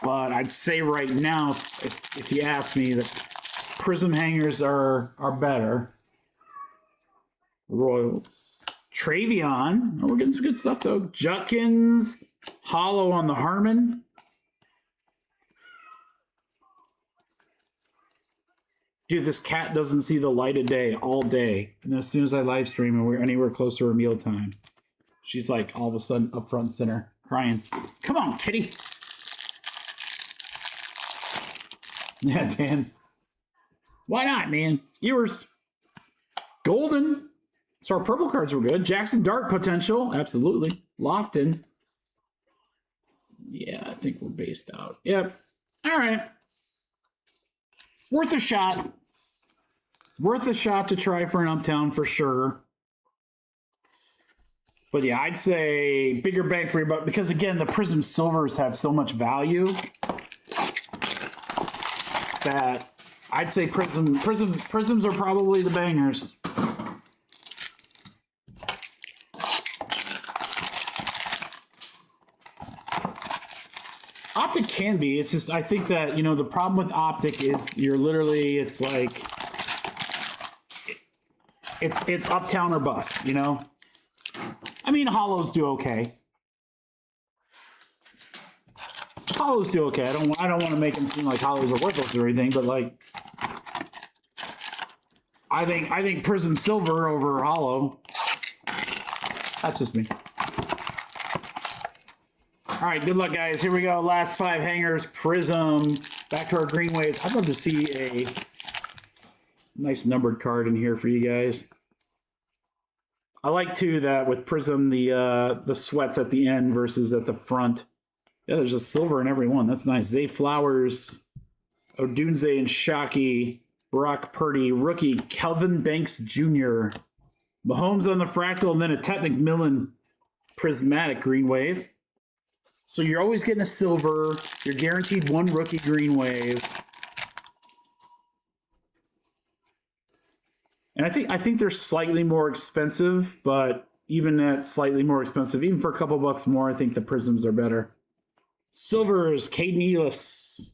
But I'd say right now, if you ask me, that Prism hangers are better. Royals. Travion. Oh, we're getting some good stuff, though. Judkins. Hollow on the Harmon. Dude, this cat doesn't see the light of day all day. And as soon as I live stream and we're anywhere closer to mealtime, she's like all of a sudden up front and center crying. Come on, kitty. Yeah, Dan. Why not, man? Ewers. Golden. So our purple cards were good. Jackson Dart potential. Absolutely. Lofton. Yeah, I think we're based out. Yep. All right. Worth a shot. Worth a shot to try for an Uptown for sure. But yeah, I'd say bigger bang for your buck because again, the Prism Silvers have so much value that I'd say Prisms are probably the bangers. Optic can be. It's just I think that the problem with Optic is you're literally it's like it's Uptown or bust. I mean hollows do okay. Hollows do okay. I don't want to make them seem like hollows are worthless or anything, but like I think Prism Silver over Hollow. That's just me. All right, good luck, guys. Here we go. Last 5 hangers. Prism. Back to our green waves. I'd love to see a nice numbered card in here for you guys. I like too that with Prism the sweats at the end versus at the front. Yeah, there's a silver in every one. That's nice. Zay Flowers, Odunze and Shockey, Brock Purdy, rookie Kelvin Banks Jr., Mahomes on the fractal, and then a Tet McMillan prismatic green wave. So you're always getting a silver. You're guaranteed 1 rookie green wave. And I think they're slightly more expensive, but even at slightly more expensive, even for a couple bucks more, I think the Prisms are better. Silvers, Caden Elis,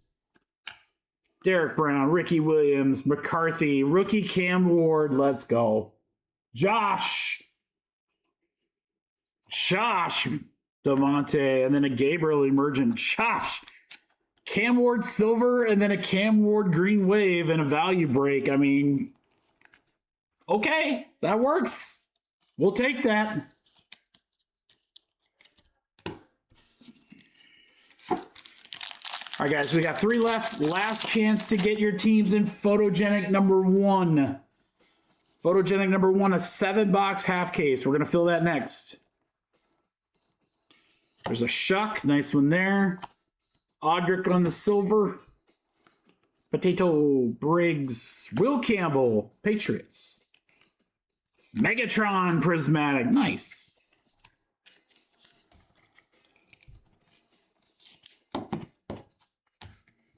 Derek Brown, Ricky Williams, McCarthy, rookie Cam Ward, let's go. Josh Devontae, and then a Gabriel Emergent. Josh, Cam Ward silver, and then a Cam Ward green wave and a value break. I mean, okay, that works. We'll take that. All right, guys, we got 3 left. Last chance to get your teams in Photogenic number 1. Photogenic number 1, a 7-box half case. We're going to fill that next. There's a Shuck. Nice one there. Audric on the silver. Potato Briggs. Will Campbell. Patriots. Megatron Prismatic. Nice.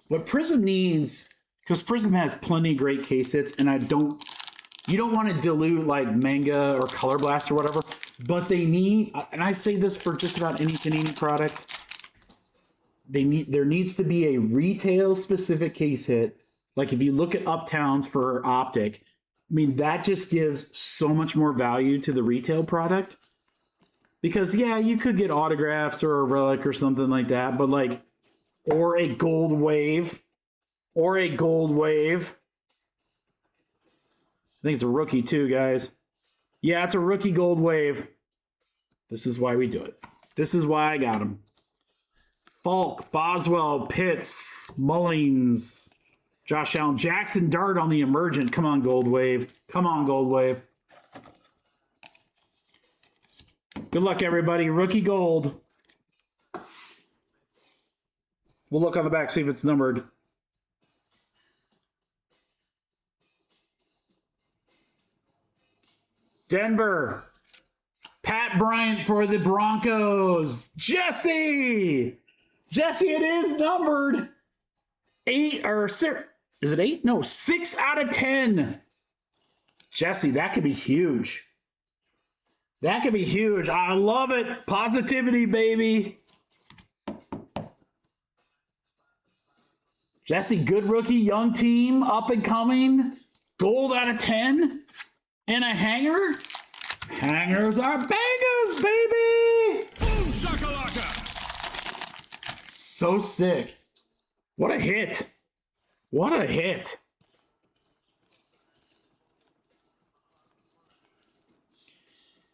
What Prism needs, because Prism has plenty of great case hits, and you don't want to dilute like Manga or Color Blast or whatever, but they need, and I'd say this for just about any Panini product, there needs to be a retail specific case hit. Like if you look at Uptowns for Optic, I mean, that just gives so much more value to the retail product. Because yeah, you could get autographs or a relic or something like that, but like, or a gold wave. I think it's a rookie too, guys. Yeah, it's a rookie gold wave. This is why we do it. This is why I got him. Falk, Boswell, Pitts, Mullings, Josh Allen, Jackson Dart on the Emergent. Come on, gold wave. Come on, gold wave. Good luck, everybody. Rookie gold. We'll look on the back, see if it's numbered. Denver. Pat Bryant for the Broncos. Jesse, it is numbered. 8 or 6. Is it 8? No, 6 out of 10. Jesse, that could be huge. That could be huge. I love it. Positivity, baby. Jesse, good rookie, young team, up and coming. Gold out of 10. And a hanger. Hangers are bangers, baby. Boom shakalaka. So sick. What a hit. What a hit.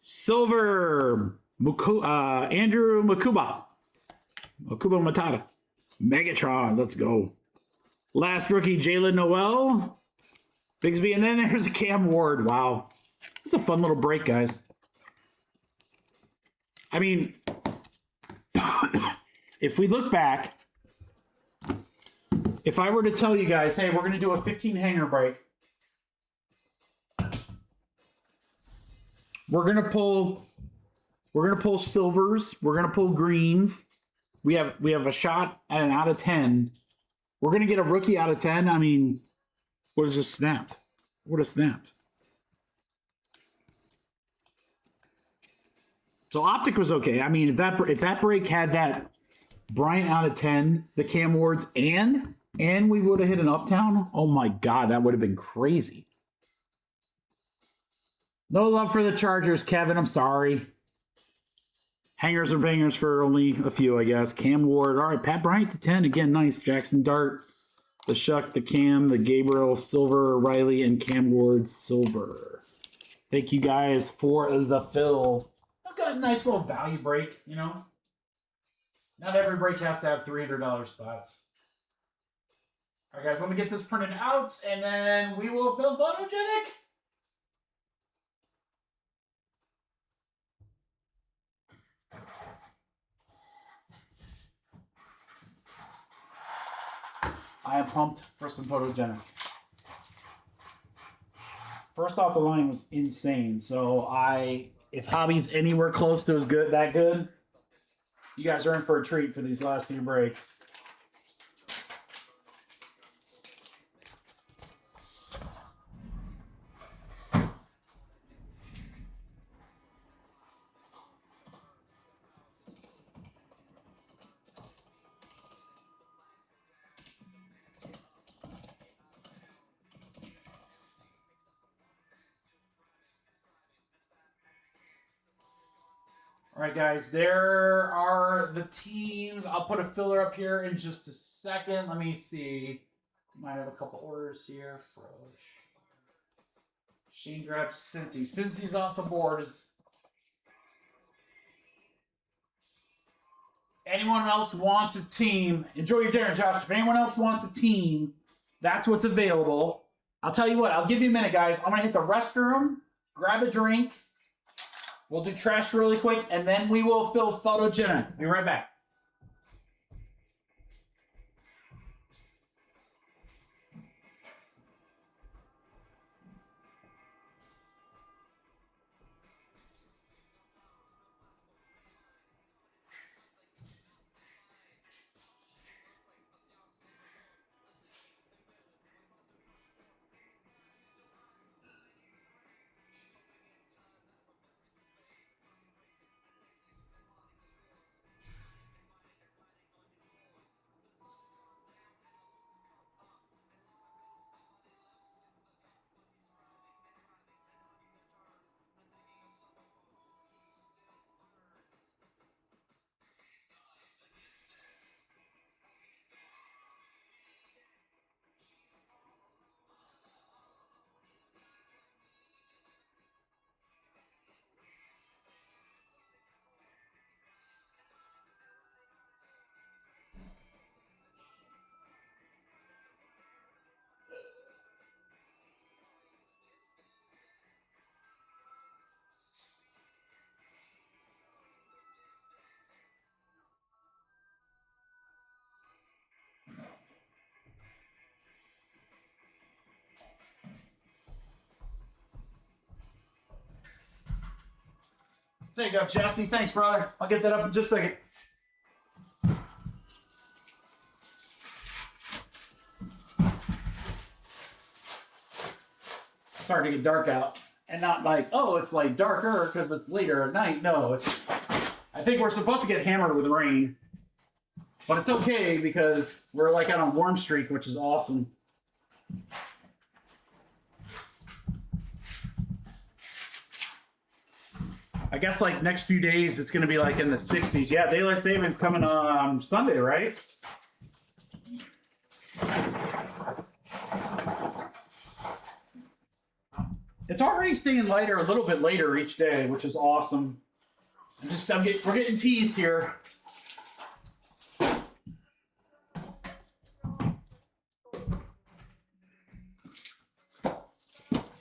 Silver. Andrew Makuba. Makuba Matata. Megatron. Let's go. Last rookie, Jalen Noel. Bigsby. And then there's a Cam Ward. Wow. It's a fun little break, guys. I mean, if we look back, if I were to tell you guys, hey, we're going to do a 15 hanger break, we're going to pull silvers, we're going to pull greens. We have a shot at an out of 10. We're going to get a rookie out of 10. I mean, would have just snapped. Would have snapped. So Optic was okay. I mean, if that break had that Bryant out of 10, the Cam Wards, and we would have hit an Uptown, oh my God, that would have been crazy. No love for the Chargers, Kevin. I'm sorry. Hangers or bangers for only a few, I guess. Cam Ward. All right, Pat Bryant to 10. Again, nice. Jackson Dart. the Shuck, the Cam, the Gabriel, silver, Riley, and Cam Ward, silver. Thank you guys for the fill. I've got a nice little value break, you know. Not every break has to have $300 spots. All right, guys, let me get this printed out, and then we will fill Photogenic. I am pumped for some Photogenic. First off, the line was insane. So if Hobby's anywhere close to that good, you guys are in for a treat for these last few breaks. All right, guys, there are the teams. I'll put a filler up here in just a second. Let me see. Might have a couple orders here. Shane grabs Cincy. Cincy's off the board. Anyone else wants a team? Enjoy your dinner, Josh. If anyone else wants a team, that's what's available. I'll tell you what. I'll give you a minute, guys. I'm going to hit the restroom, grab a drink. We'll do trash really quick, and then we will fill Photogenic. Be right back. There you go, Jesse. Thanks, brother. I'll get that up in just a second. It's starting to get dark out. And not like, oh, it's like darker because it's later at night. No, I think we're supposed to get hammered with rain. But it's okay because we're like on a warm streak, which is awesome. I guess like next few days it's going to be like in the 60s. Yeah, daylight savings coming on Sunday, right? It's already staying lighter a little bit later each day, which is awesome. We're getting teased here. All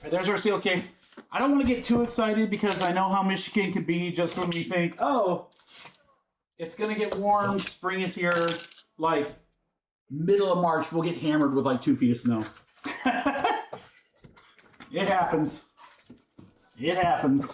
right, there's our seal case. I don't want to get too excited because I know how Michigan can be just when we think, oh, it's going to get warm. Spring is here. Like, middle of March, we'll get hammered with like 2 feet of snow. It happens. It happens.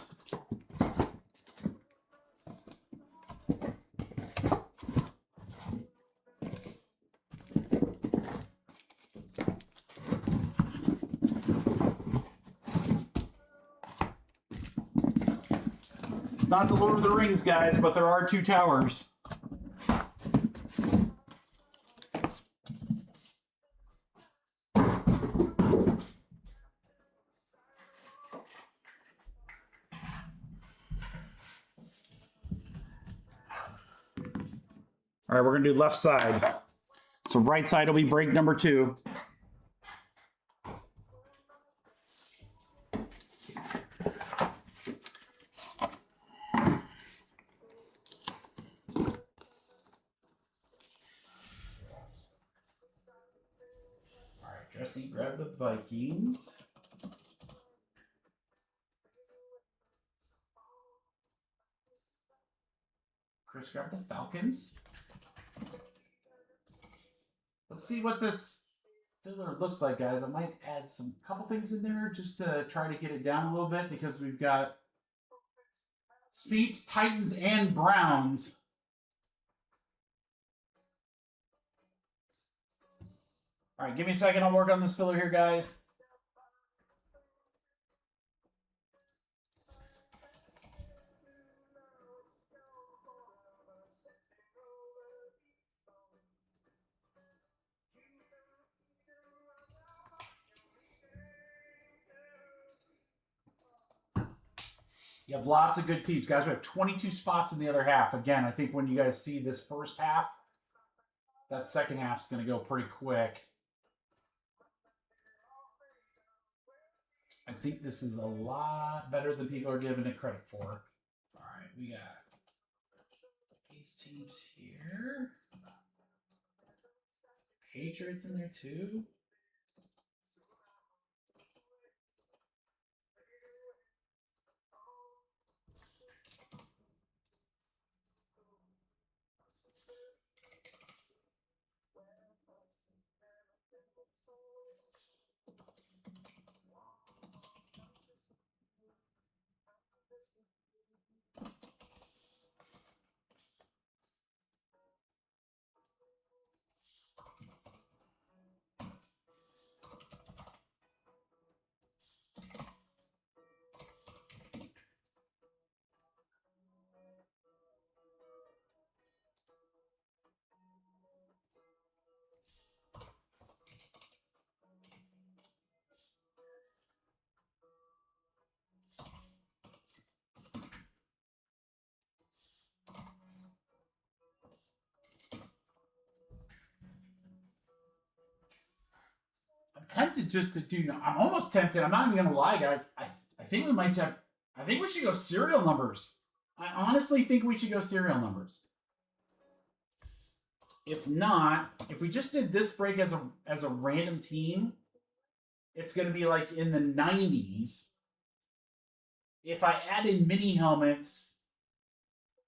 It's not the Lord of the Rings, guys, but there are 2 towers. All right, we're going to do left side. So right side will be break number 2. All right, Jesse, grab the Vikings. Chris, grab the Falcons. Let's see what this filler looks like, guys. I might add some couple things in there just to try to get it down a little bit because we've got Saints, Titans, and Browns. All right, give me a second. I'll work on this filler here, guys. You have lots of good teams, guys. We have 22 spots in the other half. Again, I think when you guys see this first half, that second half's going to go pretty quick. I think this is a lot better than people are giving it credit for. All right, we got these teams here. Patriots in there too. I'm tempted just to do. I'm almost tempted. I'm not even gonna lie, guys. I think we might have. I think we should go serial numbers. I honestly think we should go serial numbers. If not, if we just did this break as a random team, it's gonna be like in the 90s. If I add in mini helmets,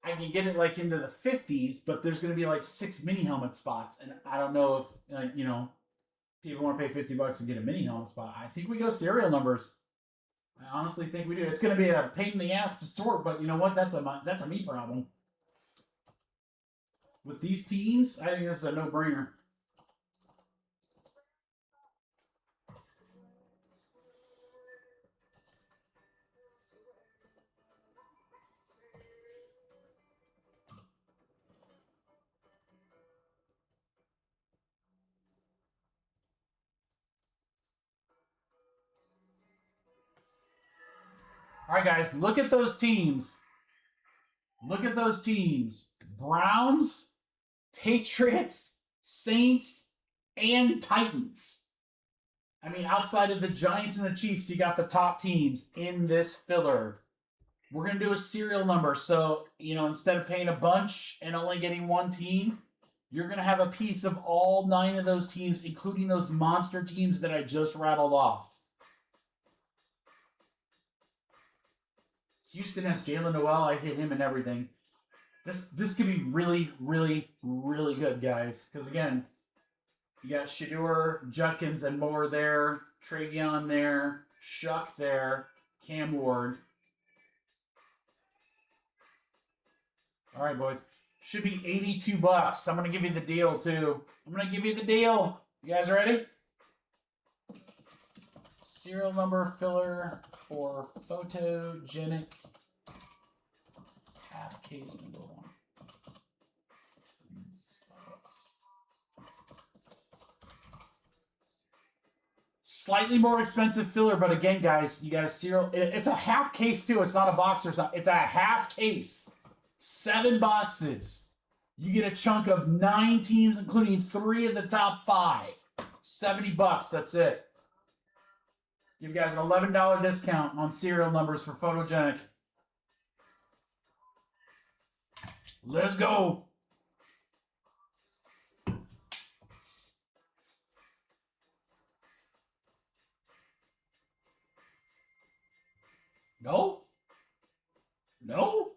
I can get it like into the 50s, but there's gonna be like 6 mini helmet spots, and I don't know if people want to pay $50 and get a mini helmet spot. I think we go serial numbers. I honestly think we do. It's going to be a pain in the ass to sort, but you know what? That's a me problem. With these teams, I think this is a no-brainer. All right, guys, look at those teams. Look at those teams. Browns, Patriots, Saints, and Titans. I mean, outside of the Giants and the Chiefs, you got the top teams in this filler. We're going to do a serial number. So, instead of paying a bunch and only getting one team, you're going to have a piece of all 9 of those teams, including those monster teams that I just rattled off. Houston has Jalen Noel. I hit him and everything. This could be really, really, really good, guys. Because, again, you got Shedeur, Judkins, and Moore there. Travion there. Shuck there. Cam Ward. All right, boys. Should be $82. I'm going to give you the deal, too. I'm going to give you the deal. You guys ready? Serial number filler for Photogenic half case number 1. Slightly more expensive filler, but again, guys, you got a serial. It's a half case too. It's not a box or something. It's a half case. 7 boxes. You get a chunk of 9 teams, including 3 of the top 5. $70, that's it. Give you guys an $11 discount on serial numbers for Photogenic. Let's go. No? No?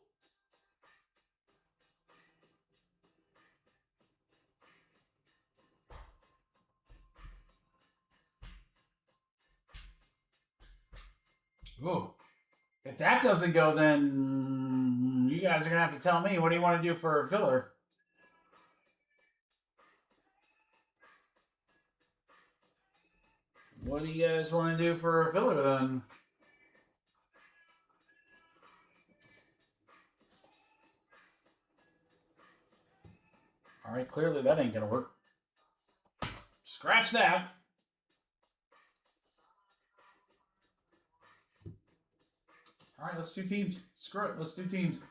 Ooh. If that doesn't go, then you guys are going to have to tell me. What do you want to do for a filler? What do you guys want to do for a filler then? All right, clearly that ain't going to work. Scratch that. All right, let's do teams. Screw it. Let's do teams.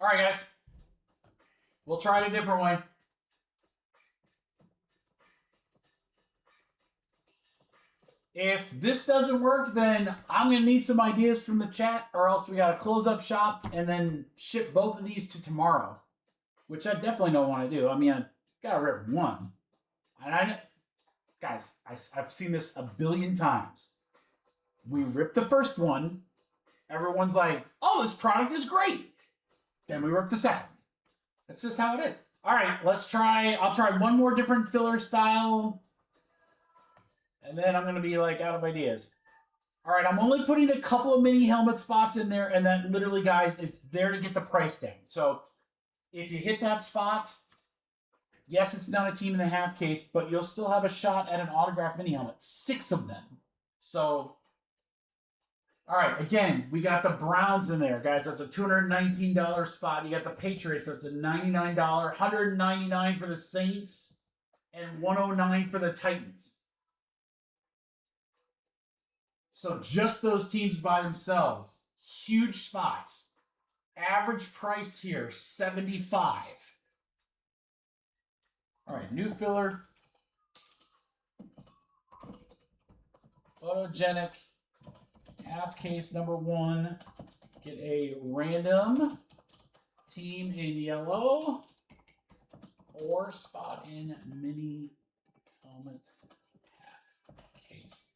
All right, guys. We'll try it a different way. If this doesn't work, then I'm going to need some ideas from the chat, or else we got to close up shop and then ship both of these to tomorrow, which I definitely don't want to do. I mean, I got to rip one. And guys, I've seen this a billion times. We rip the first one. Everyone's like, oh, this product is great. Then we rip the second. That's just how it is. All right, let's try. I'll try one more different filler style. And then I'm going to be like out of ideas. All right, I'm only putting a couple of mini helmet spots in there. And then literally, guys, it's there to get the price down. So if you hit that spot, yes, it's not a team and a half case, but you'll still have a shot at an autographed mini helmet. 6 of them. So, all right, again, we got the Browns in there, guys. That's a $219 spot. You got the Patriots. That's a $99. $199 for the Saints and $109 for the Titans. So just those teams by themselves. Huge spots. Average price here, $75. All right, new filler. Photogenic. Half case number 1. Get a random team in yellow or spot in mini helmet half case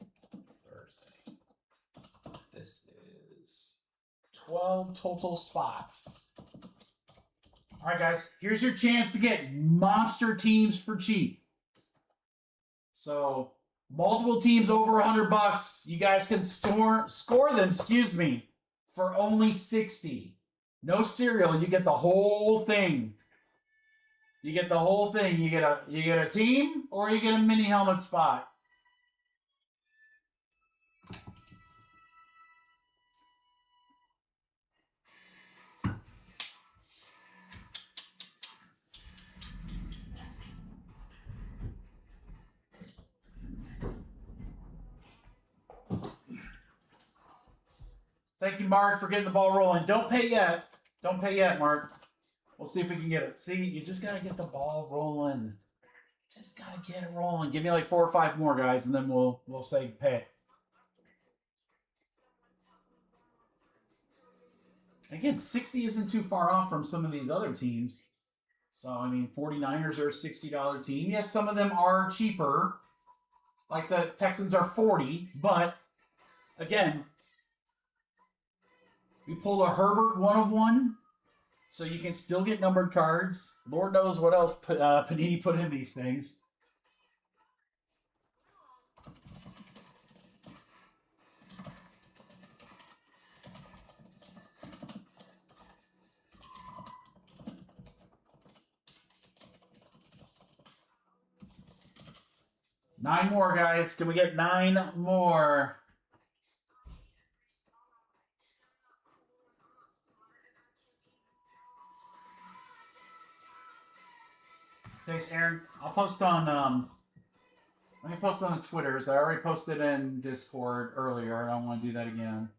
Thursday. This is 12 total spots. All right, guys, here's your chance to get monster teams for cheap. So multiple teams over $100. You guys can score them, for only $60. No cereal. You get the whole thing. You get the whole thing. You get a team or you get a mini helmet spot. Thank you, Mark, for getting the ball rolling. Don't pay yet. Don't pay yet, Mark. We'll see if we can get it. See, you just got to get the ball rolling. Just got to get it rolling. Give me like 4 or 5 more, guys, and then we'll say pay. Again, 60 isn't too far off from some of these other teams. So, I mean, 49ers are a $60 team. Yes, some of them are cheaper. Like the Texans are 40, but again, we pull a Herbert 1 of 1, so you can still get numbered cards. Lord knows what else Panini put in these things. Nine more, guys. Can we get 9 more? Thanks, Aaron. I'll post on let me post on the Twitters. I already posted in Discord earlier. I don't want to do that again.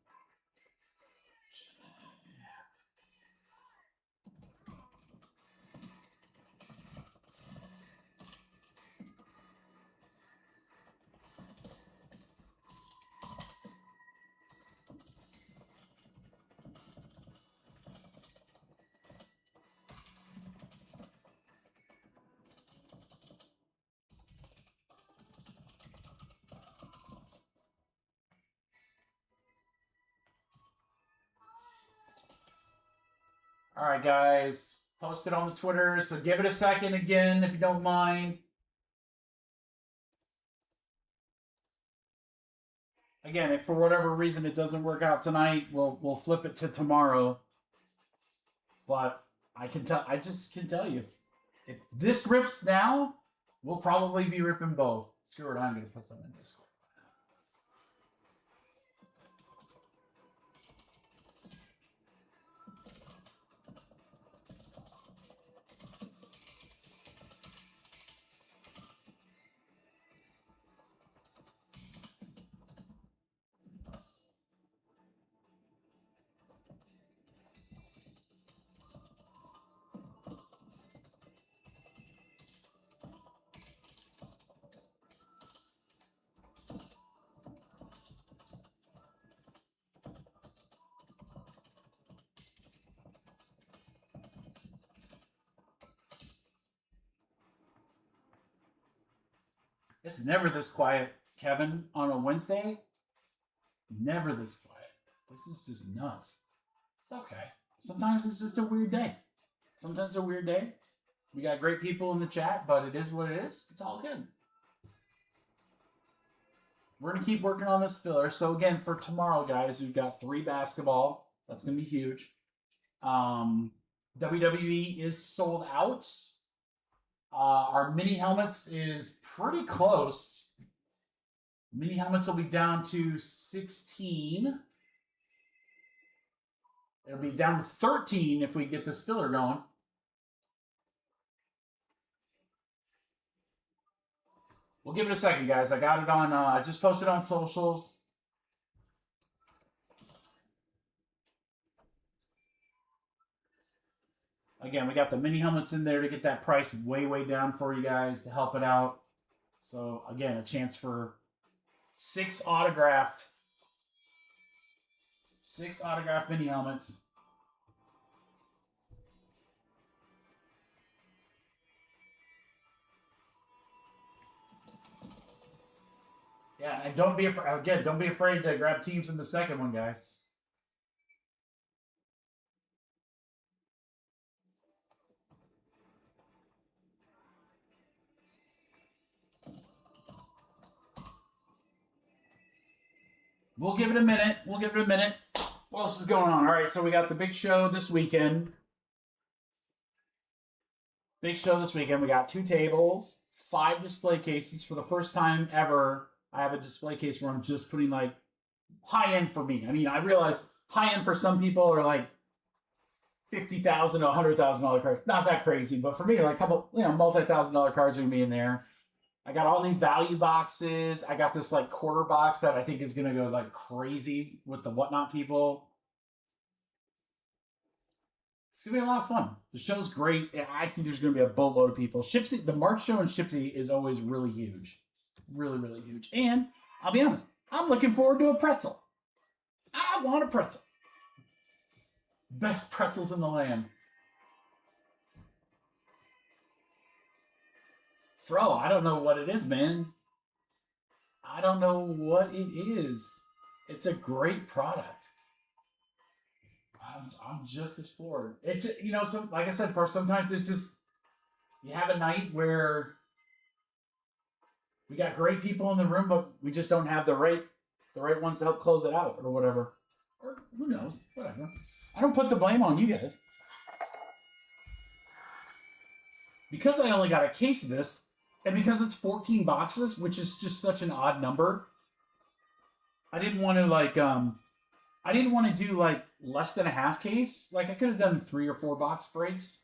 All right, guys. Post it on the Twitter, so give it a second again if you don't mind. Again, if for whatever reason it doesn't work out tonight, we'll flip it to tomorrow. But I just can tell you, if this rips now, we'll probably be ripping both. Screw it, I'm going to put something in Discord. It's never this quiet, Kevin, on a Wednesday. Never this quiet. This is just nuts. It's okay. Sometimes it's just a weird day. Sometimes it's a weird day. We got great people in the chat, but it is what it is. It's all good. We're going to keep working on this filler. So, again, for tomorrow, guys, we've got 3 basketball. That's going to be huge. WWE is sold out. Our mini helmets is pretty close. Mini helmets will be down to 16. It'll be down to 13 if we get this filler going. We'll give it a second, guys. I got it on, I just posted on socials. Again, we got the mini helmets in there to get that price way, way down for you guys to help it out. So, again, a chance for 6 autographed mini helmets. Yeah, and don't be afraid to grab teams in the second one, guys. We'll give it a minute. What else is going on? All right, so we got the big show this weekend. We got 2 tables, 5 display cases. For the first time ever, I have a display case where I'm just putting like high-end for me. I mean, I realize high-end for some people are like $50,000 to $100,000 cards. Not that crazy, but for me, like a couple, multi-$1,000 cards are gonna be in there. I got all these value boxes. I got this like quarter box that I think is gonna go like crazy with the whatnot people. It's going to be a lot of fun. The show's great. I think there's going to be a boatload of people. Shipsy, the March show in Shipsy is always really huge. Really, really huge. And I'll be honest, I'm looking forward to a pretzel. I want a pretzel. Best pretzels in the land. Fro, I don't know what it is, man. I don't know what it is. It's a great product. I'm just as forward. It, you know, so like I said, for sometimes it's just you have a night where we got great people in the room, but we just don't have the right ones to help close it out or whatever. Or who knows? Whatever. I don't put the blame on you guys. Because I only got a case of this, and because it's 14 boxes, which is just such an odd number, I didn't want to I didn't want to do like less than a half case. Like I could have done 3 or 4 box breaks.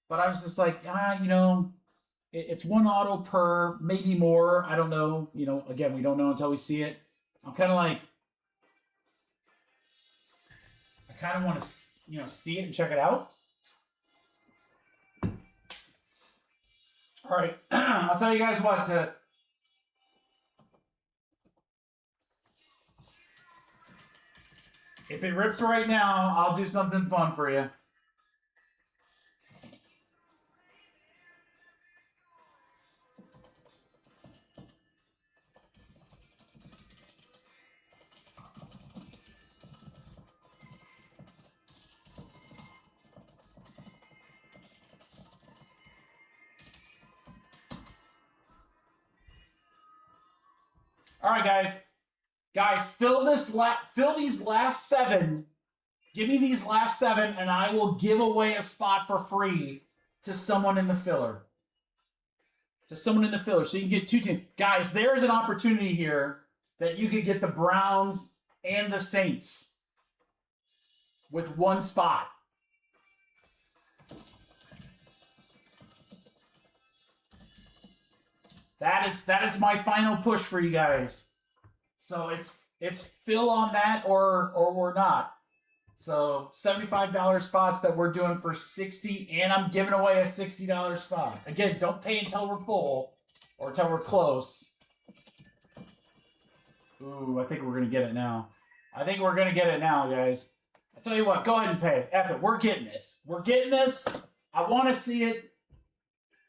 But I was just like, you know, it's 1 auto per, maybe more. I don't know. You know, again, we don't know until we see it. I'm kind of like, I kind of want to, you know, see it and check it out. All right, I'll tell you guys what. If it rips right now, I'll do something fun for you. All right, guys. Guys, fill these last 7. Give me these last 7, and I will give away a spot for free to someone in the filler. To someone in the filler, so you can get 2 teams. Guys, there's an opportunity here that you could get the Browns and the Saints with 1 spot. That is my final push for you guys. So it's fill on that or we're not. So $75 spots that we're doing for $60, and I'm giving away a $60 spot. Again, don't pay until we're full or until we're close. Ooh, I think we're gonna get it now. I think we're gonna get it now, guys. I tell you what, go ahead and pay. F it, we're getting this. We're getting this. I want to see it.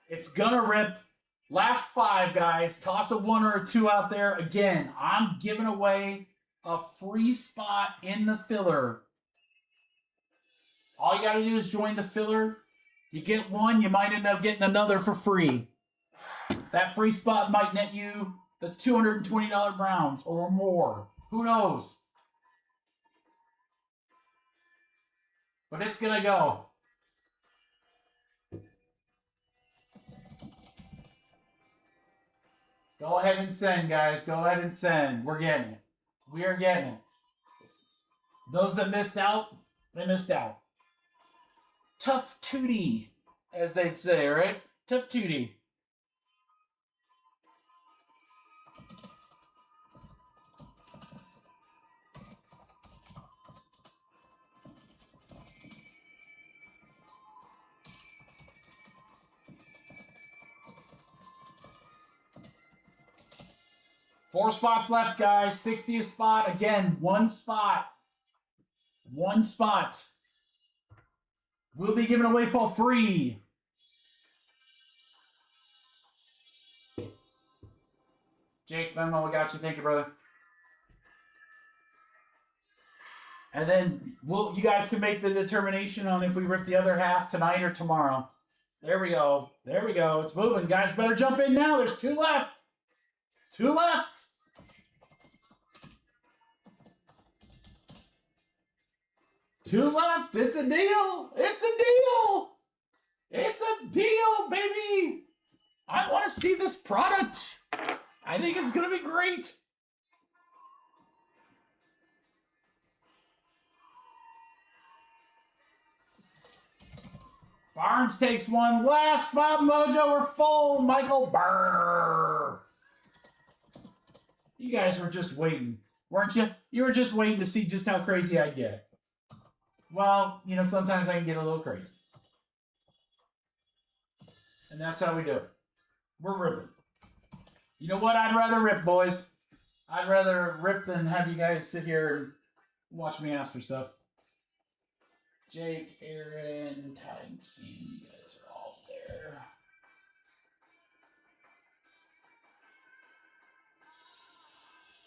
It's gonna rip. Last 5, guys. Toss a 1 or a 2 out there. Again, I'm giving away a free spot in the filler. All you got to do is join the filler. You get 1, you might end up getting another for free. That free spot might net you the $220 Browns or more. Who knows? But it's going to go. Go ahead and send, guys. Go ahead and send. We're getting it. We are getting it. Those that missed out, they missed out. Tough tootie, as they'd say, right? Tough tootie. Four spots left, guys. 60 a spot. Again, 1 spot. 1 spot. We'll be giving away for free. Jake Venmo, we got you. Thank you, brother. And then you guys can make the determination on if we rip the other half tonight or tomorrow. There we go. There we go. It's moving. Guys, better jump in now. There's 2 left. 2 left. Two left. It's a deal. It's a deal. It's a deal, baby. I want to see this product. I think it's going to be great. Barnes takes 1. Last spot, Mojo. We're full. Michael Burr. You guys were just waiting, weren't you? You were just waiting to see just how crazy I get. well, you know, sometimes I can get a little crazy. And that's how we do it. We're ripping. You know what? I'd rather rip, boys. I'd rather rip than have you guys sit here and watch me ask for stuff. Jake, Aaron, Ty, and King, you guys are all there.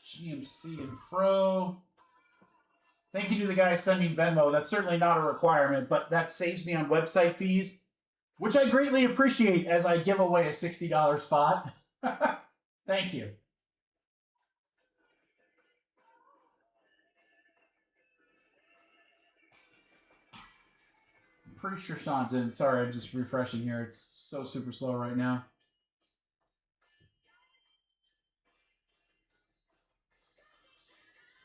GMC and Fro. Thank you to the guy sending Venmo. That's certainly not a requirement, but that saves me on website fees, which I greatly appreciate as I give away a $60 spot. Thank you. I'm pretty sure Sean's in. Sorry, I'm just refreshing here. It's so super slow right now.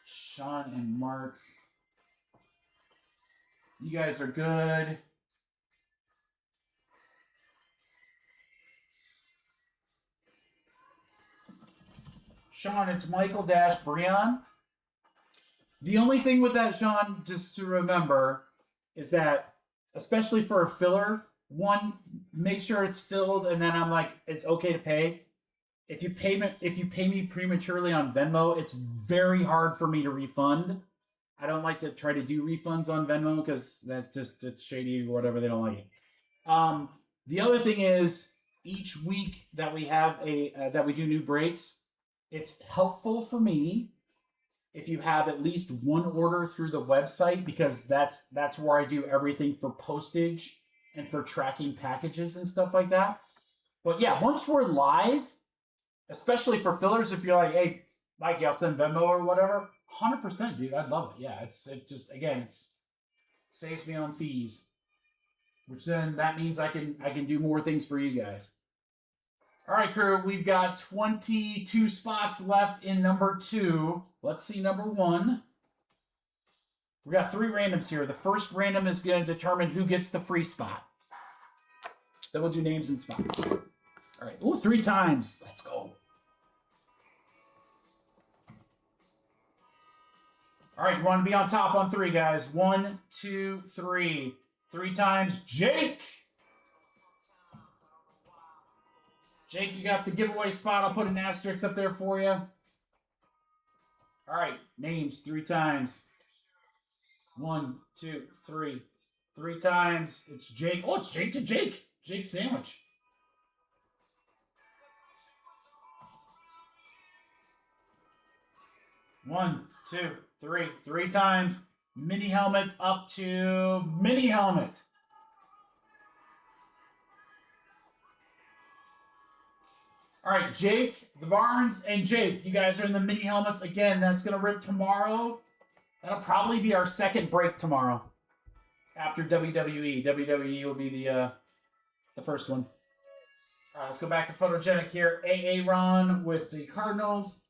Sean and Mark. You guys are good. Sean, it's Michael Dash Breon. The only thing with that, Sean, just to remember, is that, especially for a filler, one, make sure it's filled, and then I'm like, it's okay to pay. If you pay me prematurely on Venmo, it's very hard for me to refund. I don't like to try to do refunds on Venmo because that just, it's shady or whatever. They don't like it. The other thing is, each week that we have that we do new breaks, it's helpful for me if you have at least one order through the website, because that's where I do everything for postage and for tracking packages and stuff like that. But yeah, once we're live, especially for fillers, if you're like, hey, Mikey, I'll send Venmo or whatever, 100%, dude. I'd love it. Yeah, it just, again, it's saves me on fees, which then that means I can do more things for you guys. All right, crew, we've got 22 spots left in number 2. Let's see number 1. We got 3 randoms here. The first random is going to determine who gets the free spot. Then we'll do names and spots. All right. Ooh, 3 times. Let's go. All right, you want to be on top on 3, guys. 1, 2, 3. 3 times. Jake. Jake, you got the giveaway spot. I'll put an asterisk up there for you. All right, names 3 times. 1, 2, 3. 3 times. It's Jake. Oh, it's Jake to Jake. Jake sandwich. One, 2, 3. 3 times. Mini helmet up to mini helmet. All right, Jake, the Barnes, and Jake, you guys are in the mini helmets. Again, that's going to rip tomorrow. That'll probably be our second break tomorrow after WWE. WWE will be the first one. All right, let's go back to Photogenic here. AA Ron with the Cardinals.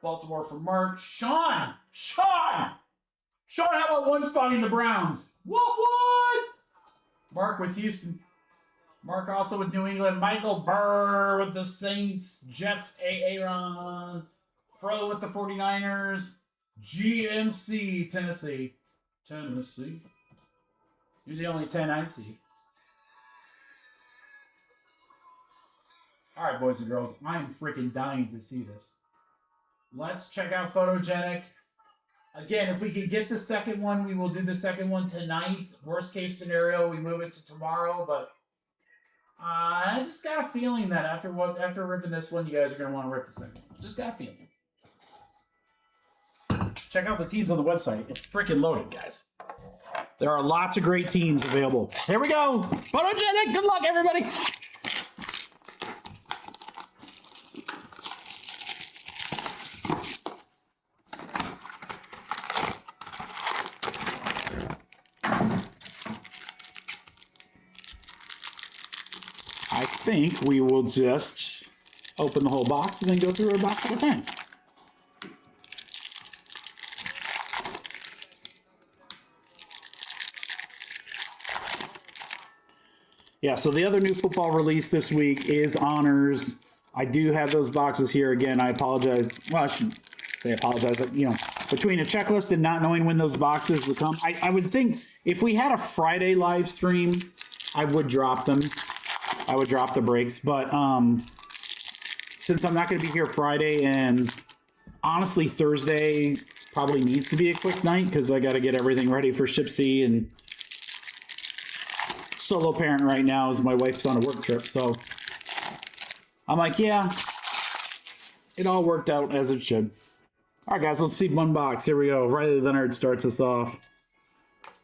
Baltimore for Mark. Sean! How about one spotting the Browns? What? Mark with Houston. Mark also with New England. Michael Burr with the Saints. Jets, Aaron. Fro with the 49ers. GMC, Tennessee. You're the only 10 I see. All right, boys and girls. I am freaking dying to see this. Let's check out Photogenic. Again, if we can get the second one, we will do the second one tonight. Worst case scenario, we move it to tomorrow, but I just got a feeling that after ripping this one, you guys are going to want to rip the second one. Just got a feeling. Check out the teams on the website. It's freaking loaded, guys. There are lots of great teams available. Here we go. Photogenic. Good luck, everybody. I think we will just open the whole box and then go through a box at a time. Yeah, so the other new football release this week is Honors. I do have those boxes here. Again, I apologize. Well, I shouldn't say apologize. But, between a checklist and not knowing when those boxes would come. I would think if we had a Friday live stream, I would drop them. I would drop the breaks. But since I'm not going to be here Friday, and honestly Thursday probably needs to be a quick night because I got to get everything ready for Shipsy, and solo parent right now as my wife's on a work trip. So I'm like, yeah, it all worked out as it should. All right, guys, let's see one box. Here we go. Riley Leonard starts us off.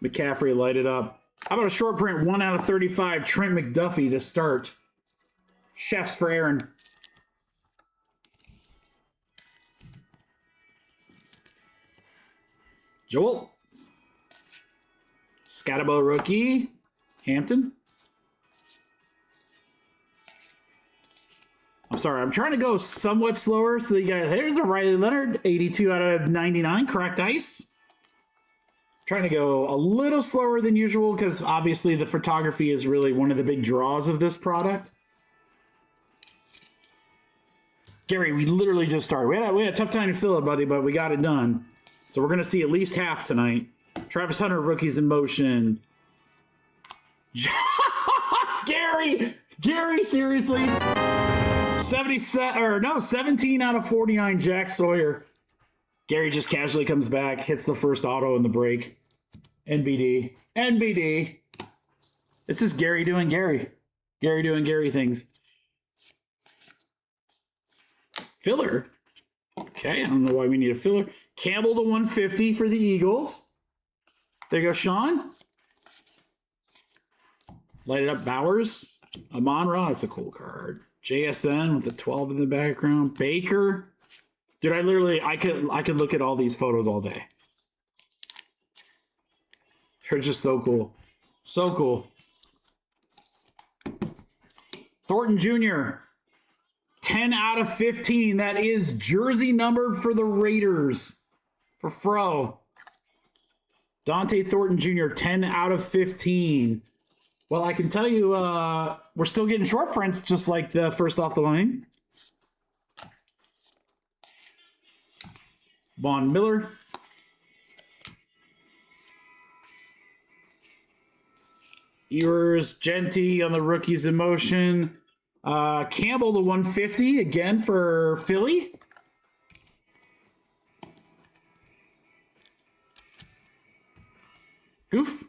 McCaffrey lighted up. How about a short print 1 out of 35, Trent McDuffie to start. Chefs for Aaron. Joel. Scatabo rookie. Hampton. I'm sorry, I'm trying to go somewhat slower. So you got, here's a Riley Leonard, 82 out of 99, cracked ice. Trying to go a little slower than usual because obviously the photography is really one of the big draws of this product. Gary, we literally just started. We had a tough time to fill it, buddy, but we got it done. So we're going to see at least half tonight. Travis Hunter, rookies in motion. Gary, seriously? 17 out of 49, Jack Sawyer. Gary just casually comes back, hits the first auto in the break. NBD. This is Gary doing Gary. Gary doing Gary things. Filler. Okay, I don't know why we need a filler. Campbell to 150 for the Eagles. There you go, Sean. Light it up, Bowers. Amon-Ra, that's a cool card. JSN with the 12 in the background. Baker. Dude, I could look at all these photos all day. They're just so cool. So cool. Thornton Jr. 10 out of 15. That is jersey numbered for the Raiders. For Fro. Dante Thornton Jr. 10 out of 15. Well, I can tell you, we're still getting short prints, just like the first off the line. Von Miller. Ewers, Genty on the rookies in motion. Campbell to 150 again for Philly. Goof.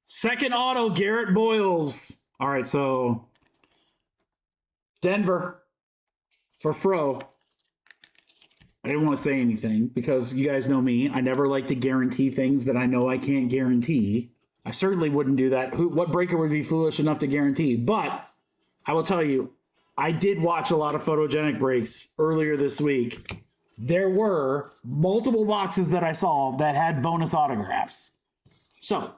Second auto, Garrett Boyles. All right, so Denver for Fro. I didn't want to say anything because you guys know me. I never like to guarantee things that I know I can't guarantee. I certainly wouldn't do that. What breaker would be foolish enough to guarantee? But I will tell you, I did watch a lot of photogenic breaks earlier this week. There were multiple boxes that I saw that had bonus autographs. So,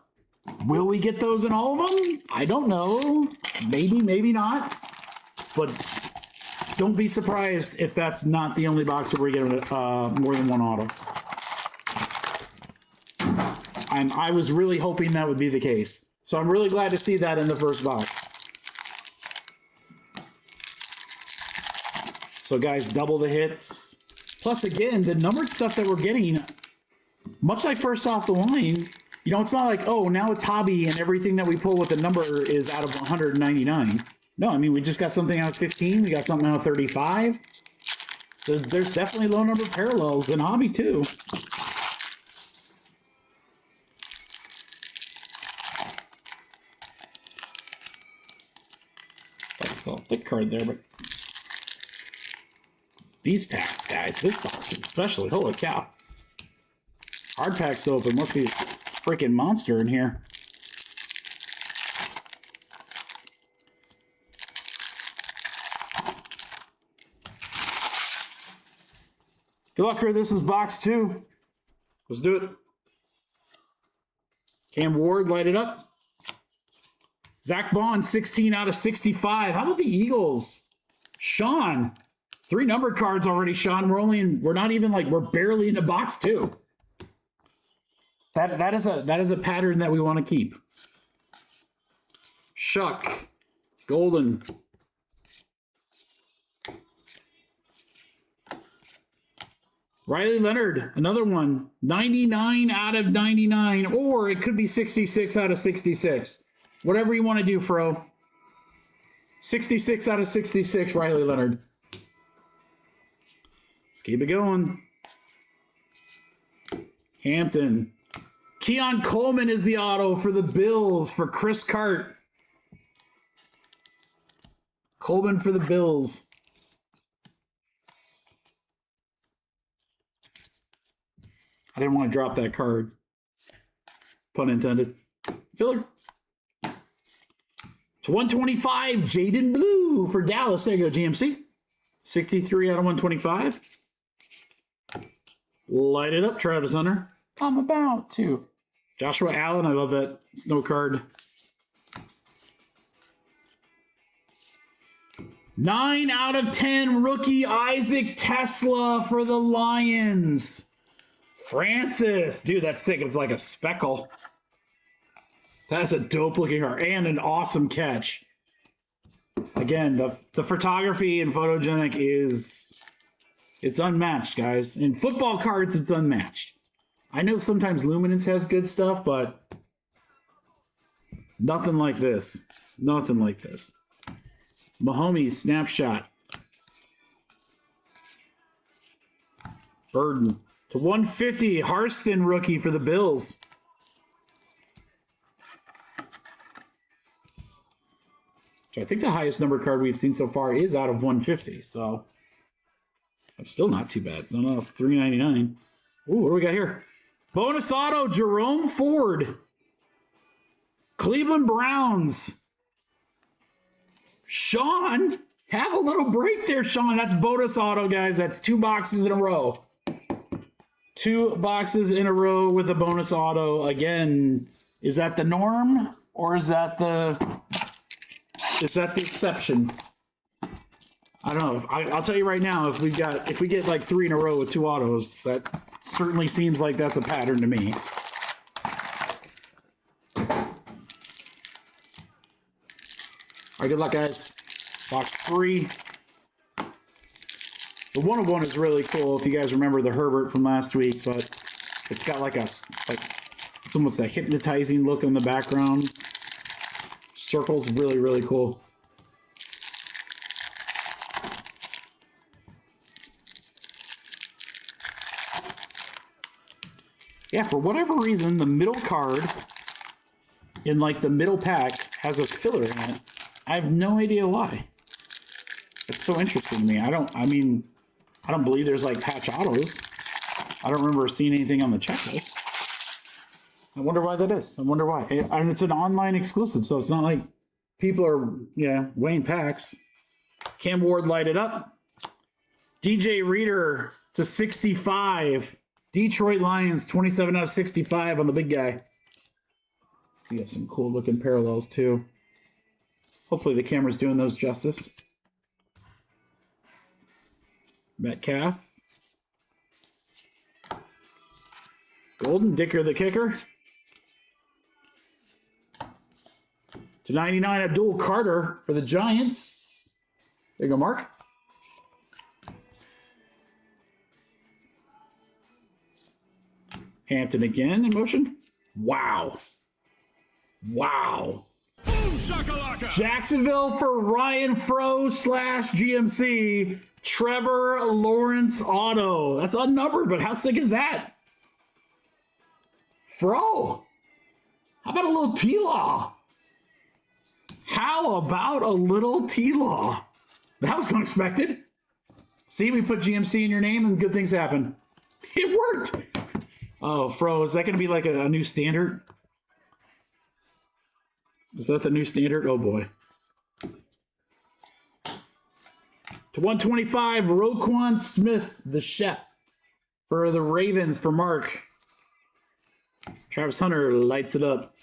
will we get those in all of them? I don't know. Maybe, maybe not. But don't be surprised if that's not the only box where we get more than one auto. I was really hoping that would be the case. So I'm really glad to see that in the first box. So guys, double the hits. Plus, again, the numbered stuff that we're getting, much like first off the line, you know, it's not like, oh, now it's hobby and everything that we pull with the number is out of 199. No, I mean, we just got something out of 15. We got something out of 35. So there's definitely low number parallels in hobby, too. That's a thick card there, but these packs, guys, this box especially, holy cow. Hard packs to open, must be a freaking monster in here. Good luck here. This is box 2. Let's do it. Cam Ward, light it up. Zach Bond, 16 out of 65. How about the Eagles? Sean, 3 numbered cards already, Sean. We're not even like, we're barely into box 2. That is a pattern that we want to keep. Shuck, Golden. Riley Leonard, another one. 99 out of 99, or it could be 66 out of 66. Whatever you want to do, Fro. 66 out of 66, Riley Leonard. Let's keep it going. Hampton. Keon Coleman is the auto for the Bills for Chris Cart. Coleman for the Bills. I didn't want to drop that card. Pun intended. Filler. To 125, Jaden Blue for Dallas. There you go, GMC. 63 out of 125. Light it up, Travis Hunter. I'm about to. Joshua Allen, I love that snow card. 9 out of 10, rookie Isaac Tesla for the Lions. Francis. Dude, that's sick. It's like a speckle. That's a dope looking card and an awesome catch. Again, the photography in Photogenic it's unmatched, guys. In football cards, it's unmatched. I know sometimes Luminance has good stuff, but nothing like this. Nothing like this. Mahomes snapshot. Burden. To 150, Harston rookie for the Bills. Which I think the highest number card we've seen so far is out of 150, so that's still not too bad. It's not off $3.99. Ooh, what do we got here? Bonus auto, Jerome Ford. Cleveland Browns. Sean, have a little break there, Sean. That's bonus auto, guys. That's 2 boxes in a row. 2 boxes in a row with a bonus auto. Again, is that the norm or is that the exception? I don't know. I'll tell you right now, if we get like 3 in a row with 2 autos, that certainly seems like that's a pattern to me. All right, good luck, guys. Box 3. The 101 is really cool. If you guys remember the Herbert from last week, but it's got like it's almost a hypnotizing look in the background. Circles, really, really cool. Yeah, for whatever reason, the middle card in like the middle pack has a filler in it. I have no idea why. It's so interesting to me. I don't believe there's like patch autos. I don't remember seeing anything on the checklist. I wonder why that is. I wonder why. And it's an online exclusive, so it's not like people are, weighing packs. Cam Ward lighted up. DJ Reader to 65. Detroit Lions, 27 out of 65 on the big guy. You got some cool looking parallels too. Hopefully the camera's doing those justice. Metcalf. Golden Dicker the kicker. To 99, Abdul Carter for the Giants. There you go, Mark. Hampton again in motion. Wow. Wow. Boom, shakalaka. Jacksonville for Ryan Fro / GMC. Trevor Lawrence auto. That's unnumbered, but how sick is that? Fro. How about a little T-Law? How about a little T-Law? That was unexpected. See, we put GMC in your name and good things happen. It worked. Oh, Fro, is that going to be like a new standard? Is that the new standard? Oh, boy. To 125, Roquan Smith, the chef, for the Ravens for Mark. Travis Hunter lights it up.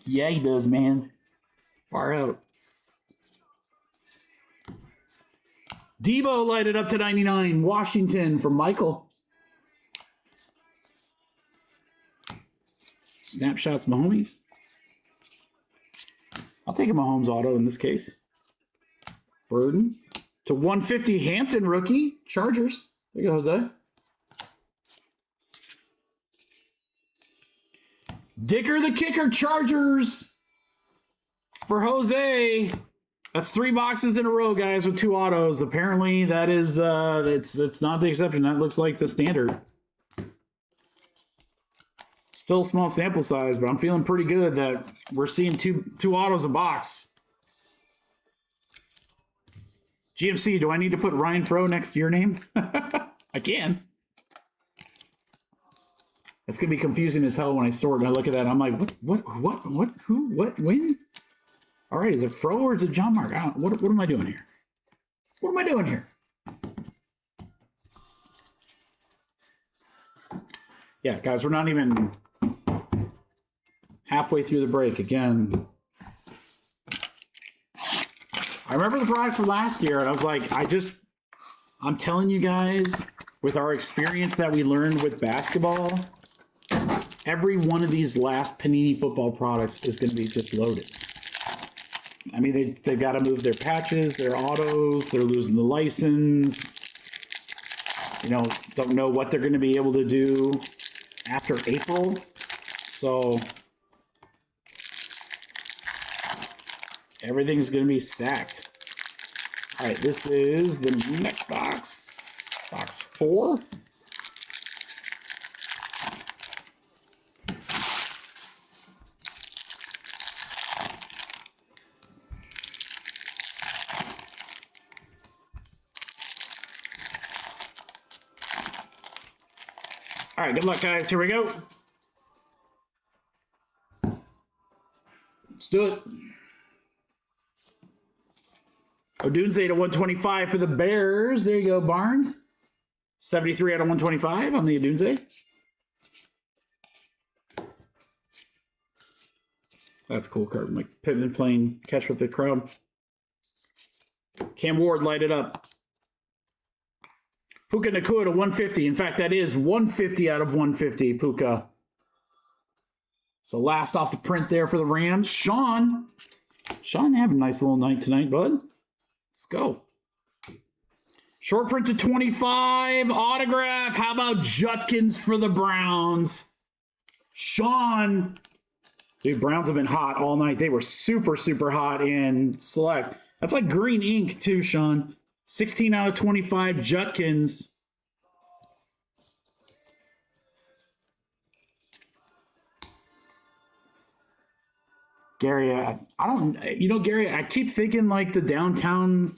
Yeah, he does, man. Far out. Debo lighted up to 99. Washington for Michael. Snapshots Mahomes. I'll take a Mahomes auto in this case. Burden. To 150, Hampton rookie. Chargers. There you go, Jose. Dicker the Kicker Chargers for Jose. That's 3 boxes in a row, guys, with 2 autos. Apparently, that is it's not the exception. That looks like the standard. Still small sample size, but I'm feeling pretty good that we're seeing two autos a box. GMC, do I need to put Ryan Fro next to your name? I can. It's gonna be confusing as hell when I sort and I look at that. I'm like, what, who, what, when? All right, is it Fro or is it John Mark? What am I doing here? What am I doing here? Yeah, guys, we're not even halfway through the break again. I remember the product from last year, and I was like, I'm telling you guys, with our experience that we learned with basketball, every one of these last Panini football products is going to be just loaded. I mean, they've got to move their patches, their autos, they're losing the license. You know, don't know what they're going to be able to do after April. So everything's going to be stacked. All right, this is the next box, box 4. All right, good luck, guys. Here we go. Let's do it. Odunze to 125 for the Bears. There you go, Barnes. 73 out of 125 on the Odunze. That's a cool card. Mike Pittman playing catch with the crowd. Cam Ward, light it up. Puka Nacua to 150. In fact, that is 150 out of 150, Puka. So last off the print there for the Rams. Sean have a nice little night tonight, bud. Let's go. Short print to 25. Autograph. How about Judkins for the Browns? Sean. Dude, Browns have been hot all night. They were super, super hot in select. That's like green ink too, Sean. 16 out of 25, Judkins. Gary, I don't, Gary, I keep thinking like the downtown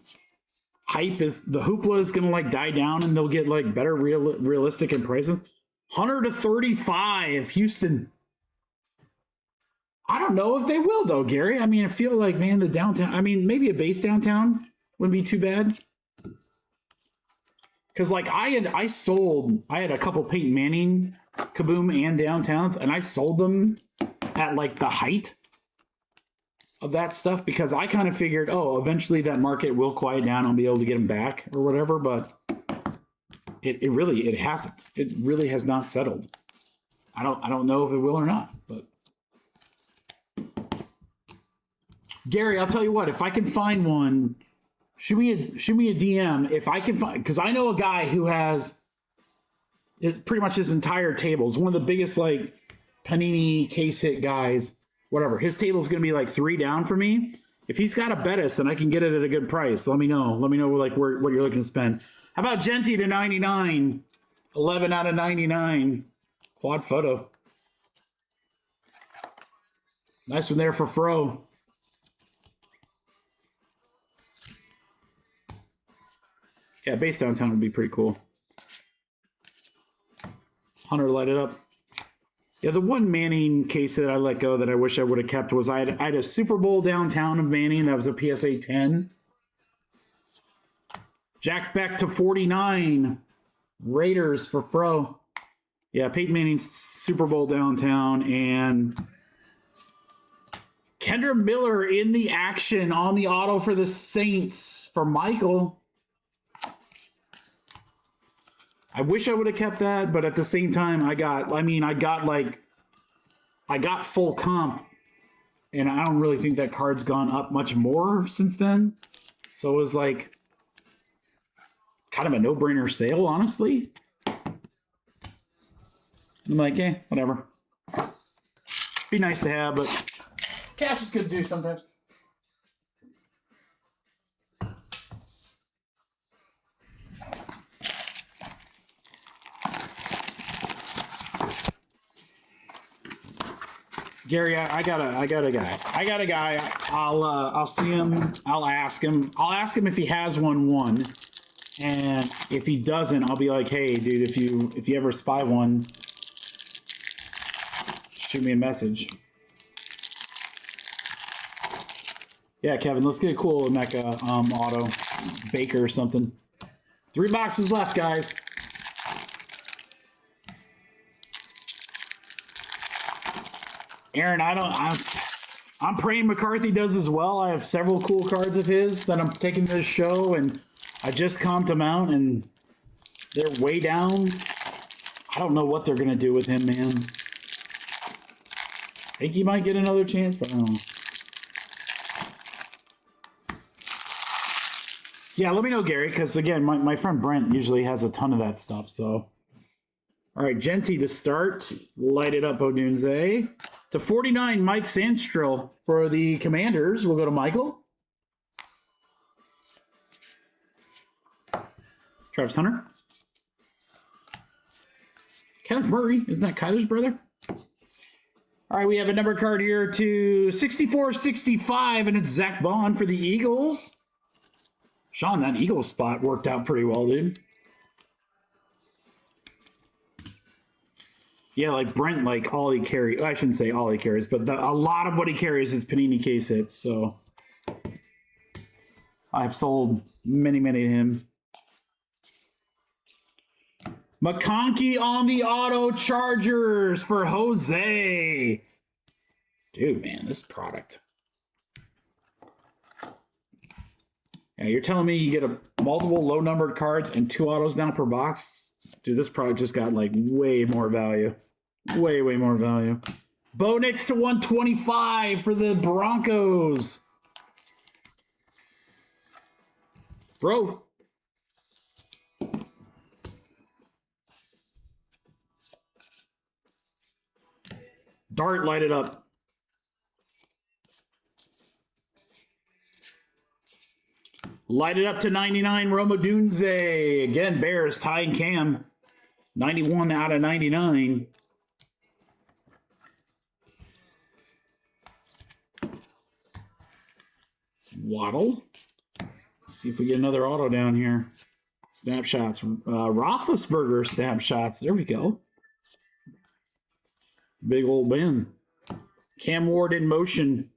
hype is, the hoopla is going to like die down and they'll get like better realistic in prices. 100 to 35, Houston. I don't know if they will though, Gary. I mean, I feel like, man, the downtown, I mean, maybe a base downtown wouldn't be too bad. Because like I had a couple Peyton Manning Kaboom and downtowns, and I sold them at like the height of that stuff because I kind of figured, oh, eventually that market will quiet down. I'll be able to get them back or whatever, but it really hasn't. It really has not settled. I don't know if it will or not, but Gary, I'll tell you what, if I can find one, shoot me a DM if I can find, because I know a guy who has pretty much his entire table. Is one of the biggest like Panini case hit guys, whatever. His table is going to be like 3 down for me. If he's got a Bettis and I can get it at a good price, let me know. Let me know like what you're looking to spend. How about Genty to 99? 11 out of 99. Quad photo. Nice one there for Fro. Yeah, base downtown would be pretty cool. Hunter, light it up. Yeah, the one Manning case that I let go that I wish I would have kept was I had a Super Bowl downtown of Manning. That was a PSA 10. Jack Beck to 49. Raiders for Fro. Yeah, Peyton Manning's Super Bowl downtown. And Kendra Miller in the action on the auto for the Saints for Michael. I wish I would have kept that, but at the same time, I got full comp, and I don't really think that card's gone up much more since then. So it was like kind of a no-brainer sale, honestly. And I'm like, whatever. Be nice to have, but Cash is good to do sometimes. Gary, I got a guy. I'll see him. I'll ask him if he has one. And if he doesn't, I'll be like, hey, dude, if you ever spy one, shoot me a message. Yeah, Kevin, let's get a cool Mecha auto Baker or something. 3 boxes left, guys. Aaron, I'm praying McCarthy does as well. I have several cool cards of his that I'm taking to this show, and I just comped them out, and they're way down. I don't know what they're gonna do with him, man. I think he might get another chance, but I don't know. Yeah, let me know, Gary, because again, my friend Brent usually has a ton of that stuff. So, all right, Genty to start. Light it up, Odunze. To 49, Mike Sandstrill for the Commanders. We'll go to Michael. Travis Hunter. Kenneth Murray. Isn't that Kyler's brother? All right, we have a number card here to 64-65, and it's Zach Bond for the Eagles. Sean, that Eagles spot worked out pretty well, dude. Yeah, like Brent, like all he carries. I shouldn't say all he carries, but a lot of what he carries is Panini case hits. So I've sold many to him. McConkey on the auto Chargers for Jose. Dude, man, this product. Yeah, you're telling me you get multiple low-numbered cards and 2 autos down per box? Dude, this product just got, like, way more value. Way more value. Bo Nix to 125 for the Broncos. Bro. Dart, light it up. Light it up to 99, Roma Dunze. Again, Bears, Ty and Cam. 91 out of 99. Waddle. Let's see if we get another auto down here. Snapshots. Roethlisberger snapshots. There we go. Big old Ben. Cam Ward in motion.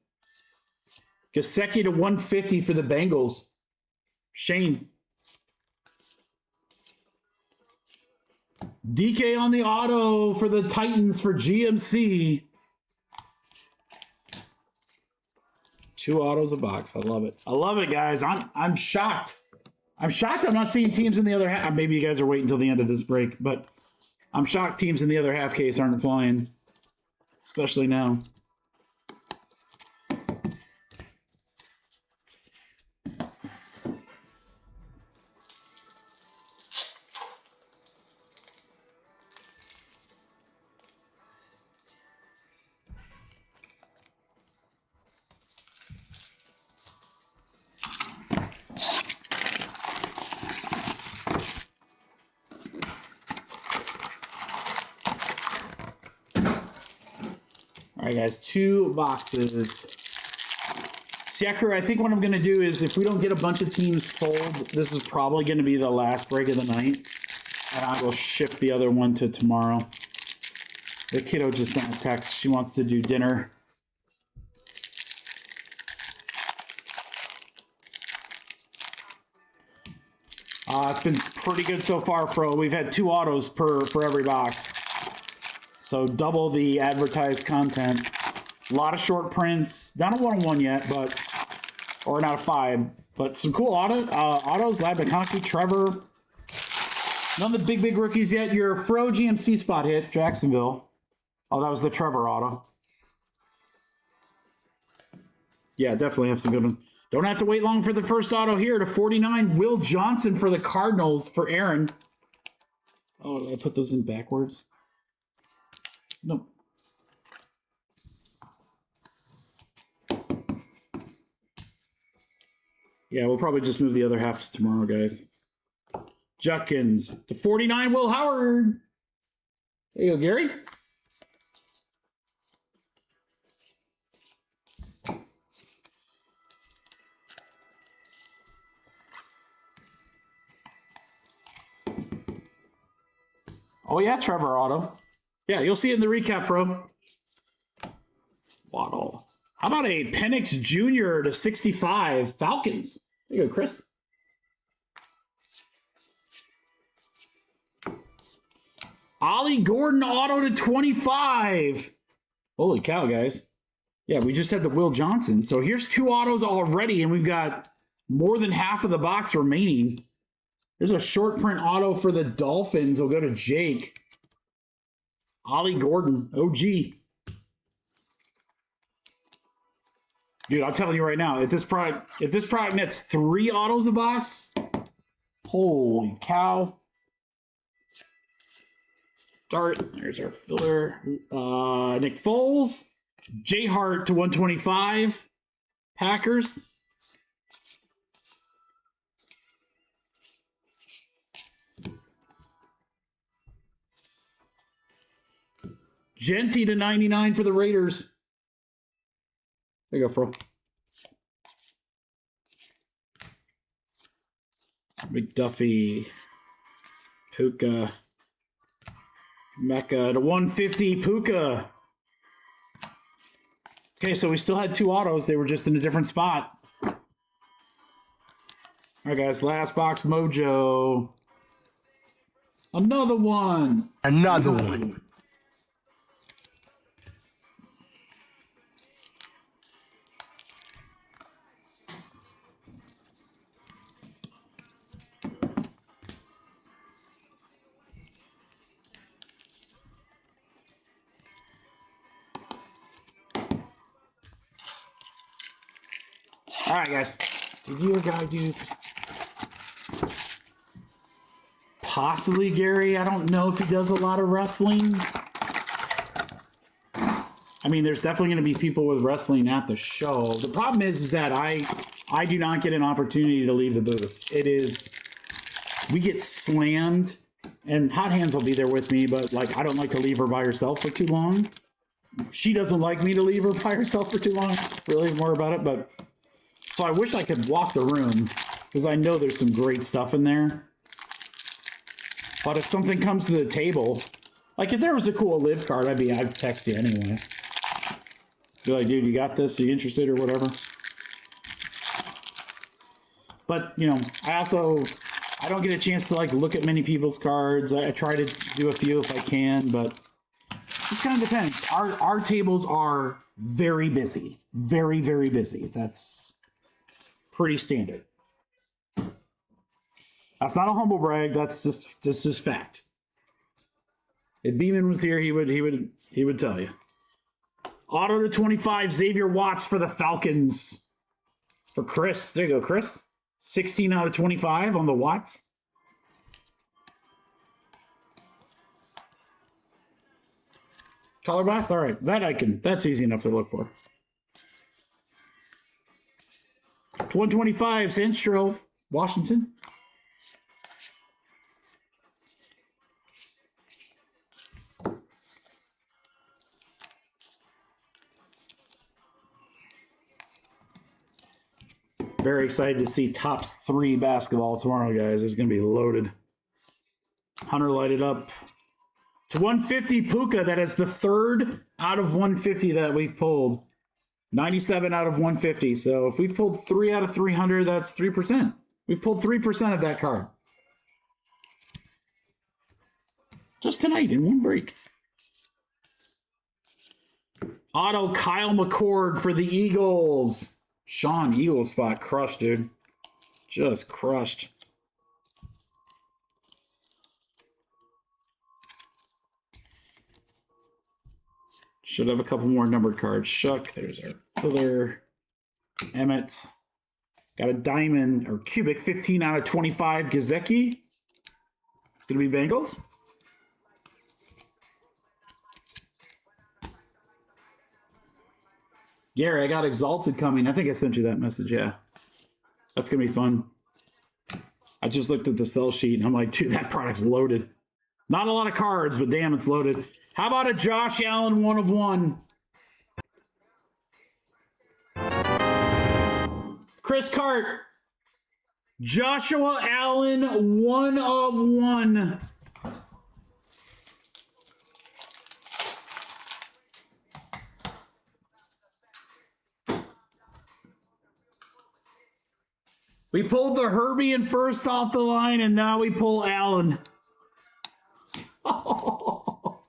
Gesicki to 150 for the Bengals. Shane. DK on the auto for the Titans for GMC. 2 autos a box. I love it. I love it, guys. I'm shocked. I'm shocked I'm not seeing teams in the other half. Maybe you guys are waiting until the end of this break, but I'm shocked teams in the other half case aren't flying, especially now. All right, guys, 2 boxes. Siakra, I think what I'm going to do is if we don't get a bunch of teams sold, this is probably going to be the last break of the night. And I will shift the other one to tomorrow. The kiddo just sent a text. She wants to do dinner. It's been pretty good so far, Fro. We've had 2 autos for every box. So double the advertised content. A lot of short prints. Not a 1-on-1 yet, but or not a 5. But some cool autos. Lab McConkey, Trevor. None of the big rookies yet. Your Fro GMC spot hit, Jacksonville. Oh, that was the Trevor auto. Yeah, definitely have some good ones. Don't have to wait long for the first auto here to 49. Will Johnson for the Cardinals for Aaron. Oh, did I put those in backwards? Nope. Yeah, we'll probably just move the other half to tomorrow, guys. Judkins to 49, Will Howard. There you go, Gary. Oh, yeah, Trevor Otto. Yeah, you'll see it in the recap, bro. Waddle. How about a Penix Jr. to 65 Falcons? There you go, Chris. Ollie Gordon auto to 25. Holy cow, guys. Yeah, we just had the Will Johnson. So here's 2 autos already, and we've got more than half of the box remaining. There's a short print auto for the Dolphins. We'll go to Jake. Ollie Gordon, OG. Dude, I'm telling you right now, if this product nets 3 autos a box, holy cow. Start. There's our filler. Nick Foles. J Hart to 125. Packers. Genty to 99 for the Raiders. There you go, Fro. McDuffie. Puka. Mecca to 150. Puka. Okay, so we still had 2 autos. They were just in a different spot. All right, guys. Last box mojo. Another one. Another one. All right, guys. Did you guy do possibly Gary? I don't know if he does a lot of wrestling. I mean, there's definitely going to be people with wrestling at the show. The problem is that I do not get an opportunity to leave the booth. We get slammed, and Hot Hands will be there with me, but like I don't like to leave her by herself for too long. She doesn't like me to leave her by herself for too long. Really more about it, but so I wish I could walk the room because I know there's some great stuff in there. But if something comes to the table, like if there was a cool live card, I'd text you anyway. Be like, dude, you got this? Are you interested or whatever? But you know, I don't get a chance to like look at many people's cards. I try to do a few if I can, but it just kind of depends. Our tables are very busy, very, very busy. That's pretty standard. That's not a humble brag. That's just fact. If Beeman was here, he would tell you. Auto to 25, Xavier Watts for the Falcons. For Chris. There you go, Chris. 16 out of 25 on the Watts. Color blast? All right. That's easy enough to look for. 125, Sandstrove, Washington. Very excited to see Tops 3 basketball tomorrow, guys. It's going to be loaded. Hunter lighted up to 150 Puka. That is the 3rd out of 150 that we've pulled. 97 out of 150. So if we've pulled 3 out of 300, that's 3%. We pulled 3% of that card. Just tonight in one break. Auto Kyle McCord for the Eagles. Sean, Eagles spot crushed, dude. Just crushed. Should have a couple more numbered cards. Shuck, there's our filler. Emmett. Got a diamond or cubic 15 out of 25 Gazeki. It's going to be Bengals. Gary, I got Exalted coming. I think I sent you that message, yeah. That's going to be fun. I just looked at the sell sheet and I'm like, dude, that product's loaded. Not a lot of cards, but damn, it's loaded. How about a Josh Allen 1 of 1? Chris Cart. Joshua Allen 1 of 1. We pulled the Herbie and first off the line, and now we pull Allen. Oh.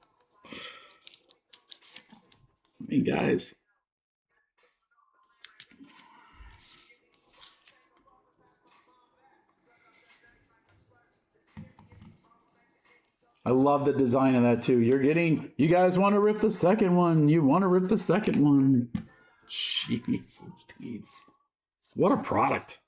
I mean, guys. I love the design of that too. You guys want to rip the second one. You want to rip the second one. Jeez, Pete. What a product.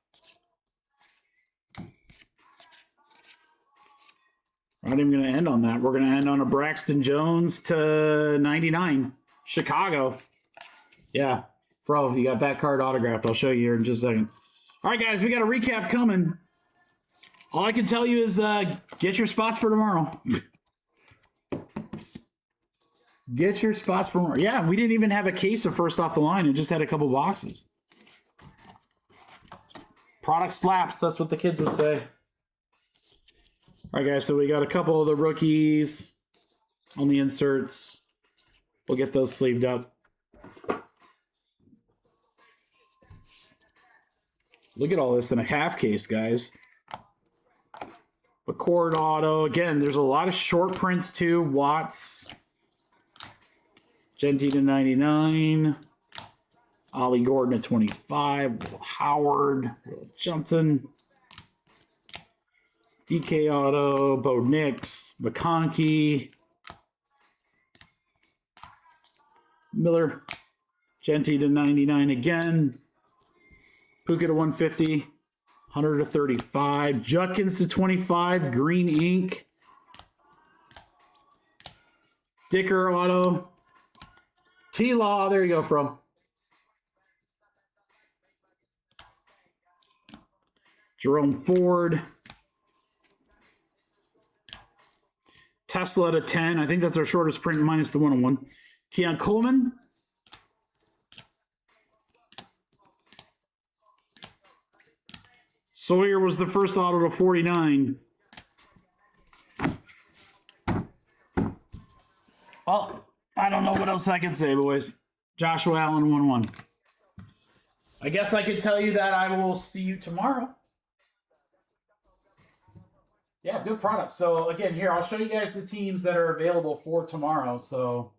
We're not even going to end on that. We're going to end on a Braxton Jones to 99. Chicago. Yeah. Fro, you got that card autographed. I'll show you here in just a second. All right, guys, we got a recap coming. All I can tell you is get your spots for tomorrow. Get your spots for tomorrow. Yeah, we didn't even have a case of first off the line. It just had a couple boxes. Product slaps. That's what the kids would say. All right, guys, so we got a couple of the rookies on the inserts. We'll get those sleeved up. Look at all this in a half case, guys. McCord auto. Again, there's a lot of short prints too. Watts. Genty to 99. Ollie Gordon at 25. Will Howard. Will Johnson. DK auto. Bo Nix. McConkey. Miller. Genty to 99 again. Puka to 150. 100 to 35. Judkins to 25. Green ink. Dicker auto. T-Law. There you go, from. Jerome Ford. Tesla to 10. I think that's our shortest print minus the 101. Keon Coleman. Sawyer was the first auto to 49. Well, I don't know what else I can say, boys. Joshua Allen 1-1. I guess I could tell you that I will see you tomorrow. Yeah, good product. So, again, here, I'll show you guys the teams that are available for tomorrow. So,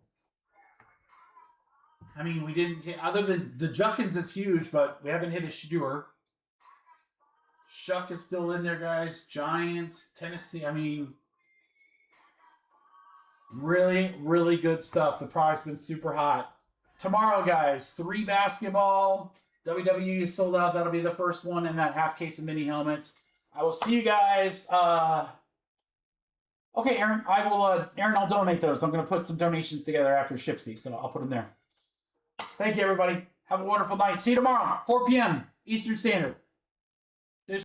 I mean, we didn't hit, other than the Judkins is huge, but we haven't hit a Shadeur. Shuck is still in there, guys. Giants, Tennessee. I mean, really, really good stuff. The product's been super hot. Tomorrow, guys, 3 basketball. WWE is sold out. That'll be the first one, and that half case of mini helmets. I will see you guys. Okay, Aaron. Aaron, I'll donate those. I'm going to put some donations together after Shipsy, so I'll put them there. Thank you, everybody. Have a wonderful night. See you tomorrow, 4 p.m. Eastern Standard.